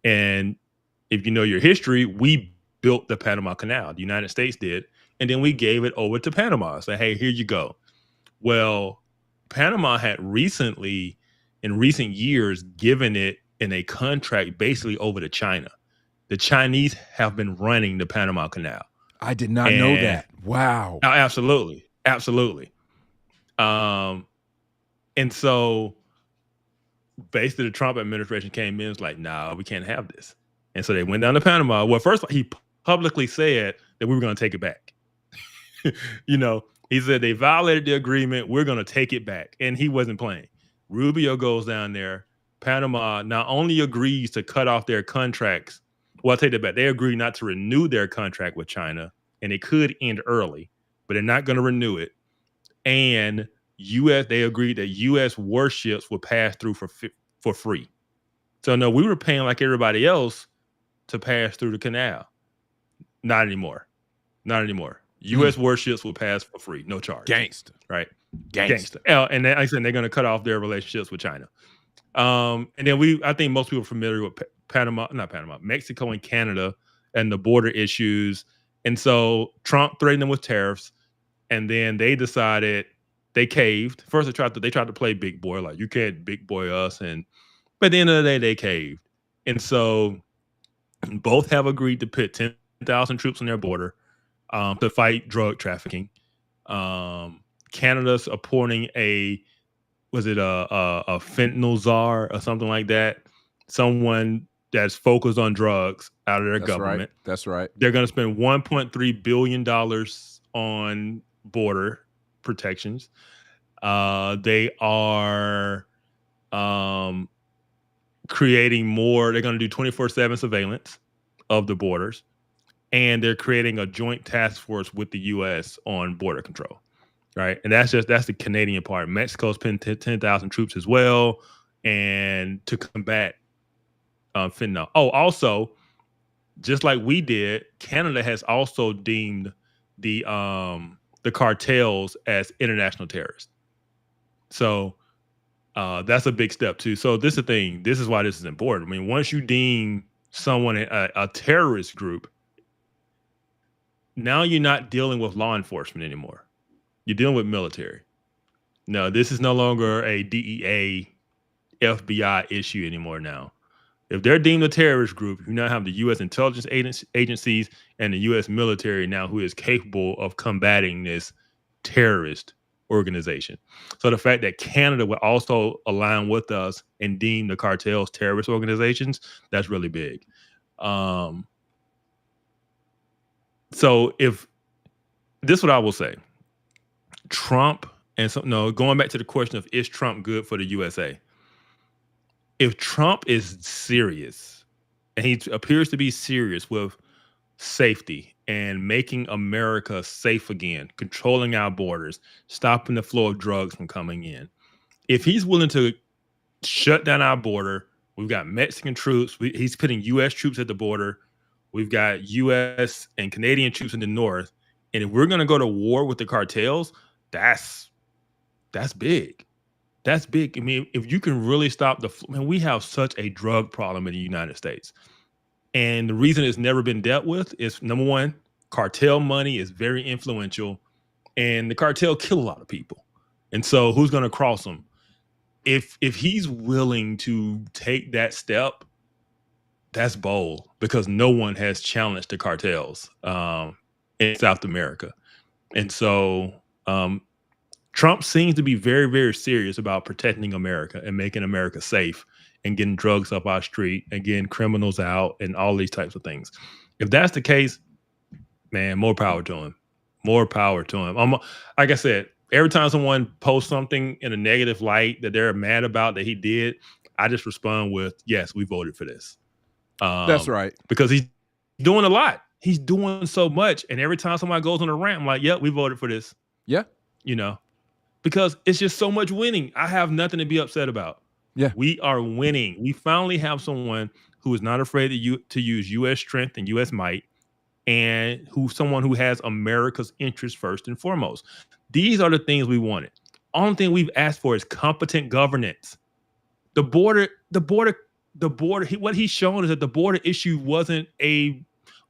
And if you know your history, we built the Panama Canal. The United States did. And then we gave it over to Panama. Say, hey, here you go. Well, Panama had in recent years, given it in a contract basically over to China. The Chinese have been running the Panama Canal. I did not know that. Wow. Oh, absolutely. Absolutely. And so basically the Trump administration came in and was like, nah, we can't have this. And so they went down to Panama. Well, first he publicly said that we were going to take it back. He said they violated the agreement. We're going to take it back. And he wasn't playing. Rubio goes down there. Panama not only agrees to cut off their contracts. Well, I'll take that back. They agree not to renew their contract with China, and it could end early, but they're not going to renew it. And they agreed that U.S. warships would pass through for free. So no, we were paying like everybody else to pass through the canal. Not anymore. U.S. warships will pass for free, no charge. Gangster. Right? Gangster. And then, like I said, they're going to cut off their relationships with China. And then I think most people are familiar with Mexico and Canada and the border issues. And so Trump threatened them with tariffs. And then they decided they caved. First, they tried to play big boy, like you can't big boy us. But at the end of the day, they caved. And so both have agreed to put 10,000 troops on their border to fight drug trafficking. Canada's appointing a fentanyl czar or something like that? Someone that's focused on drugs out of their government. Right. That's right. They're going to spend $1.3 billion on border protections. They are creating more. They're going to do 24/7 surveillance of the borders. And they're creating a joint task force with the U.S. on border control. Right. And that's the Canadian part. Mexico's put 10,000 troops as well, and to combat fentanyl. Oh, also, just like we did, Canada has also deemed the cartels as international terrorists. So that's a big step too. So this is the thing. This is why this is important. I mean, once you deem someone a terrorist group, now you're not dealing with law enforcement anymore. You're dealing with military. No, this is no longer a DEA, FBI issue anymore now. If they're deemed a terrorist group, you now have the U.S. intelligence agencies and the U.S. military now who is capable of combating this terrorist organization. So the fact that Canada would also align with us and deem the cartels terrorist organizations, that's really big. So if this is what I will say. Trump going back to the question of is Trump good for the USA? If Trump is serious, and he appears to be serious with safety and making America safe again, controlling our borders, stopping the flow of drugs from coming in, if he's willing to shut down our border, we've got Mexican troops, he's putting U.S. troops at the border, we've got U.S. and Canadian troops in the north, and if we're going to go to war with the cartels, that's big. That's big. I mean, if you can really stop we have such a drug problem in the United States. And the reason it's never been dealt with is, number one, cartel money is very influential, and the cartel kill a lot of people. And so who's going to cross them? If he's willing to take that step, that's bold, because no one has challenged the cartels in South America. And so Trump seems to be very, very serious about protecting America and making America safe and getting drugs up our street and getting criminals out and all these types of things. If that's the case, man, more power to him. More power to him. Like I said, every time someone posts something in a negative light that they're mad about that he did, I just respond with, yes, we voted for this. That's right. Because he's doing a lot. He's doing so much. And every time somebody goes on a rant, I'm like, yep, we voted for this. Yeah. Because it's just so much winning. I have nothing to be upset about. Yeah. We are winning. We finally have someone who is not afraid to use U.S. strength and U.S. might, and someone who has America's interests first and foremost. These are the things we wanted. Only thing we've asked for is competent governance. The border. What he's shown is that the border issue wasn't a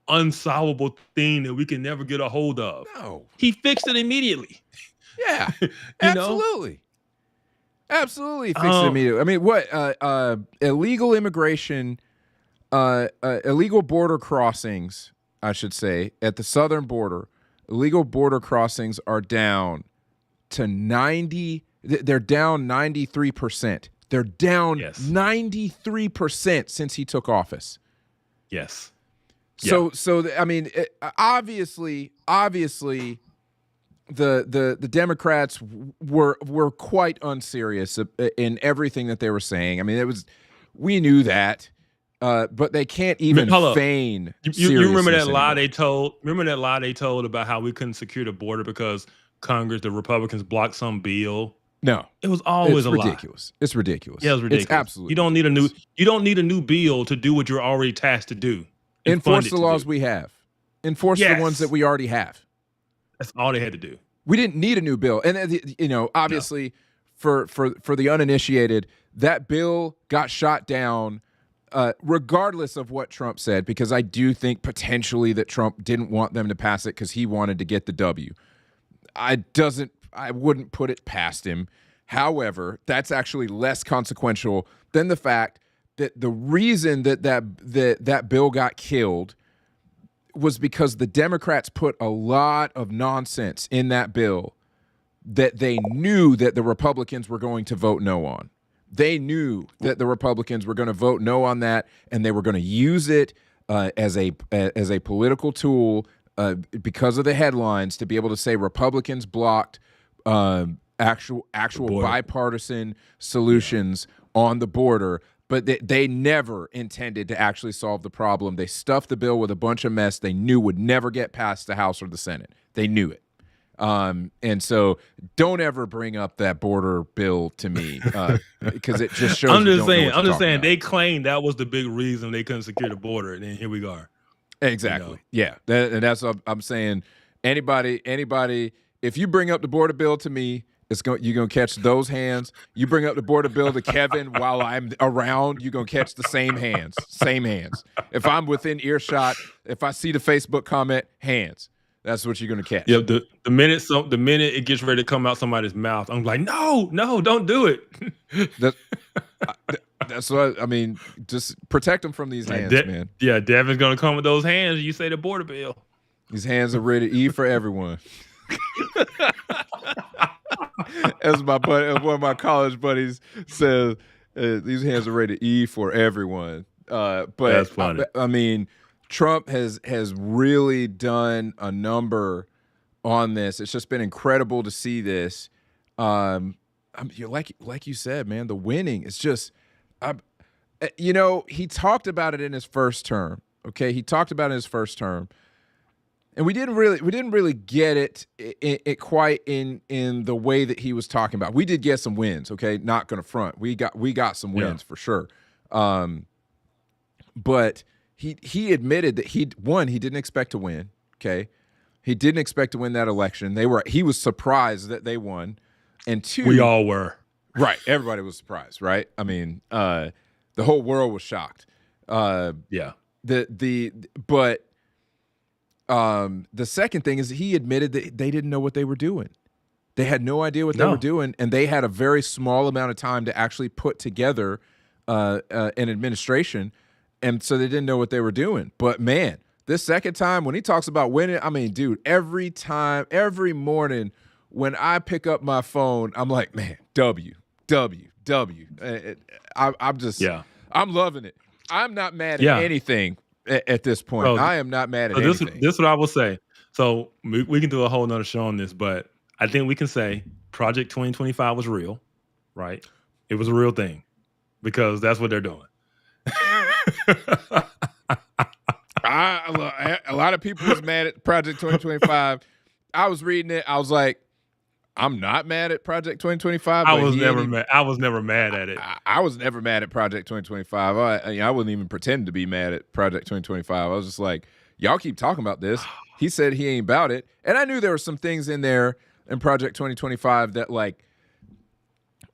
unsolvable thing that we can never get a hold of. No, he fixed it immediately. Yeah, absolutely. Absolutely fixed it immediately. I mean, what illegal immigration, illegal border crossings, I should say, at the southern border, illegal border crossings are down to 90. They're down 93%. They're down 93% since he took office. Yes. So I mean, obviously, the Democrats were quite unserious in everything that they were saying. I mean, we knew that, but they can't even feign. You remember that lie they told? Remember that lie they told about how we couldn't secure the border because the Republicans blocked some bill? No, it was always ridiculous. Lie. It's ridiculous. Yeah, it's ridiculous. It's absolutely. You don't need a new bill to do what you're already tasked to do. Enforce the laws we have. Enforce the ones that we already have. That's all they had to do. We didn't need a new bill, and obviously, for the uninitiated, that bill got shot down, regardless of what Trump said, because I do think potentially that Trump didn't want them to pass it because he wanted to get the W. I wouldn't put it past him. However, that's actually less consequential than the fact that the reason that bill got killed was because the Democrats put a lot of nonsense in that bill that they knew that the Republicans were going to vote no on. They knew that the Republicans were going to vote no on that, and they were going to use it as a political tool because of the headlines to be able to say Republicans blocked actual bipartisan solutions on the border. But they never intended to actually solve the problem. They stuffed the bill with a bunch of mess they knew would never get past the House or the Senate. They knew it. And so don't ever bring up that border bill to me because it just shows. I'm just saying they claimed that was the big reason they couldn't secure the border. And then here we are. Exactly. Yeah. And that's what I'm saying. Anybody, if you bring up the border bill to me, you're gonna catch those hands. You bring up the border bill to Kevin while I'm around, you're gonna catch the same hands. If I'm within earshot, if I see the Facebook comment, hands. That's what you're gonna catch. Yeah, the minute it gets ready to come out somebody's mouth, I'm like, no, don't do it. That's what I mean. Just protect them from these hands, man. Yeah, Devin's gonna come with those hands. You say the border bill. These hands are ready to eat for everyone. As one of my college buddies says, these hands are ready to eat for everyone. But that's funny. I mean, Trump has really done a number on this. It's just been incredible to see this. Like you said, man, the winning. It's just, he talked about it in his first term. Okay, he talked about it in his first term. And we didn't really get it quite in the way that he was talking about. We did get some wins, okay? Not gonna front. We got some wins for sure. But he admitted that he didn't expect to win. Okay, he didn't expect to win that election. He was surprised that they won, and two, we all were. Right, everybody was surprised. Right, I mean, the whole world was shocked. The second thing is he admitted that they didn't know what they were doing. They had no idea what they were doing, and they had a very small amount of time to actually put together an administration, and so they didn't know what they were doing. But man, this second time when he talks about winning, I mean, dude, every morning when I pick up my phone, I'm like, man, W. I'm loving it. I'm not mad at anything. At this point, I am not mad at anything. This is what I will say. So we can do a whole nother show on this, but I think we can say Project 2025 was real, right? It was a real thing because that's what they're doing. A lot of people was mad at Project 2025. I was reading it. I was like, I'm not mad at Project 2025. I was never mad. I was never mad at it. I was never mad at Project 2025. I wouldn't even pretend to be mad at Project 2025. I was just like, y'all keep talking about this. He said he ain't about it. And I knew there were some things in there in Project 2025 that like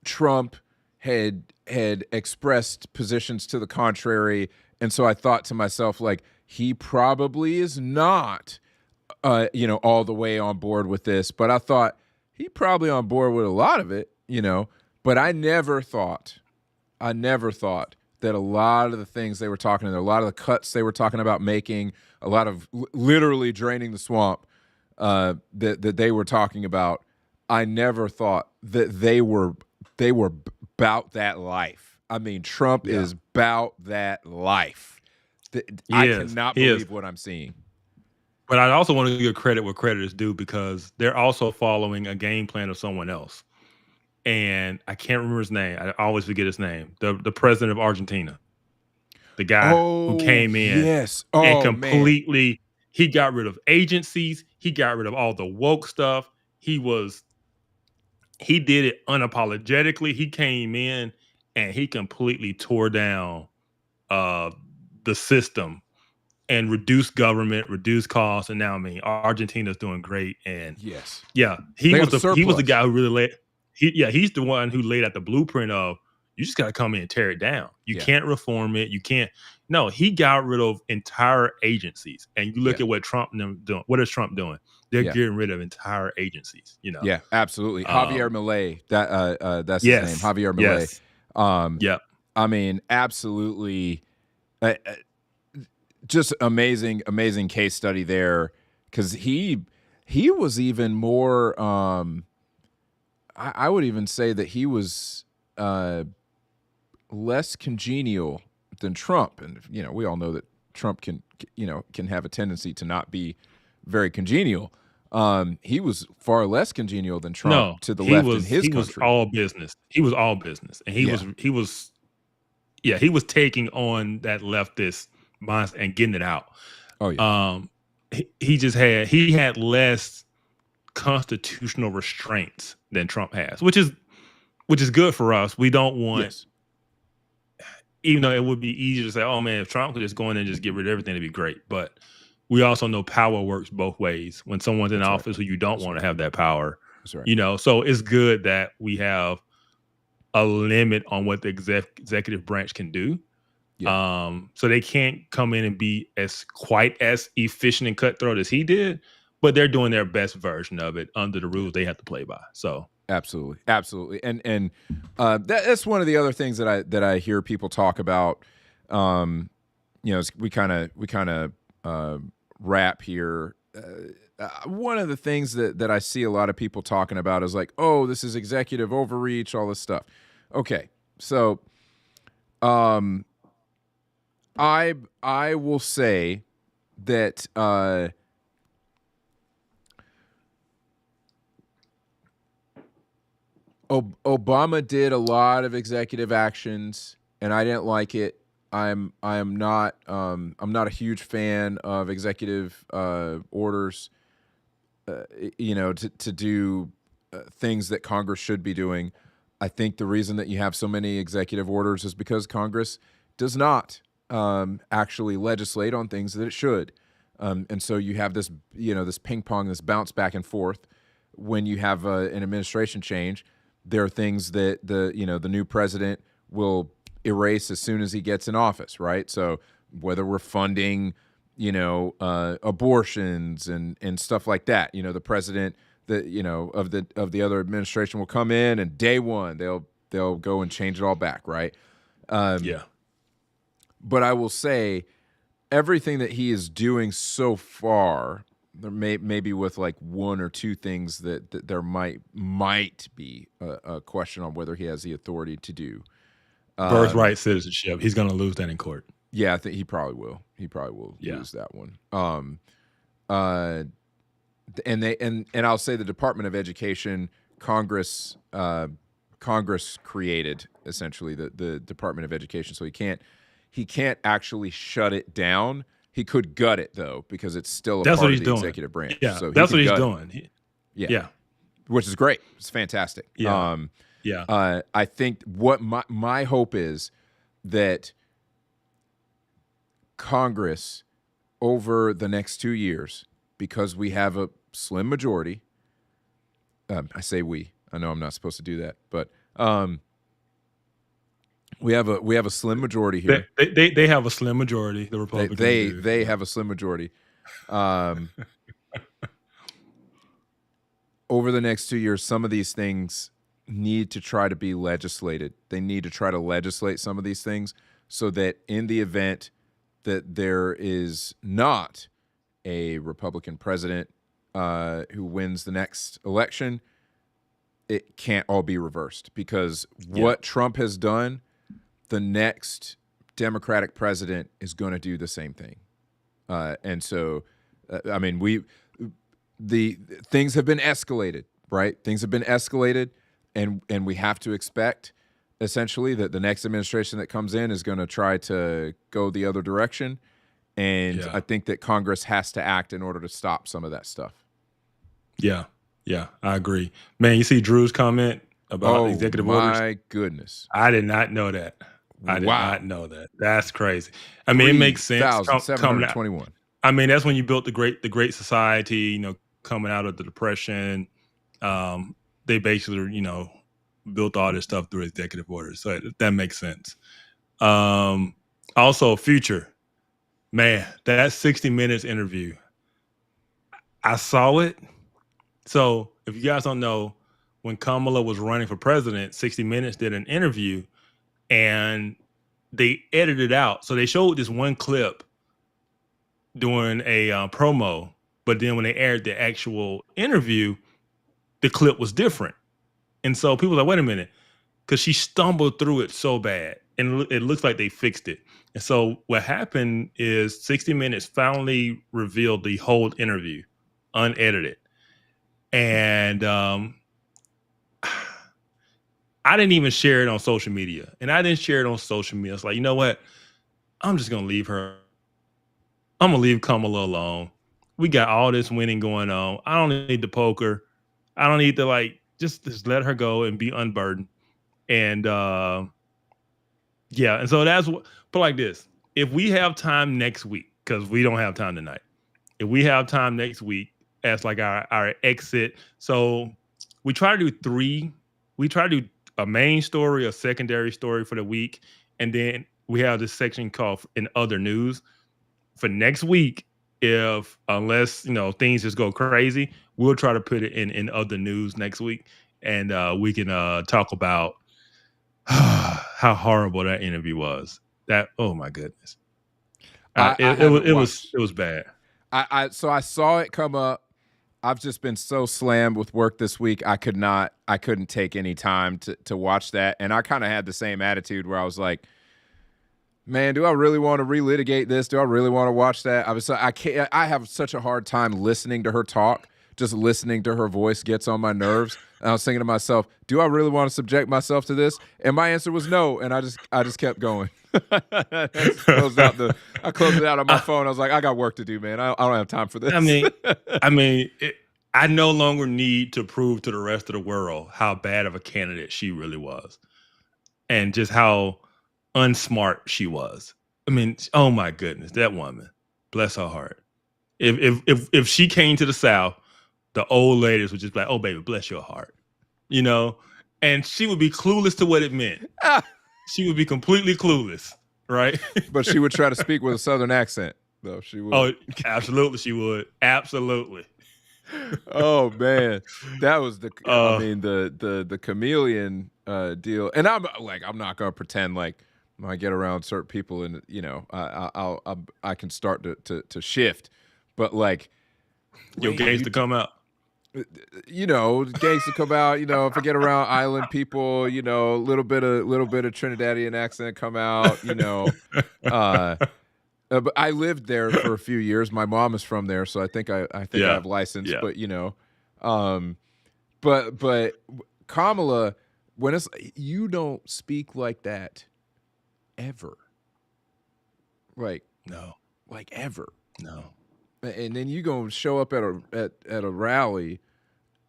Trump had expressed positions to the contrary. And so I thought to myself, like, he probably is not, all the way on board with this. But I thought he probably on board with a lot of it, But I never thought that a lot of the things they were talking about, a lot of the cuts they were talking about making, a lot of literally draining the swamp that they were talking about, I never thought that they were about that life. I mean, Trump is about that life. I cannot believe what I'm seeing. But I also want to give credit where credit is due, because they're also following a game plan of someone else. And I can't remember his name. I always forget his name. The president of Argentina. The guy who came in and completely, he got rid of agencies. He got rid of all the woke stuff. He did it unapologetically. He came in and he completely tore down the system and reduced government, reduced costs. And now, Argentina's doing great. And he was the guy who really laid. He's the one who laid out the blueprint of, you just got to come in and tear it down. You can't reform it. You can't. No, he got rid of entire agencies. And you look at what Trump doing. What is Trump doing? They're getting rid of entire agencies. Yeah, absolutely. Javier Milei. That's his name. Javier Milei. Yes. I mean, absolutely. Just amazing case study there, because he was even more. I would even say that he was less congenial than Trump, and we all know that Trump can have a tendency to not be very congenial. He was far less congenial than Trump to the left in his country. He was all business. He was all business, and he was taking on that leftist mindset and getting it out. He had less constitutional restraints than Trump has, which is good for us. We don't want, even though it would be easier to say, oh man, if Trump could just go in and just get rid of everything, it'd be great. But we also know power works both ways. When someone's in office who you don't want to have that power, so it's good that we have a limit on what the executive branch can do. So they can't come in and be quite as efficient and cutthroat as he did, but they're doing their best version of it under the rules they have to play by. So absolutely, and that's one of the other things that I hear people talk about. We kind of wrap here. One of the things that I see a lot of people talking about is like, oh, this is executive overreach, all this stuff. Okay, so I will say that Obama did a lot of executive actions, and I didn't like it. I'm not a huge fan of executive orders, to do things that Congress should be doing. I think the reason that you have so many executive orders is because Congress does not actually legislate on things that it should. And so you have this, this ping pong, this bounce back and forth. When you have an administration change, there are things that the new president will erase as soon as he gets in office, right? So whether we're funding, abortions and stuff like that, the president of the other administration will come in, and day one they'll go and change it all back, right? But I will say everything that he is doing so far, there maybe with like one or two things that there might be a question on whether he has the authority to do. Birthright citizenship. He's going to lose that in court. Yeah, I think he probably will. He probably will lose that one. And I'll say the Department of Education, Congress created essentially the Department of Education, so he can't actually shut it down. He could gut it though, because it's still a part of the executive branch. Yeah, so that's what he's doing. which is great. It's fantastic. Yeah. I think what my hope is that Congress over the next 2 years, because we have a slim majority. I say we. I know I'm not supposed to do that, but we have a slim majority here. They have a slim majority. The Republicans they have a slim majority. Over the next 2 years, some of these things need to try to be legislated. They need to try to legislate some of these things so that in the event that there is not a Republican president who wins the next election, it can't all be reversed. Because what Trump has done, the next Democratic president is going to do the same thing. And so, I mean, the things have been escalated, right? Things have been escalated, and we have to expect essentially that the next administration that comes in is going to try to go the other direction. And I think that Congress has to act in order to stop some of that stuff. Yeah, I agree. Man, you see Drew's comment about the executive orders? Oh, my goodness. I did not know that. I did not know that. That's crazy. I mean, it makes sense. 3,721. I mean, that's when you built the Great Society, you know, coming out of the Depression. They basically, you know, built all this stuff through executive orders. So that makes sense. Also, Future. Man, that 60 Minutes interview. I saw it. So if you guys don't know, when Kamala was running for president, 60 Minutes did an interview and they edited it out. So they showed this one clip during a promo, but then when they aired the actual interview, the clip was different. And so people were like, wait a minute, because she stumbled through it so bad. And it looks like they fixed it. And so what happened is 60 Minutes finally revealed the whole interview, unedited. And I didn't even share it on social media. And I didn't share it on social media. It's like, you know what? I'm just going to leave her. I'm going to leave Kamala alone. We got all this winning going on. I don't need to poke her. I don't need to just let her go and be unburdened. And and so that's what, put like this. If we have time next week, because we don't have time tonight, if we have time next week as like our exit, so we try to do 3. We try to do a main story, a secondary story for the week, and then we have this section called in other news. For next week, unless you know things just go crazy, we'll try to put it in other news next week, and we can talk about how horrible that interview was. That, oh my goodness, it was bad. So I saw it come up. I've just been so slammed with work this week. I couldn't take any time to watch that. And I kind of had the same attitude where I was like, man, do I really want to relitigate this? Do I really want to watch that? I have such a hard time listening to her talk. Just listening to her voice gets on my nerves. And I was thinking to myself, do I really want to subject myself to this? And my answer was no. And I just kept going. I closed it out on my phone. I was like, I got work to do, man. I don't have time for this. I no longer need to prove to the rest of the world how bad of a candidate she really was, and just how unsmart she was. I mean, oh my goodness, that woman, bless her heart. If she came to the South, the old ladies would just be like, oh baby, bless your heart, you know, and she would be clueless to what it meant. She would be completely clueless, right? But she would try to speak with a Southern accent, though. She would. Oh, absolutely, she would. Absolutely. Oh man, that was the chameleon deal. And I'm not gonna pretend like when I get around certain people and you know I can start to shift, but like your gaze to come out. You know, gangs to come out. You know, if I get around island people, you know, a little bit of Trinidadian accent come out. You know, but I lived there for a few years. My mom is from there, so I think I have license. Yeah. But you know, but Kamala, when it's you don't speak like that ever, like no, ever, no. And then you gonna show up at a rally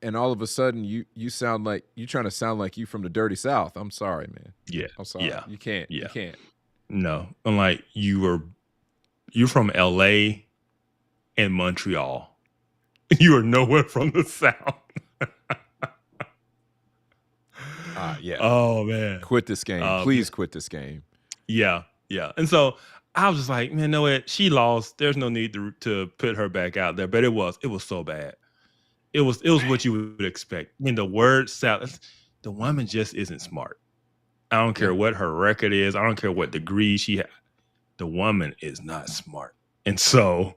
and all of a sudden you sound like you trying to sound like you from the dirty South. I'm sorry, man. Yeah. I'm sorry. Yeah. You can't. Yeah. You can't. No. Unlike you're from LA and Montreal. You are nowhere from the South. Yeah. Oh man. Quit this game. Please quit this game. Yeah. Yeah. And so I was just like, man, no, she lost. There's no need to put her back out there. But it was so bad. It was what you would expect. I mean, the word salad, the woman just isn't smart. I don't care what her record is. I don't care what degree she has. The woman is not smart. And so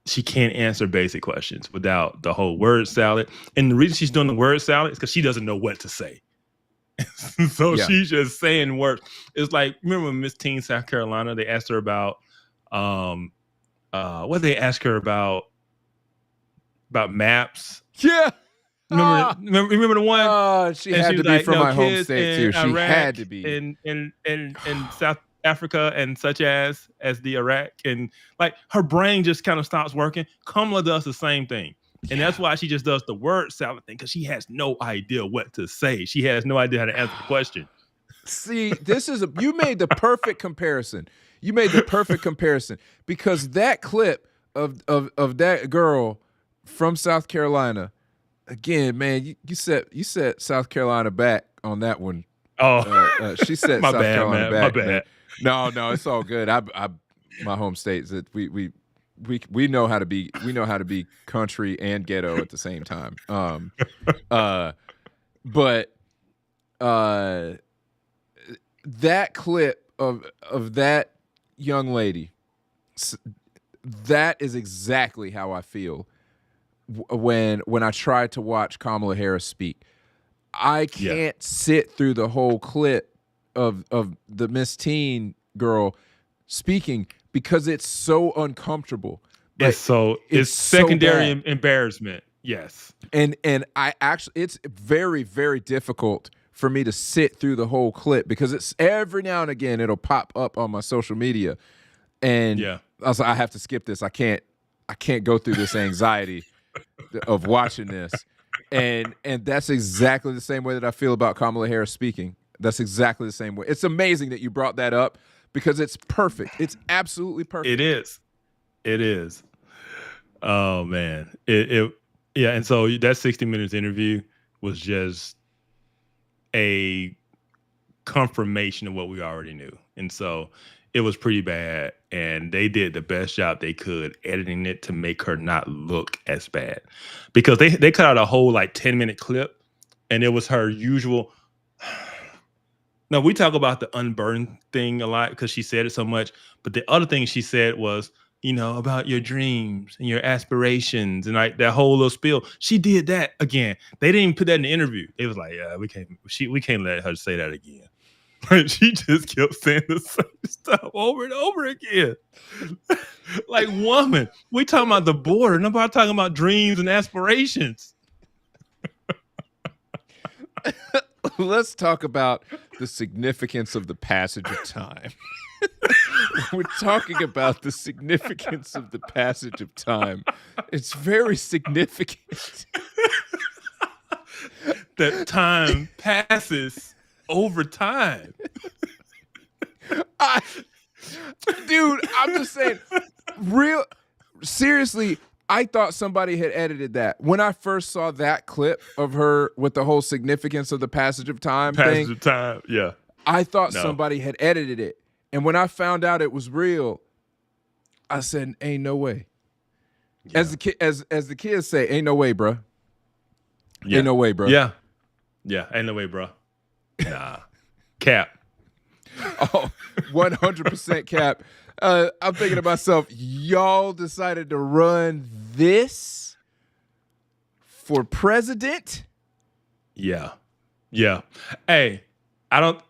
she can't answer basic questions without the whole word salad. And the reason she's doing the word salad is because she doesn't know what to say. So she's just saying words. It's like, remember when Miss Teen South Carolina, they asked her about what did they ask her about maps? Yeah. Remember the one? She had to be from my home state too. She Iraq had to be in South Africa and such as the Iraq, and like her brain just kind of stops working. Kamala does the same thing. And that's why she just does the word salad thing, because she has no idea what to say. She has no idea how to answer the question. See, you made the perfect comparison. You made the perfect comparison, because that clip of that girl from South Carolina, again, man, you set South Carolina back on that one. Oh, she set my South bad, Carolina man. back. My bad. Man. No, it's all good. My home state, that we know how to be country and ghetto at the same time. But that clip of that young lady, that is exactly how I feel when I try to watch Kamala Harris speak. I can't sit through the whole clip of the Miss Teen girl speaking because it's so uncomfortable. It's secondary embarrassment. Yes. And I actually, it's very, very difficult for me to sit through the whole clip, because it's every now and again it'll pop up on my social media, and I was like, I have to skip this. I can't go through this anxiety of watching this. And that's exactly the same way that I feel about Kamala Harris speaking. That's exactly the same way. It's amazing that you brought that up, because it's perfect. It's absolutely perfect. It is. Oh man. And so that 60 Minutes interview was just a confirmation of what we already knew. And so it was pretty bad, and they did the best job they could editing it to make her not look as bad, because they cut out a whole like 10-minute clip, and it was her usual. Now, we talk about the unburned thing a lot because she said it so much, but the other thing she said was, about your dreams and your aspirations and like that whole little spiel. She did that again. They didn't even put that in the interview. It was like, yeah, we can't let her say that again. Like, she just kept saying the same stuff over and over again. Like, woman, we talking about the border. Nobody talking about dreams and aspirations. Let's talk about the significance of the passage of time. We're talking about the significance of the passage of time. It's very significant. That time passes over time. Dude, I'm just saying, seriously, I thought somebody had edited that. When I first saw that clip of her with the whole significance of the passage of time thing, yeah. I thought somebody had edited it. And when I found out it was real, I said, ain't no way. Yeah. As the kids say, ain't no way, bro. Yeah. Ain't no way, bro. Yeah. Yeah, ain't no way, bro. Nah. Cap. Oh, 100% cap. I'm thinking to myself, y'all decided to run this for president? Yeah. Yeah. Hey, I don't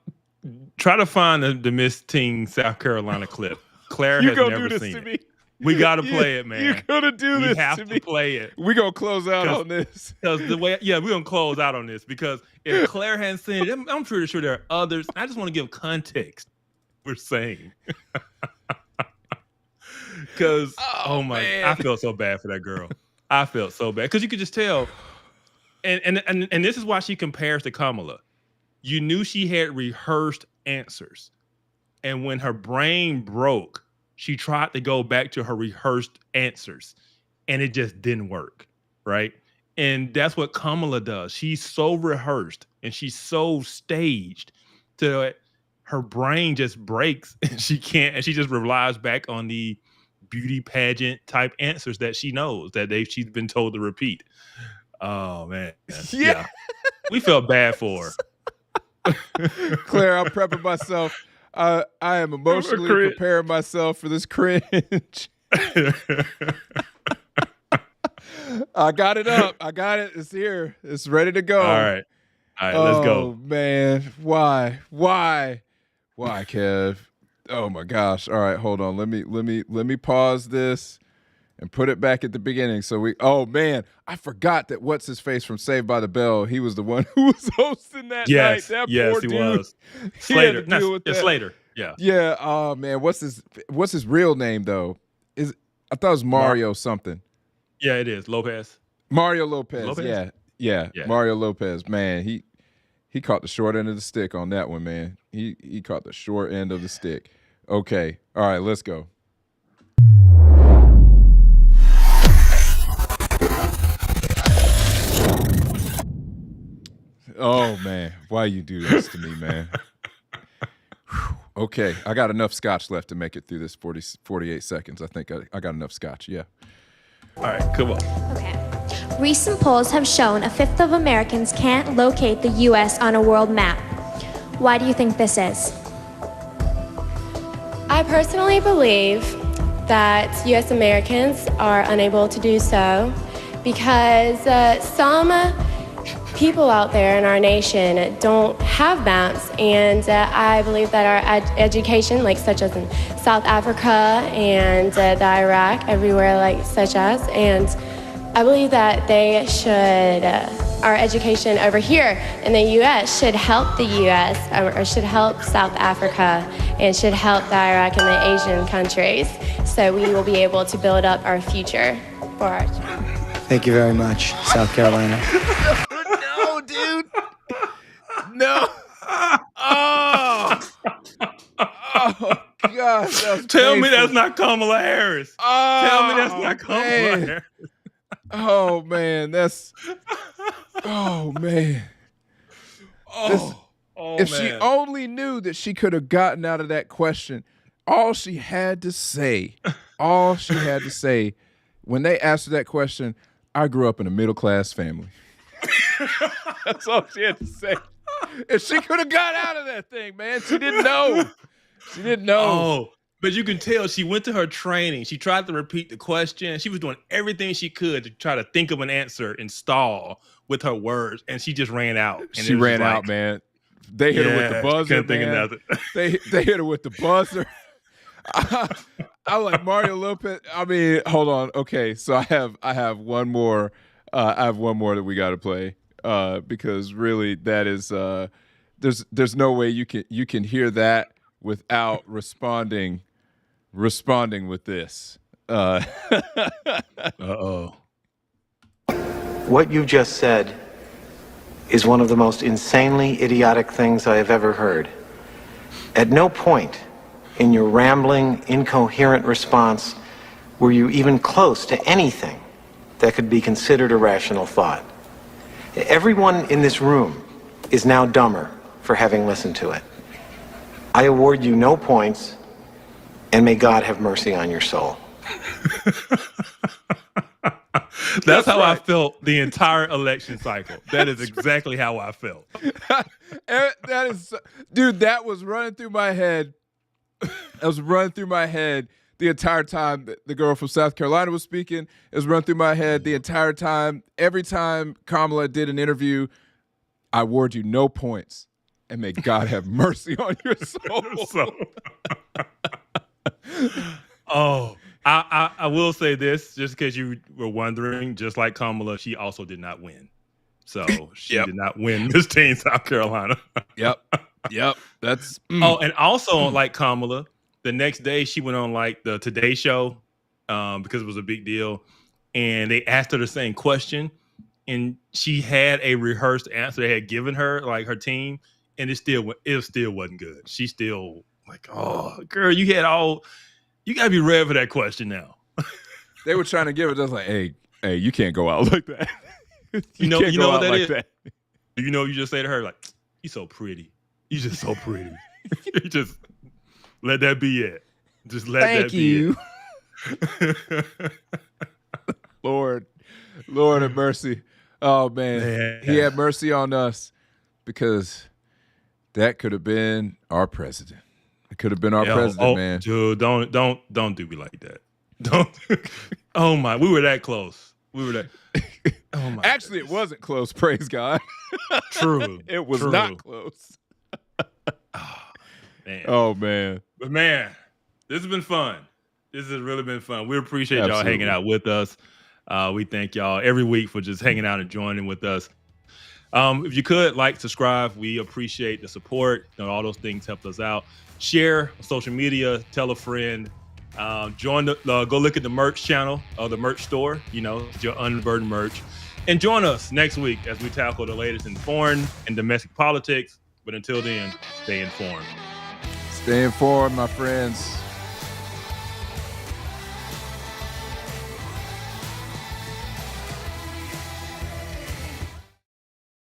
try to find the Miss Teen South Carolina clip. Claire has never seen it. We got to play it, man. You're going to do this. We have to play it. We're going to close out on this. Because we're going to close out on this, because if Claire hadn't seen it, I'm pretty sure there are others. I just want to give context. We're saying. Because, man. I felt so bad for that girl. I felt so bad. Because you could just tell and this is why she compares to Kamala. You knew she had rehearsed answers. And when her brain broke, she tried to go back to her rehearsed answers. And it just didn't work, right? And that's what Kamala does. She's so rehearsed and she's so staged that her brain just breaks and she just relies back on the beauty pageant type answers that she knows that she's been told to repeat. Oh man. Yeah. We felt bad for her. Claire, I'm prepping myself. I am emotionally preparing myself for this cringe. I got it up. I got it. It's here. It's ready to go. All right, let's go. Oh man, why, Kev? Oh my gosh. All right, hold on. Let me pause this and put it back at the beginning. Oh man, I forgot that what's his face from Saved by the Bell. He was the one who was hosting that night. That poor he dude. Was. Slater. Slater. Yeah. Yeah. Oh man, what's his real name though? I thought it was Mario something. Yeah, it is Lopez. Mario Lopez. Yeah. Mario Lopez. Man, he caught the short end of the stick on that one, man. He caught the short end of the stick. Okay. All right, let's go. Oh man, why you do this to me, man? Okay, I got enough scotch left to make it through this 48 seconds. I think I got enough scotch, yeah. All right, come on. Okay. Recent polls have shown a fifth of Americans can't locate the U.S. on a world map. Why do you think this is? I personally believe that U.S. Americans are unable to do so because some people out there in our nation don't have maps, and I believe that our education, like such as in South Africa and the Iraq, everywhere like such as, and I believe that they should, our education over here in the U.S. should help the U.S. or should help South Africa and should help the Iraq and the Asian countries, so we will be able to build up our future for our children. Thank you very much, South Carolina. No, dude. No. Oh gosh. Tell me that's not Kamala Harris. Tell me that's not Kamala Harris. Oh man, oh man. If she only knew that she could have gotten out of that question, all she had to say when they asked her that question, I grew up in a middle-class family. That's all she had to say. If she could have got out of that thing, man, she didn't know. Oh, but you can tell she went to her training. She tried to repeat the question. She was doing everything she could to try to think of an answer and stall with her words, and she just ran out. And she ran out, man. They hit her with the buzzer, man. They hit her with the buzzer. I like Mario Lopez. I mean, hold on. Okay, so I have one more. I have one more that we got to play because really that is there's no way you can hear that without responding with this. Uh-oh. What you just said is one of the most insanely idiotic things I have ever heard. At no point in your rambling, incoherent response were you even close to anything that could be considered a rational thought. Everyone in this room is now dumber for having listened to it. I award you no points, and may God have mercy on your soul. That's how I felt the entire election cycle. That is exactly how I felt. That is, dude, that was running through my head. The entire time that the girl from South Carolina was speaking. It was running through my head the entire time. Every time Kamala did an interview, I award you no points, and may God have mercy on your soul. Oh, I will say this, just because you were wondering, just like Kamala, she also did not win. So she did not win Miss Teen South Carolina. Yep. That's Oh, and also like Kamala, the next day she went on like the Today Show because it was a big deal, and they asked her the same question, and she had a rehearsed answer they had given her, like her team, and it still wasn't good. She still like, oh, girl, you gotta be ready for that question now. They were trying to give it. I was like, hey, you can't go out like that. you know what that is? That. You know, you just say to her, like, you're so pretty. You just so pretty. You just let that be it. Just let Thank that be you. it. Lord have mercy. Oh man. He had mercy on us, because that could have been our president. It could have been our president, man. Dude, don't do me like that. Don't. Oh my, we were that close. We were that. Oh my. Actually, it wasn't close. Praise God. True. It was not close. Man. Oh man. But man, this has been fun. This has really been fun. We appreciate y'all hanging out with us. We thank y'all every week for just hanging out and joining with us. If you could subscribe, we appreciate the support. You know, all those things help us out. Share on social media, tell a friend. Join go look at the merch channel or the merch store. You know, your Unburdened merch, and join us next week as we tackle the latest in foreign and domestic politics. But until then, stay informed. Stay informed, my friends.